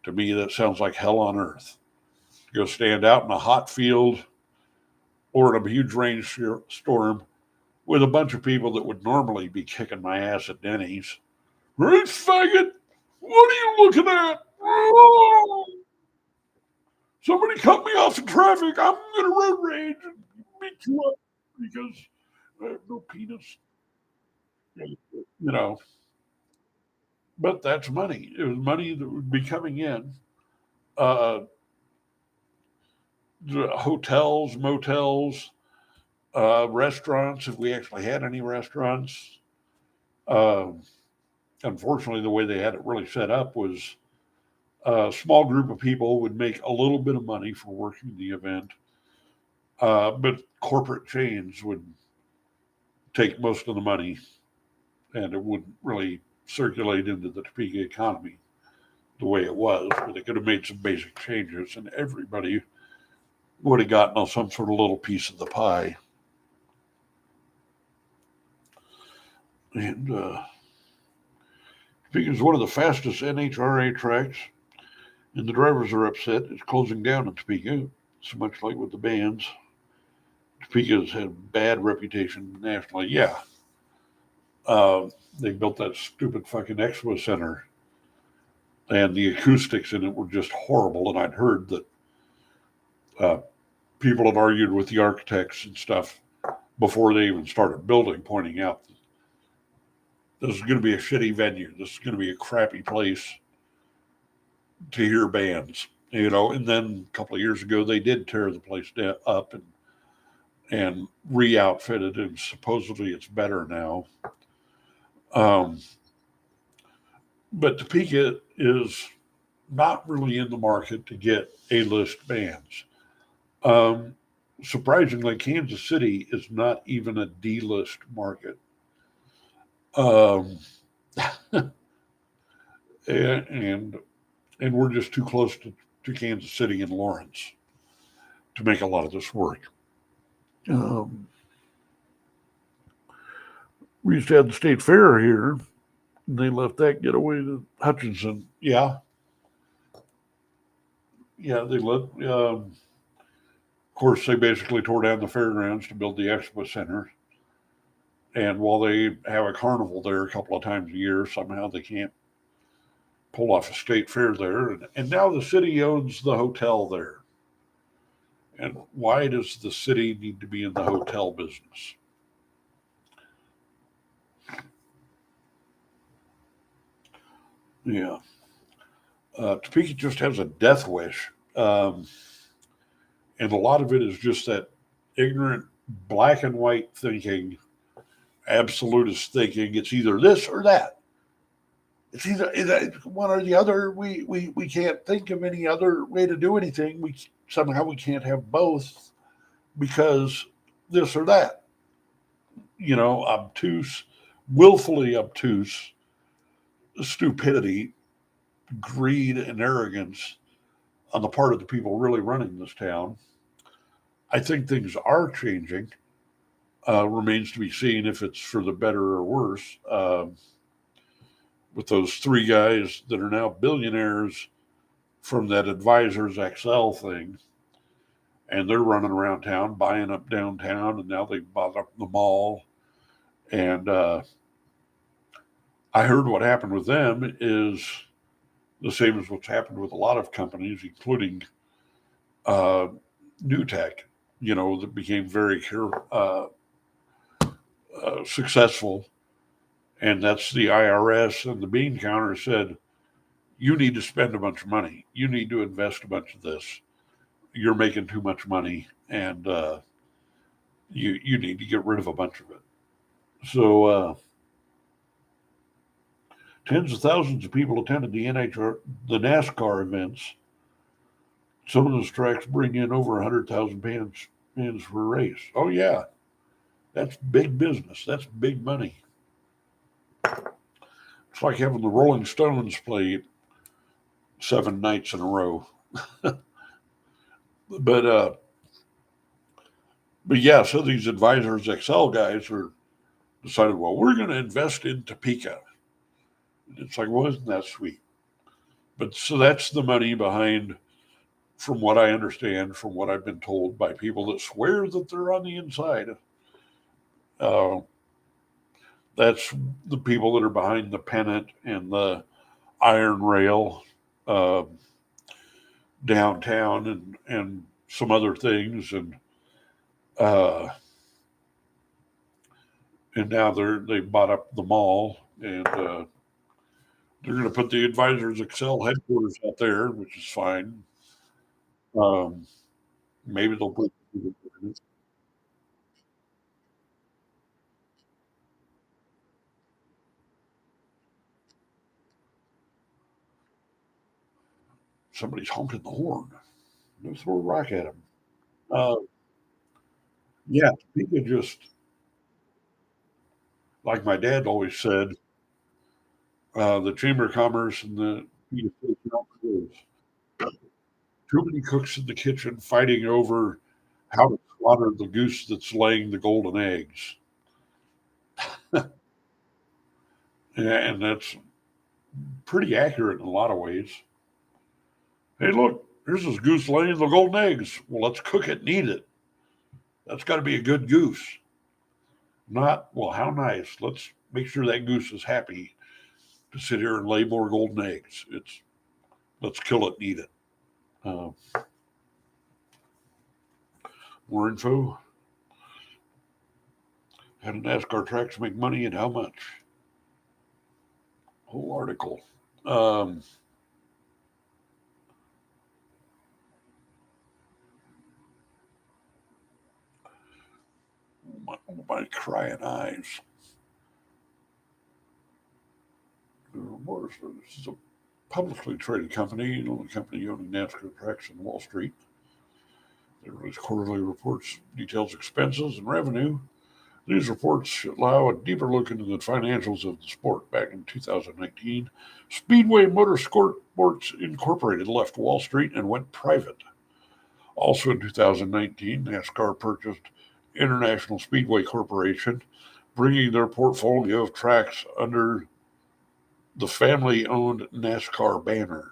To me, that sounds like hell on earth. To go stand out in a hot field or in a huge rainstorm with a bunch of people that would normally be kicking my ass at Denny's. Right, faggot! What are you looking at? Somebody cut me off in traffic. I'm gonna road rage and beat you up because I have no penis. You know, but that's money. It was money that would be coming in. Uh, Hotels, motels, restaurants, if we actually had any restaurants. Uh, Unfortunately, the way they had it really set up was a small group of people would make a little bit of money for working the event, but corporate chains would take most of the money and it wouldn't really circulate into the Topeka economy the way it was. But they could have made some basic changes and everybody would have gotten some sort of little piece of the pie. And Topeka is one of the fastest NHRA tracks, and the drivers are upset. It's closing down in Topeka. So much like with the bands. Topeka's had a bad reputation nationally. Yeah. They built that stupid fucking expo center, and the acoustics in it were just horrible. And I'd heard that people had argued with the architects and stuff before they even started building, pointing out this is going to be a shitty venue. This is going to be a crappy place to hear bands, And then a couple of years ago, they did tear the place up and re-outfitted, and supposedly it's better now. But Topeka is not really in the market to get A-list bands. Surprisingly, Kansas City is not even a D-list market. And we're just too close to Kansas City and Lawrence to make a lot of this work. We used to have the state fair here, and they left that get away to Hutchinson. Yeah, they let. Of course, they basically tore down the fairgrounds to build the expo center. And while they have a carnival there a couple of times a year, somehow they can't pull off a state fair there. And now the city owns the hotel there. And why does the city need to be in the hotel business? Yeah. Topeka just has a death wish. And a lot of it is just that ignorant black and white thinking, absolutist thinking. It's either this or that. It's either one or the other. We can't think of any other way to do anything. We can't have both because this or that. Obtuse, willfully obtuse stupidity, greed, and arrogance on the part of the people really running this town. I think things are changing. Remains to be seen if it's for the better or worse. With those three guys that are now billionaires from that Advisors XL thing, and they're running around town buying up downtown, and now they bought up the mall. And I heard what happened with them is the same as what's happened with a lot of companies, including uh, New Tech, that became very successful. And that's the IRS and the bean counter said, you need to spend a bunch of money. You need to invest a bunch of this. You're making too much money, and you need to get rid of a bunch of it. So tens of thousands of people attended the NASCAR events. Some of those tracks bring in over 100,000 fans for a race. Oh yeah, that's big business. That's big money. It's like having the Rolling Stones play 7 nights in a row. But but yeah, so these Advisors Excel guys are decided, well, we're going to invest in Topeka. It's like, well, isn't that sweet? But so that's the money behind, from what I understand, from what I've been told by people that swear that they're on the inside. Uh, that's the people that are behind the pennant and the iron rail uh, downtown and some other things, uh, and now they bought up the mall, and they're going to put the Advisors Excel headquarters out there, which is fine. Um, maybe they'll put somebody's honking the horn. Let's throw a rock at them. Uh, yeah, people just like my dad always said. The Chamber of Commerce and the too many cooks in the kitchen fighting over how to slaughter the goose that's laying the golden eggs. And that's pretty accurate in a lot of ways. Hey, look, here's this goose laying the golden eggs. Well, let's cook it and eat it. That's got to be a good goose. Not, well, how nice. Let's make sure that goose is happy to sit here and lay more golden eggs. It's let's kill it and eat it. Uh, more info. How do NASCAR tracks make money and how much? Whole article. Um, my crying eyes. This is a publicly traded company, the only company owning NASCAR tracks on Wall Street. It releases quarterly reports, details expenses and revenue. These reports allow a deeper look into the financials of the sport. Back in 2019, Speedway Motorsports Incorporated left Wall Street and went private. Also in 2019, NASCAR purchased International Speedway Corporation, bringing their portfolio of tracks under the family owned NASCAR banners.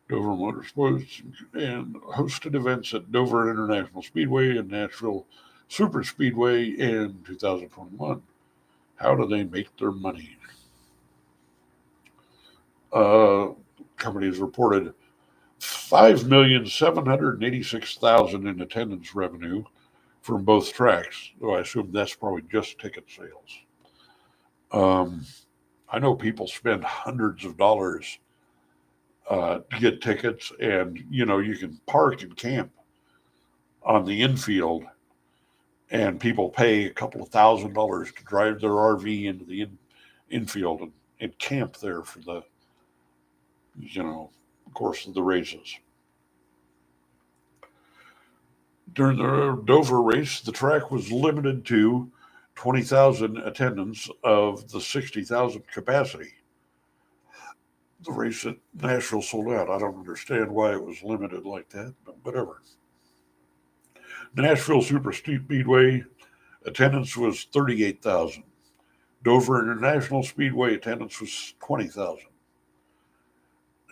Dover Motorsports and hosted events at Dover International Speedway and Nashville Super Speedway in 2021. How do they make their money? Companies reported 5,786,000 in attendance revenue from both tracks. Though I assume that's probably just ticket sales. Um, I know people spend hundreds of dollars to get tickets, and you can park and camp on the infield, and people pay a couple of $1,000s to drive their RV into the infield and camp there for the course of the races. During the Dover race, the track was limited to 20,000 attendance of the 60,000 capacity. The race at Nashville sold out. I don't understand why it was limited like that, but whatever. Nashville Super Speedway attendance was 38,000. Dover International Speedway attendance was 20,000.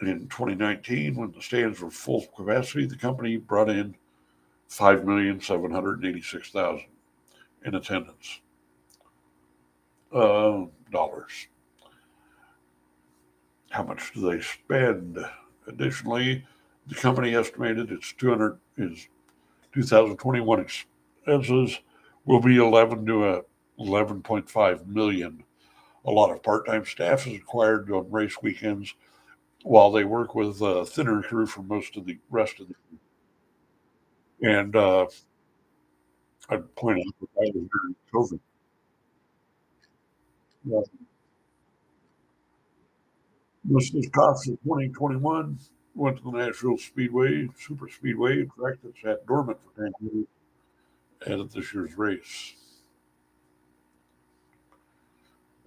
In 2019, when the stands were full capacity, the company brought in 5,786,000 in attendance. Dollars. How much do they spend? Additionally, the company estimated its 2021 expenses will be 11 to 11.5 million. A lot of part-time staff is required on race weekends, while they work with a thinner crew for most of the rest of the. And I'd point out that I was during COVID. Uh, Most of the costs of 2021 went to the Nashville Speedway, Super Speedway, a track that sat dormant for 10 years ahead of this year's race.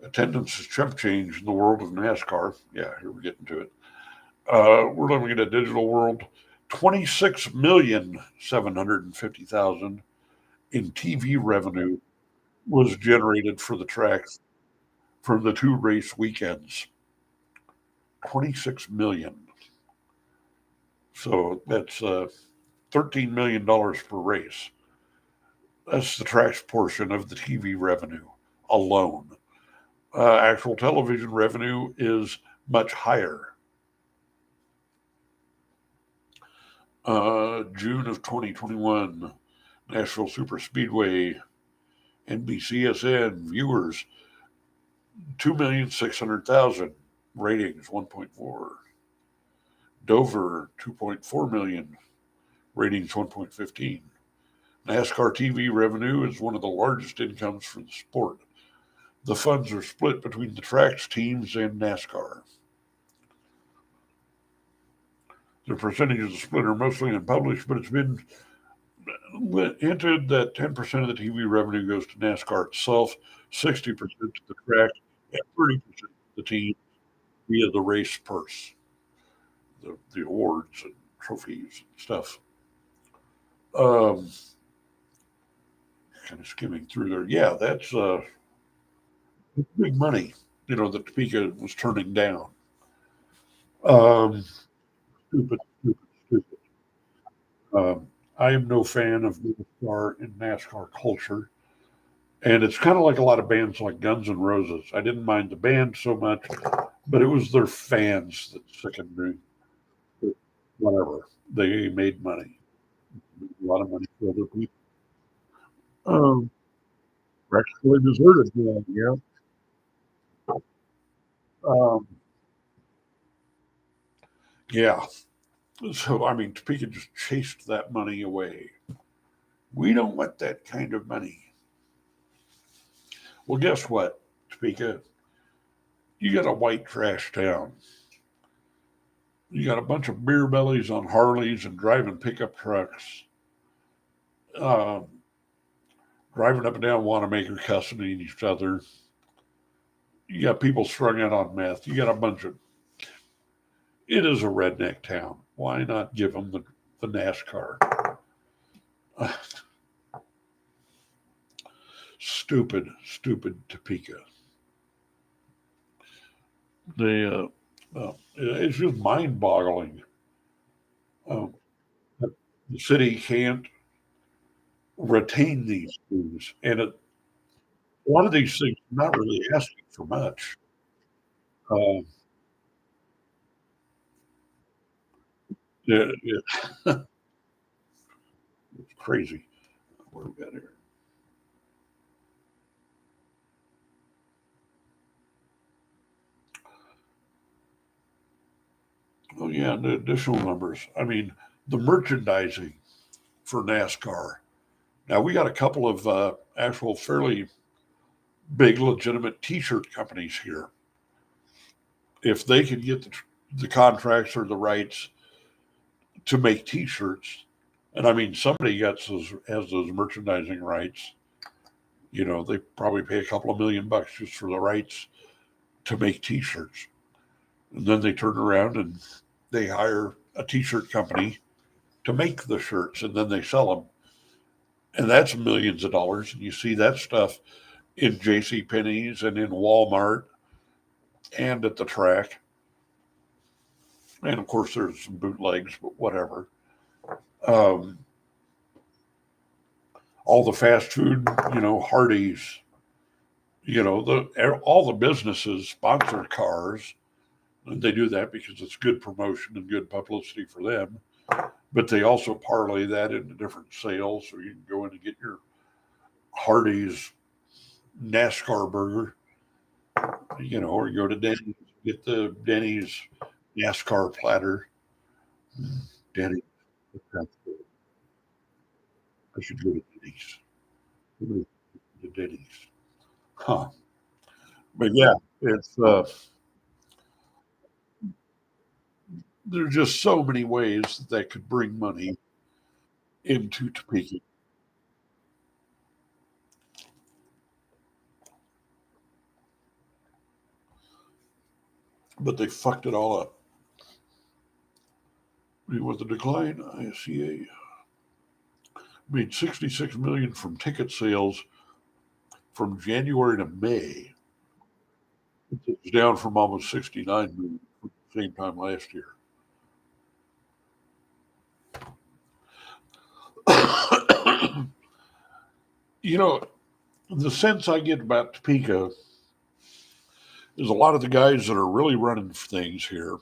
Attendance has chump change in the world of NASCAR. Yeah, here we're getting to it. We're living in a digital world. 26,750,000 in TV revenue was generated for the tracks from the two race weekends. 26 million. So that's $13 million per race. That's the track's portion of the TV revenue alone. Actual television revenue is much higher. June of 2021, Nashville Super Speedway, NBCSN viewers, 2,600,000, ratings 1.4. Dover, 2.4 million, ratings 1.15. NASCAR TV revenue is one of the largest incomes for the sport. The funds are split between the tracks, teams, and NASCAR. The percentages of split are mostly unpublished, but it's been hinted that 10% of the TV revenue goes to NASCAR itself, 60% to the track, and 30% to the team via the race purse, the awards and trophies and stuff. Um, Kind of skimming through there. Yeah, that's big money, that Topeka was turning down. Um, Stupid, stupid, stupid. I am no fan of NASCAR and NASCAR culture. And it's kind of like a lot of bands like Guns N' Roses. I didn't mind the band so much, but it was their fans that sickened me. Whatever. They made money, a lot of money for other people. Um, Practically deserted. Yeah. Yeah. Um, yeah. So, I mean, Topeka just chased that money away. We don't want that kind of money. Well, guess what, Topeka? You got a white trash town. You got a bunch of beer bellies on Harleys and driving pickup trucks, um, driving up and down Wanamaker, cussing at each other. You got people strung out on meth. You got a bunch of. It is a redneck town. Why not give them the NASCAR? Stupid, stupid Topeka. It's just mind-boggling. Um, the city can't retain these things, and a lot of these things are not really asking for much. Um, yeah, yeah, it's crazy. What do we got here? Oh yeah, the additional numbers. I mean, the merchandising for NASCAR. Now we got a couple of actual fairly big, legitimate T-shirt companies here. If they could get the contracts or the rights to make T-shirts, and I mean somebody has those merchandising rights. They probably pay a couple of $1 million just for the rights to make T-shirts, and then they turn around and they hire a T-shirt company to make the shirts, and then they sell them, and that's millions of dollars. And you see that stuff in J.C. Penney's and in Walmart and at the track. And of course, there's some bootlegs, but whatever. Um, all the fast food, Hardee's, all the businesses sponsor cars. And they do that because it's good promotion and good publicity for them. But they also parlay that into different sales. So you can go in and get your Hardee's NASCAR burger, or you go to Denny's, get the Denny's NASCAR platter. Denny's. I should go to Denny's. Go to Denny's. Huh. But yeah, it's there's just so many ways that could bring money into Topeka. But they fucked it all up. With the decline, ISCA made 66 million from ticket sales from January to May. It's down from almost 69 million from the same time last year. The sense I get about Topeka is a lot of the guys that are really running things here.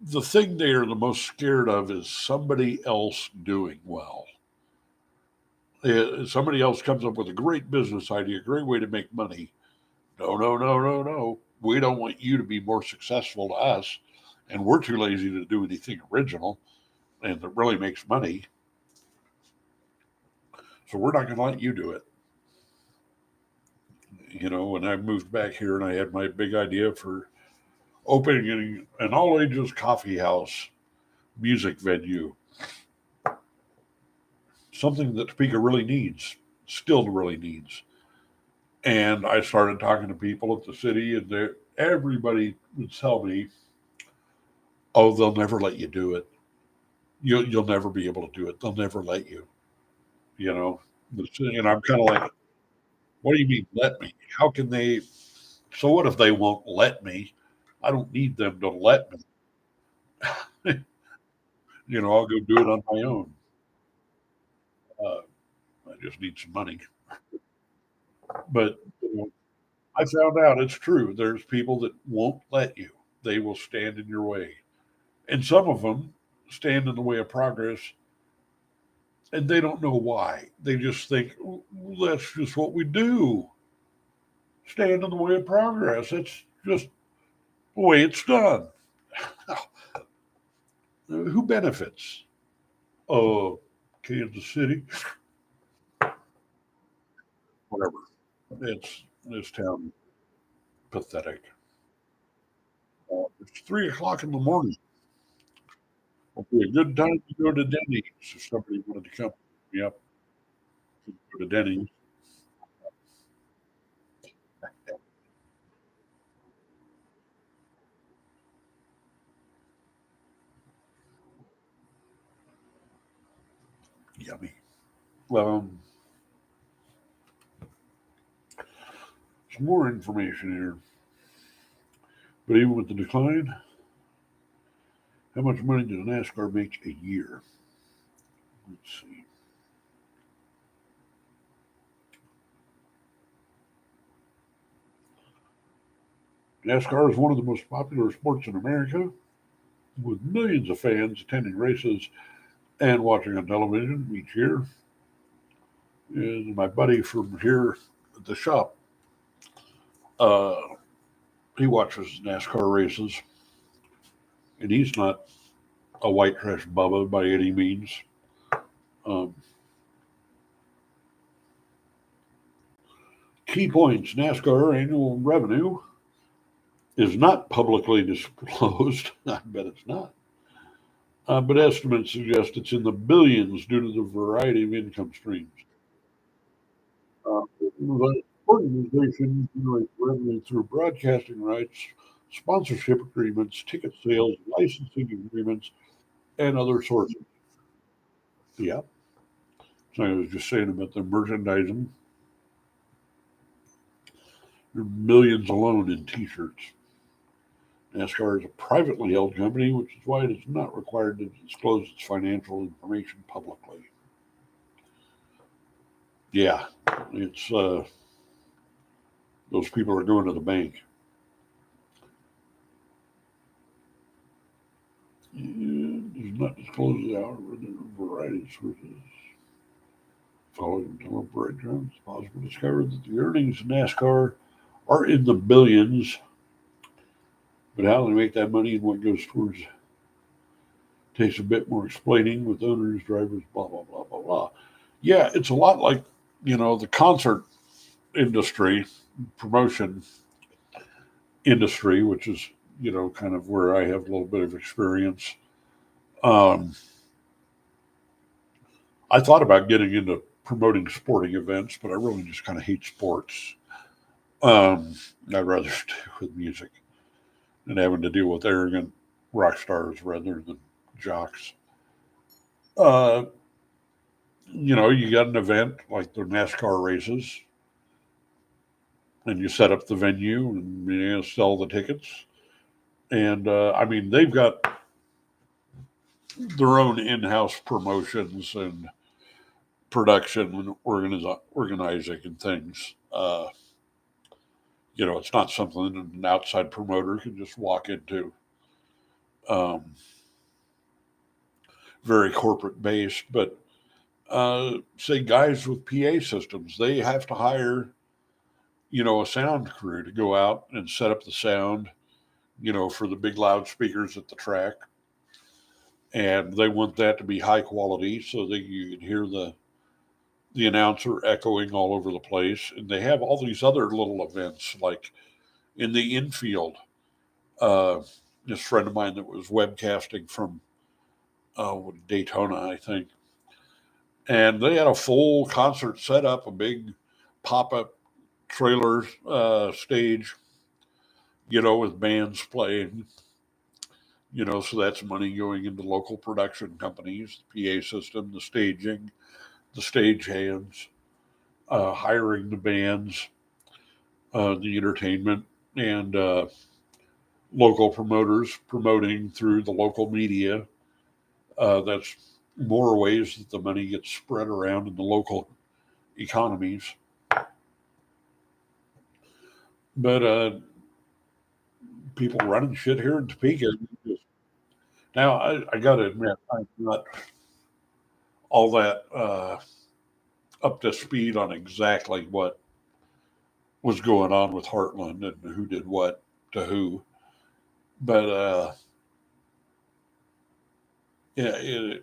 The thing they are the most scared of is somebody else doing well. Somebody else comes up with a great business idea, a great way to make money. No, no, no, no, no. We don't want you to be more successful to us, and we're too lazy to do anything original and that really makes money. So we're not going to let you do it. When I moved back here and I had my big idea for opening an all ages coffee house music venue, something that Topeka really needs, still really needs. And I started talking to people at the city, and everybody would tell me, "Oh, they'll never let you do it. You'll never be able to do it. They'll never let you." You know, and I'm kind of like, "What do you mean let me? How can they? So what if they won't let me? I don't need them to let me. I'll go do it on my own. Uh, I just need some money." But I found out it's true. There's people that won't let you. They will stand in your way. And some of them stand in the way of progress and they don't know why. They just think, "Well, that's just what we do. Stand in the way of progress. That's just the way it's done." Who benefits? Oh, Kansas City, whatever. It's this town pathetic. It's 3 o'clock in the morning. It'll be a good time to go to Denny's if somebody wanted to come. Yep, go to Denny's. Yummy. Um, some more information here. But even with the decline, how much money does NASCAR make a year? Let's see. NASCAR is one of the most popular sports in America, with millions of fans attending races and watching on television each year. And my buddy from here at the shop, uh, he watches NASCAR races, and he's not a white trash Bubba by any means. Um, Key points: NASCAR annual revenue is not publicly disclosed. I bet it's not. But estimates suggest it's in the billions due to the variety of income streams. The organization generates revenue through broadcasting rights, sponsorship agreements, ticket sales, licensing agreements, and other sources. Yeah. So I was just saying about the merchandising. There are millions alone in T-shirts. NASCAR is a privately held company, which is why it is not required to disclose its financial information publicly. Yeah, it's those people are going to the bank. Does not disclose the hour of the variety of sources. Following tunnel breakdowns, it's possible to discover that the earnings in NASCAR are in the billions, but how they make that money and what goes towards takes a bit more explaining with owners, drivers, blah blah blah blah blah. Yeah, it's a lot like the concert industry, promotion industry, which is kind of where I have a little bit of experience. Um, I thought about getting into promoting sporting events, but I really just kind of hate sports. Um, I'd rather stick with music and having to deal with arrogant rock stars rather than jocks. Uh, you got an event like the NASCAR races, and you set up the venue and sell the tickets. And I mean, they've got their own in-house promotions and production and organizing and things. It's not something that an outside promoter can just walk into. Um, very corporate based, but say guys with PA systems, they have to hire a sound crew to go out and set up the sound, for the big loudspeakers at the track, and they want that to be high quality so that you can hear the announcer echoing all over the place. And they have all these other little events like in the infield. Uh, this friend of mine that was webcasting from Daytona, I think, and they had a full concert set up, a big pop up trailer stage, with bands playing. So that's money going into local production companies, the PA system, the staging, the stage hands, hiring the bands, the entertainment, and local promoters promoting through the local media. That's more ways that the money gets spread around in the local economies. But people running shit here in Topeka. Now, I got to admit, I'm not all that up to speed on exactly what was going on with Heartland and who did what to who. But yeah,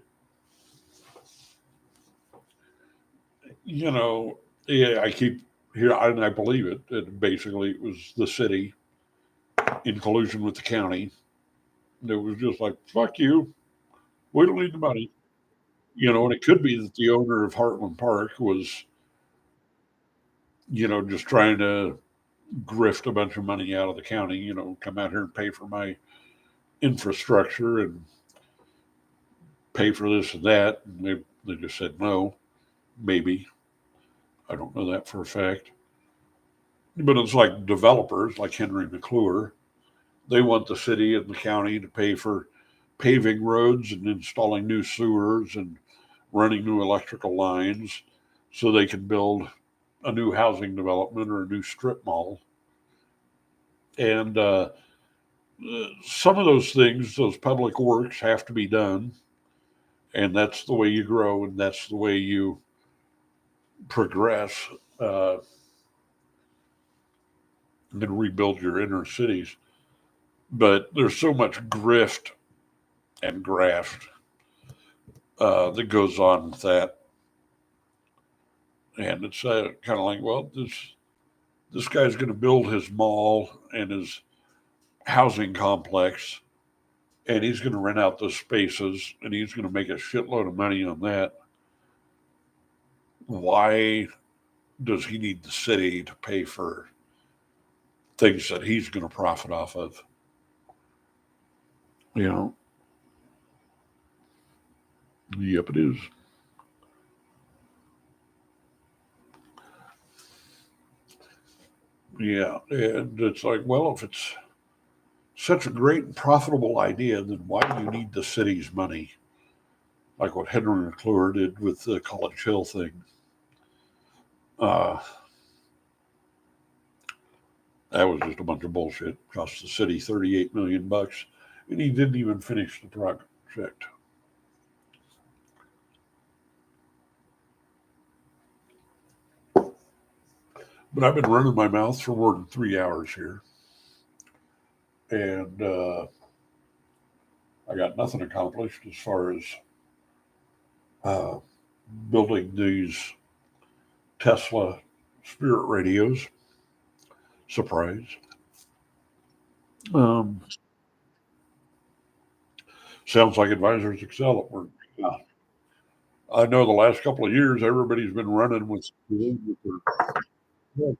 you know, yeah, I keep here, and I believe it. Basically, it was the city in collusion with the county. It was just like, fuck you. We don't need the money. And it could be that the owner of Heartland Park was, just trying to grift a bunch of money out of the county, come out here and pay for my infrastructure and pay for this and that. And they just said no, maybe. I don't know that for a fact. But it's like developers like Henry McClure. They want the city and the county to pay for paving roads and installing new sewers and running new electrical lines so they can build a new housing development or a new strip mall. And some of those things, those public works, have to be done. And that's the way you grow and that's the way you progress uh, and rebuild your inner cities. But there's so much grift and graft that goes on with that. And it's kind of like, well, this guy's going to build his mall and his housing complex, and he's going to rent out those spaces, and he's going to make a shitload of money on that. Why does he need the city to pay for things that he's going to profit off of? You know, yep, it is. Yeah, and it's like, well, if it's such a great and profitable idea, then why do you need the city's money? Like what Henry McClure did with the College Hill thing. Uh, that was just a bunch of bullshit. Cost the city $38 million, and he didn't even finish the project. But I've been running my mouth for more than 3 hours here, and I got nothing accomplished as far as uh, building these Tesla Spirit radios. Surprise. Um, Sounds like Advisors Excel at work. Yeah. I know the last couple of years everybody's been running with their yeah,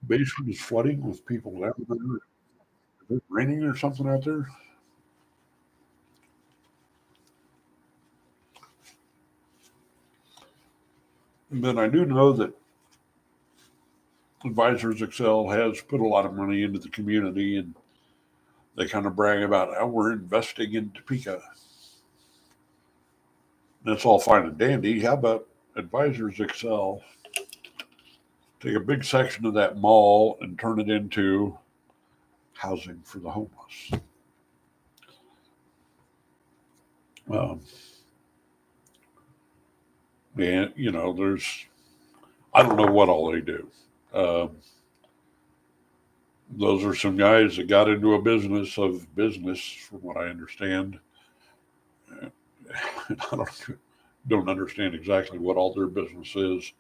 basement is flooding with people down there. Is it raining or something out there? And then I do know that Advisors Excel has put a lot of money into the community, and they kind of brag about how we're investing in Topeka. That's all fine and dandy. How about Advisors Excel take a big section of that mall and turn it into housing for the homeless? Um, and, I don't know what all they do. Um, those are some guys that got into a business of business, from what I understand. I don't understand exactly what all their business is.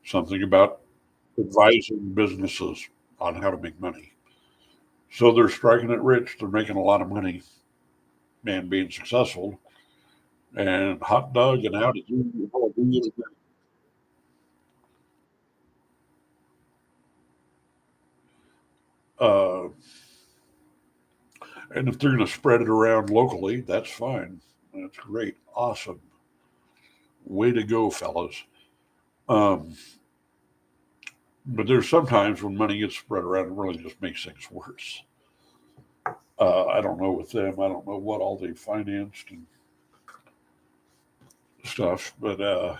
Something about advising businesses on how to make money. So they're striking it rich. They're making a lot of money and being successful. And hot dog and how did you? Uh, and if they're going to spread it around locally, that's fine. That's great. Awesome. Way to go, fellas. Um, but there's sometimes when money gets spread around, it really just makes things worse. I don't know with them. I don't know what all they financed and stuff, but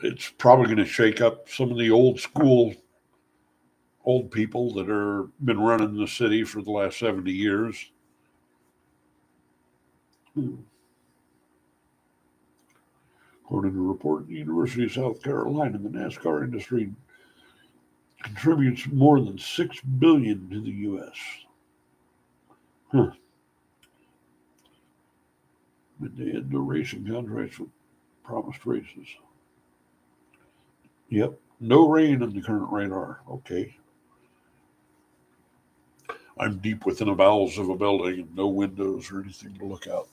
it's probably going to shake up some of the old school old people that are been running the city for the last 70 years. According to a report, the University of South Carolina, the NASCAR industry contributes more than $6 billion to the U.S. Huh. But they had no racing contracts with promised races. Yep. No rain in the current radar. Okay. I'm deep within the bowels of a building and no windows or anything to look out.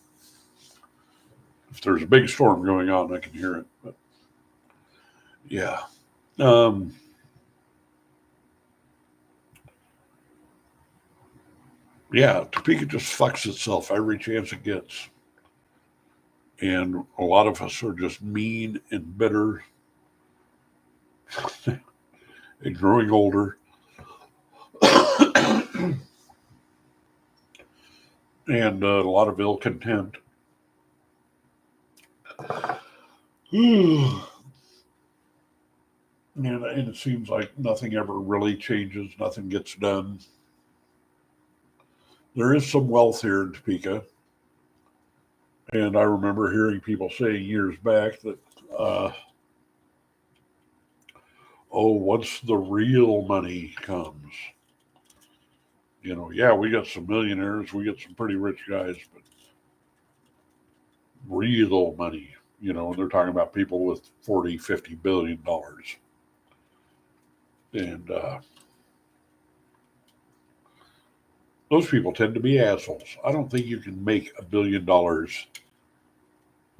If there's a big storm going on, I can hear it. But yeah. Um, yeah, Topeka just fucks itself every chance it gets. And a lot of us are just mean and bitter and growing older. And a lot of ill content. And it seems like nothing ever really changes, nothing gets done. There is some wealth here in Topeka, and I remember hearing people saying years back that, uh, oh, once the real money comes, yeah, we got some millionaires, we got some pretty rich guys, but real money, and they're talking about people with 40, $50 billion. And those people tend to be assholes. I don't think you can make $1 billion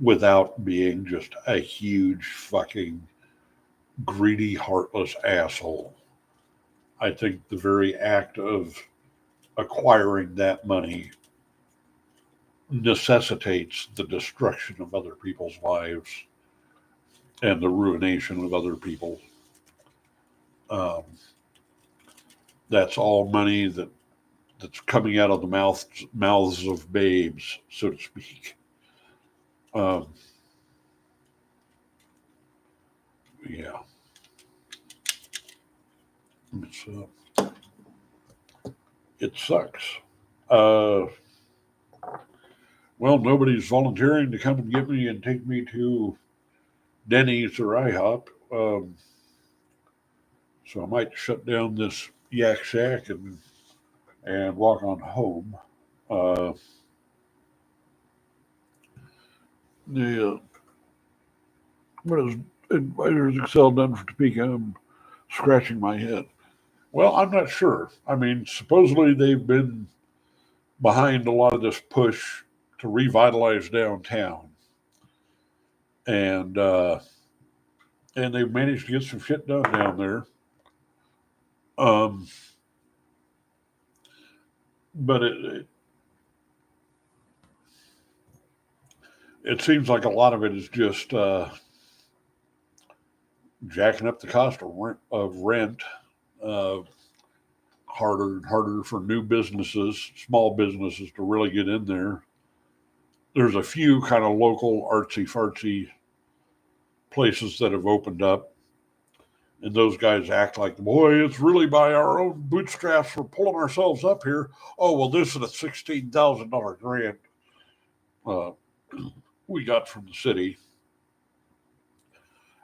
without being just a huge fucking greedy, heartless asshole. I think the very act of acquiring that money necessitates the destruction of other people's lives and the ruination of other people. Um, that's all money that's coming out of the mouths of babes, so to speak. Um, yeah, it's it sucks. Uh, well, nobody's volunteering to come and get me and take me to Denny's or IHOP, so I might shut down this Yak Shack and walk on home. Uh, the what is Advisors Excel done for Topeka? I'm scratching my head. Well, I'm not sure. I mean, supposedly they've been behind a lot of this push to revitalize downtown, and uh, and they've managed to get some shit done down there. Um, but it seems like a lot of it is just jacking up the cost of rent, uh, harder and harder for new businesses, small businesses to really get in there. There's a few kind of local artsy fartsy places that have opened up, and those guys act like, boy, it's really by our own bootstraps we're pulling ourselves up here. Oh well, this is a $16,000 grant uh, we got from the city,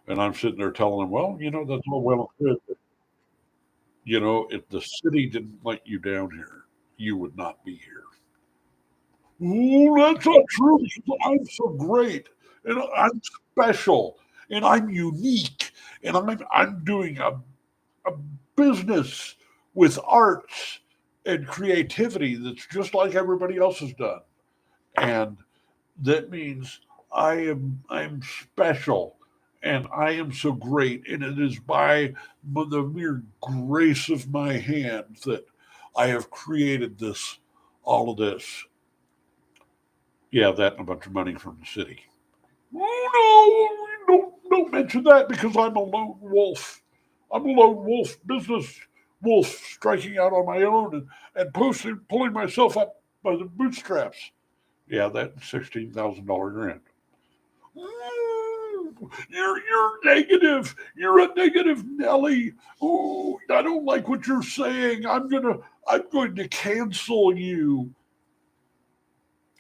and I'm sitting there telling them, well, that's all well and good. If the city didn't let you down here, you would not be here. Oh, that's not true. Because I'm so great, and I'm special, and I'm unique, and I'm doing a business with arts and creativity that's just like everybody else has done, and that means I'm special, and I am so great, and it is by the mere grace of my hand that I have created all of this. Yeah, that and a bunch of money from the city. Oh no, don't mention that because I'm a lone wolf. I'm a lone wolf, business wolf, striking out on my own and pulling myself up by the bootstraps. Yeah, that $16,000 grant. You're negative. You're a negative Nelly. Oh, I don't like what you're saying. I'm going to cancel you.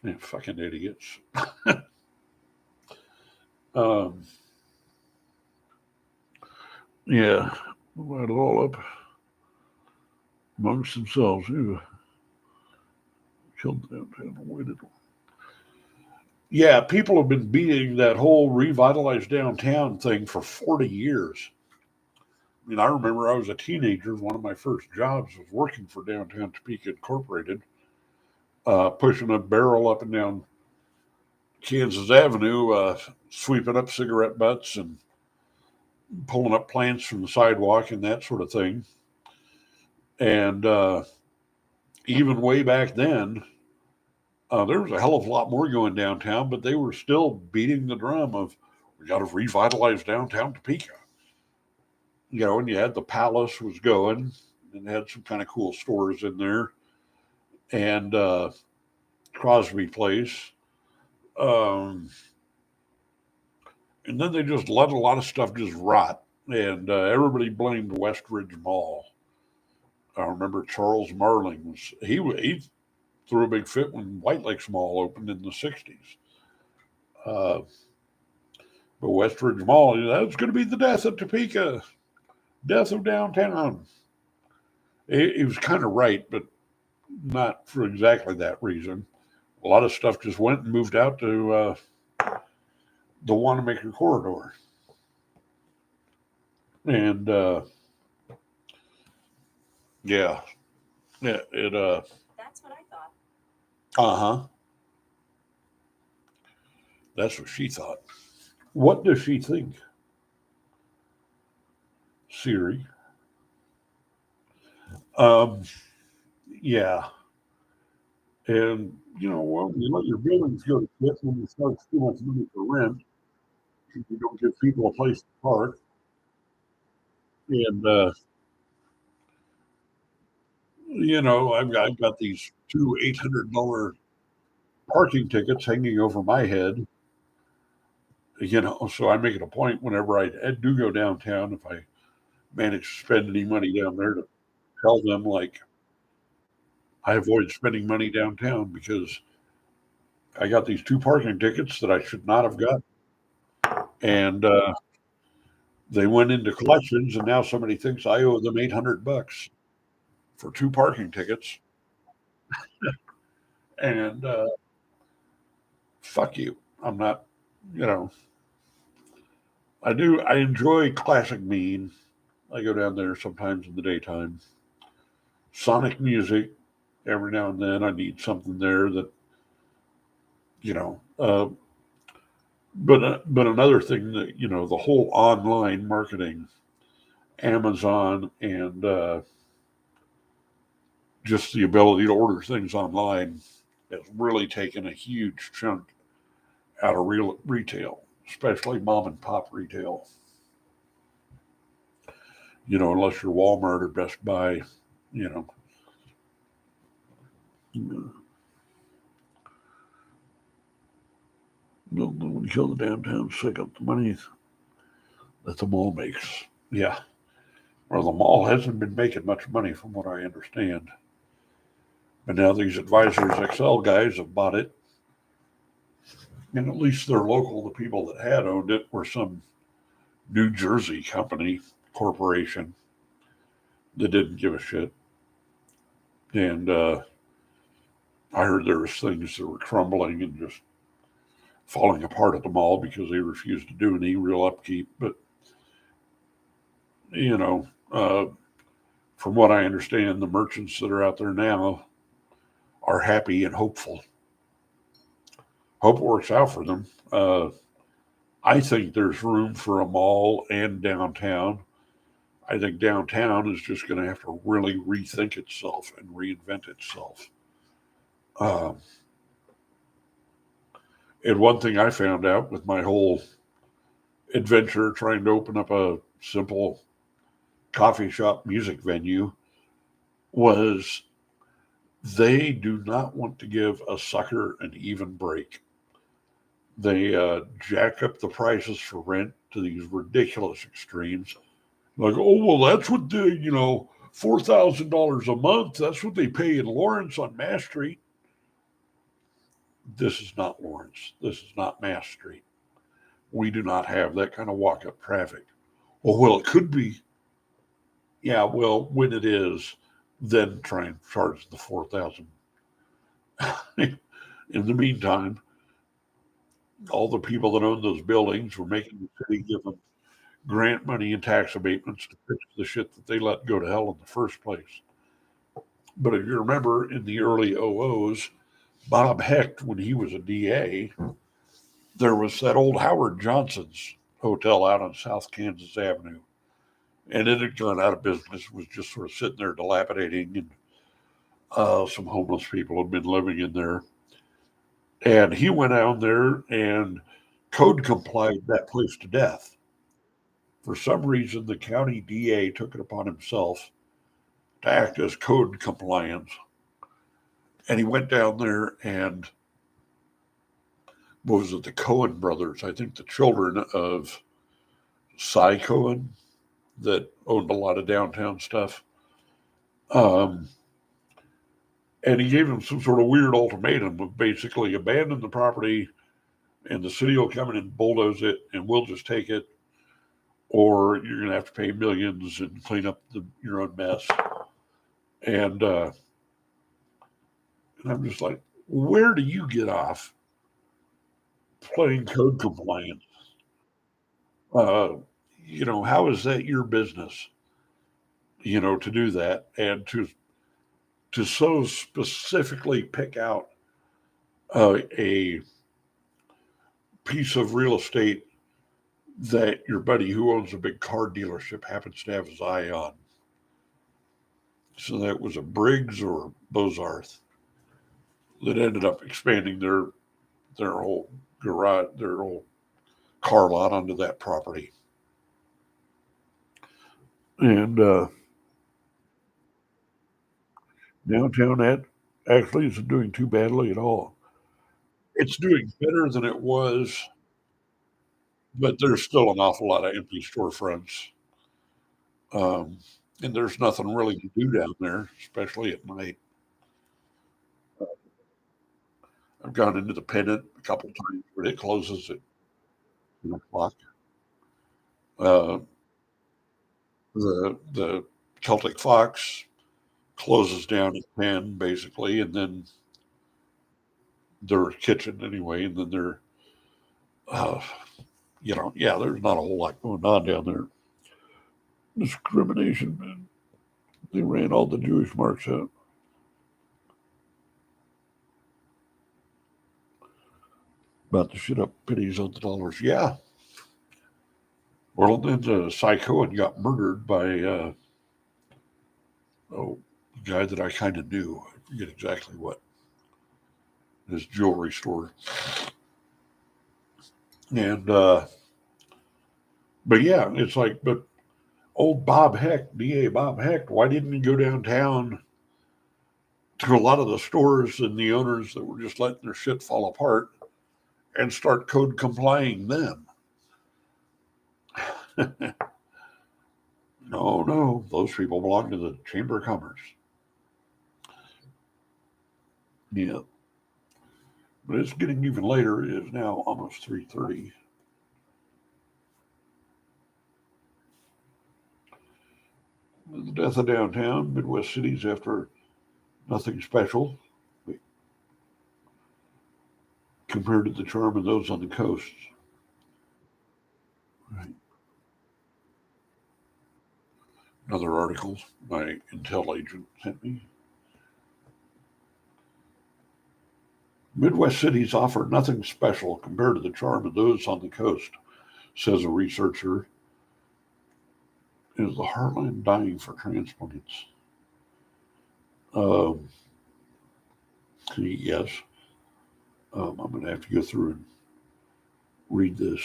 Yeah, fucking idiots. Um, yeah, light it all up amongst themselves. Ew. Killed downtown. Waited. Yeah, people have been beating that whole revitalized downtown thing for 40 years. I mean, I remember I was a teenager. One of my first jobs was working for Downtown Topeka Incorporated, pushing a barrel up and down Kansas Avenue, sweeping up cigarette butts and pulling up plants from the sidewalk and that sort of thing. And even way back then, there was a hell of a lot more going downtown, but they were still beating the drum of we got to revitalize downtown Topeka. And you had the Palace was going and had some kind of cool stores in there, and Crosby Place. Um, and then they just let a lot of stuff just rot, and everybody blamed Westridge Mall. I remember Charles Marling he threw a big fit when White Lakes Mall opened in the '60s. Uh, but Westridge Mall, that's going to be the death of Topeka, death of downtown. He was kind of right, but not for exactly that reason. A lot of stuff just went and moved out to the Wanamaker corridor, and yeah, it That's what I thought. huh. That's what she thought. What does she think, Siri? Um, yeah, And, well, you let your buildings go to shit when you charge too much money for rent. You don't give people a place to park. And, I've got these two $800 parking tickets hanging over my head, so I make it a point whenever I do go downtown, if I manage to spend any money down there, to tell them, like, I avoid spending money downtown because I got these two parking tickets that I should not have got. And they went into collections, and now somebody thinks I owe them $800 for two parking tickets. And fuck you. I'm not, you know, I enjoy classic mean. I go down there sometimes in the daytime. Sonic music, every now and then I need something there that, you know, but another thing that, the whole online marketing, Amazon, and just the ability to order things online has really taken a huge chunk out of real retail, especially mom and pop retail. Unless you're Walmart or Best Buy, you know. When you kill the downtown, shake up the money that the mall makes. Yeah. Well, the mall hasn't been making much money from what I understand. But now these Advisors XL guys have bought it. And at least they're local. The people that had owned it were some New Jersey company, corporation, that didn't give a shit. And I heard there was things that were crumbling and just falling apart at the mall because they refused to do any real upkeep. But, you know, uh, from what I understand, the merchants that are out there now are happy and hopeful. Hope it works out for them. I think there's room for a mall and downtown. I think downtown is just going to have to really rethink itself and reinvent itself. Um, and one thing I found out with my whole adventure trying to open up a simple coffee shop music venue was they do not want to give a sucker an even break. They jack up the prices for rent to these ridiculous extremes. Like, oh, well, that's what $4,000 a month. That's what they pay in Lawrence on Mass Street. This is not Lawrence. This is not Mass Street. We do not have that kind of walk up traffic. Well, it could be. Yeah, well, when it is, then try and charge the 4,000. In the meantime, all the people that own those buildings were making the city give them grant money and tax abatements to fix the shit that they let go to hell in the first place. But if you remember in the early OOs, Bob Hecht, when he was a DA, there was that old Howard Johnson's hotel out on South Kansas Avenue. And it had gone out of business, it was just sort of sitting there dilapidating, and some homeless people had been living in there. And he went out there and code complied that place to death. For some reason, the county DA took it upon himself to act as code compliance. And he went down there and, what was it, the Cohen brothers, I think the children of Cy Cohen that owned a lot of downtown stuff. Um, and he gave them some sort of weird ultimatum of basically abandon the property and the city will come in and bulldoze it and we'll just take it, or you're going to have to pay millions and clean up your own mess. And I'm just like, where do you get off playing code compliance? Uh, how is that your business? To do that and to so specifically pick out a piece of real estate that your buddy who owns a big car dealership happens to have his eye on. So that was a Briggs or Bozarth. that ended up expanding their whole garage, their whole car lot onto that property. And downtown that actually isn't doing too badly at all. It's doing better than it was, but there's still an awful lot of empty storefronts. Um, and there's nothing really to do down there, especially at night. I've gone into the Pennant a couple times, but it closes at 10 o'clock. Uh, the Celtic Fox closes down at 10 basically, and then their kitchen anyway, and then their uh, yeah, there's not a whole lot going on down there. Discrimination, man. They ran all the Jewish marks out. About to shit up pennies on the dollars. Yeah. Well, then Cy Cohen got murdered by a guy that I kind of knew. I forget exactly what. His jewelry store. And but yeah, it's like, but old Bob Hecht, DA Bob Hecht, why didn't he go downtown to a lot of the stores and the owners that were just letting their shit fall apart and start code complying them? No, those people belong to the Chamber of Commerce. Yeah, but it's getting even later. It is now almost 3:30. The death of downtown, Midwest cities after nothing special compared to the charm of those on the coasts. Right. Another article my intel agent sent me. Midwest cities offer nothing special compared to the charm of those on the coast, says a researcher. Is the heartland dying for transplants? Um, yes. I'm going to have to go through and read this.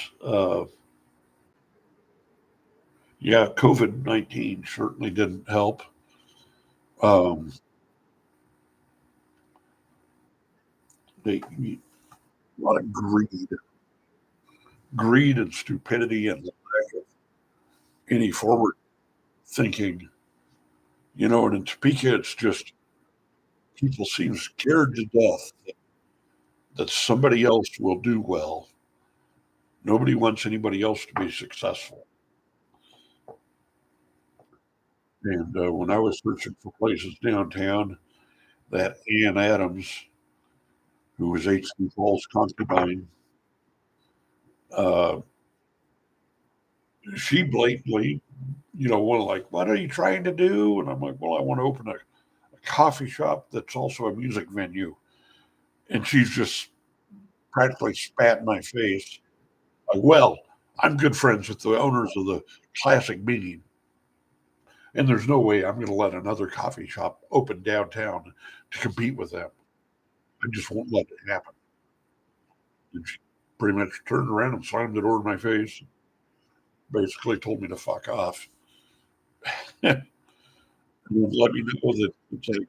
Yeah, COVID-19 certainly didn't help. Um, a lot of greed and stupidity and lack of any forward thinking. And in Topeka, it's just people seem scared to death that somebody else will do well. Nobody wants anybody else to be successful. And when I was searching for places downtown, that Ann Adams, who was H.C. Paul's concubine, uh, she blatantly, like, what are you trying to do? And I'm like, well, I want to open a coffee shop that's also a music venue. And she's just practically spat in my face. Like, well, I'm good friends with the owners of the Classic Bean, and there's no way I'm going to let another coffee shop open downtown to compete with them. I just won't let it happen. And she pretty much turned around and slammed the door in my face, basically told me to fuck off. And let me know that it's like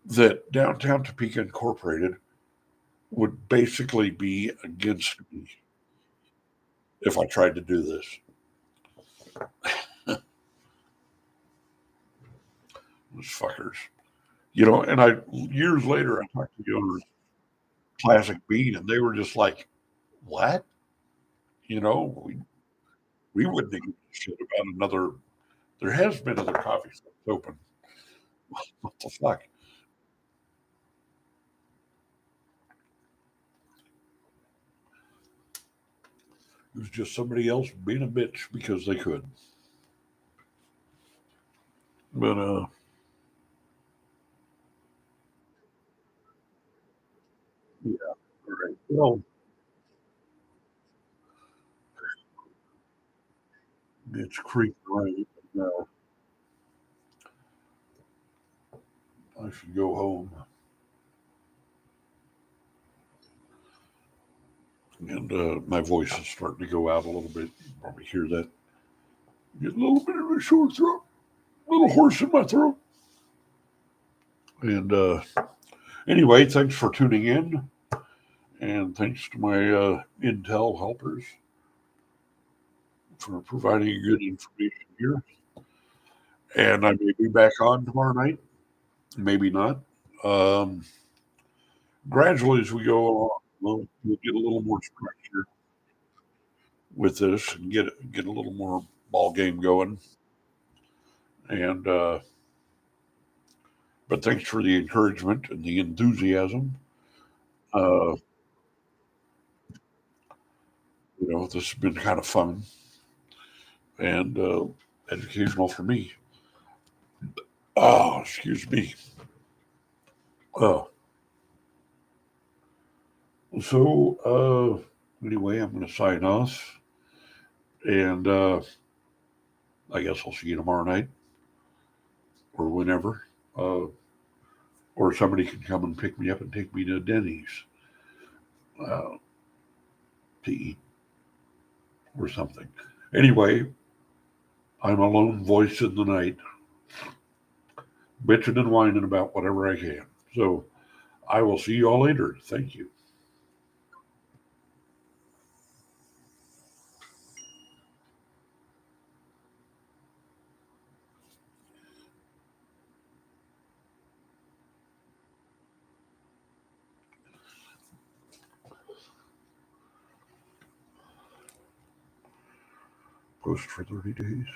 that downtown Topeka Incorporated would basically be against me if I tried to do this. Those fuckers. And I years later I talked to the owners of Classic Bean and they were just like, what? We wouldn't give a shit about another. There has been other coffee shops open. What the fuck? It was just somebody else being a bitch because they could. But yeah, all right. Well, it's creeping right now. I should go home. and my voice is starting to go out a little bit. You probably hear that. Get a little bit of a sore throat, a little hoarse in my throat. And anyway, thanks for tuning in, and thanks to my Intel helpers for providing good information here. And I may be back on tomorrow night, maybe not. Um, Gradually, as we go along, we'll get a little more structure with this and get a little more ball game going. And but thanks for the encouragement and the enthusiasm. Uh, this has been kind of fun and educational for me. Oh, excuse me. Oh, anyway, I'm going to sign off, and I guess I'll see you tomorrow night or whenever. Uh, or somebody can come and pick me up and take me to Denny's uh, to eat or something. Anyway, I'm a lone voice in the night, bitching and whining about whatever I can. So I will see you all later. Thank you. Post for 30 days.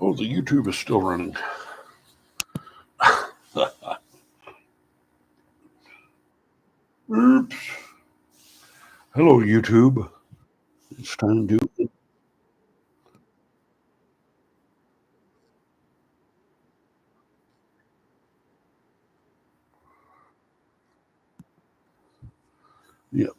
Oh, the YouTube is still running. Oops. Hello, YouTube. It's time to. Yep.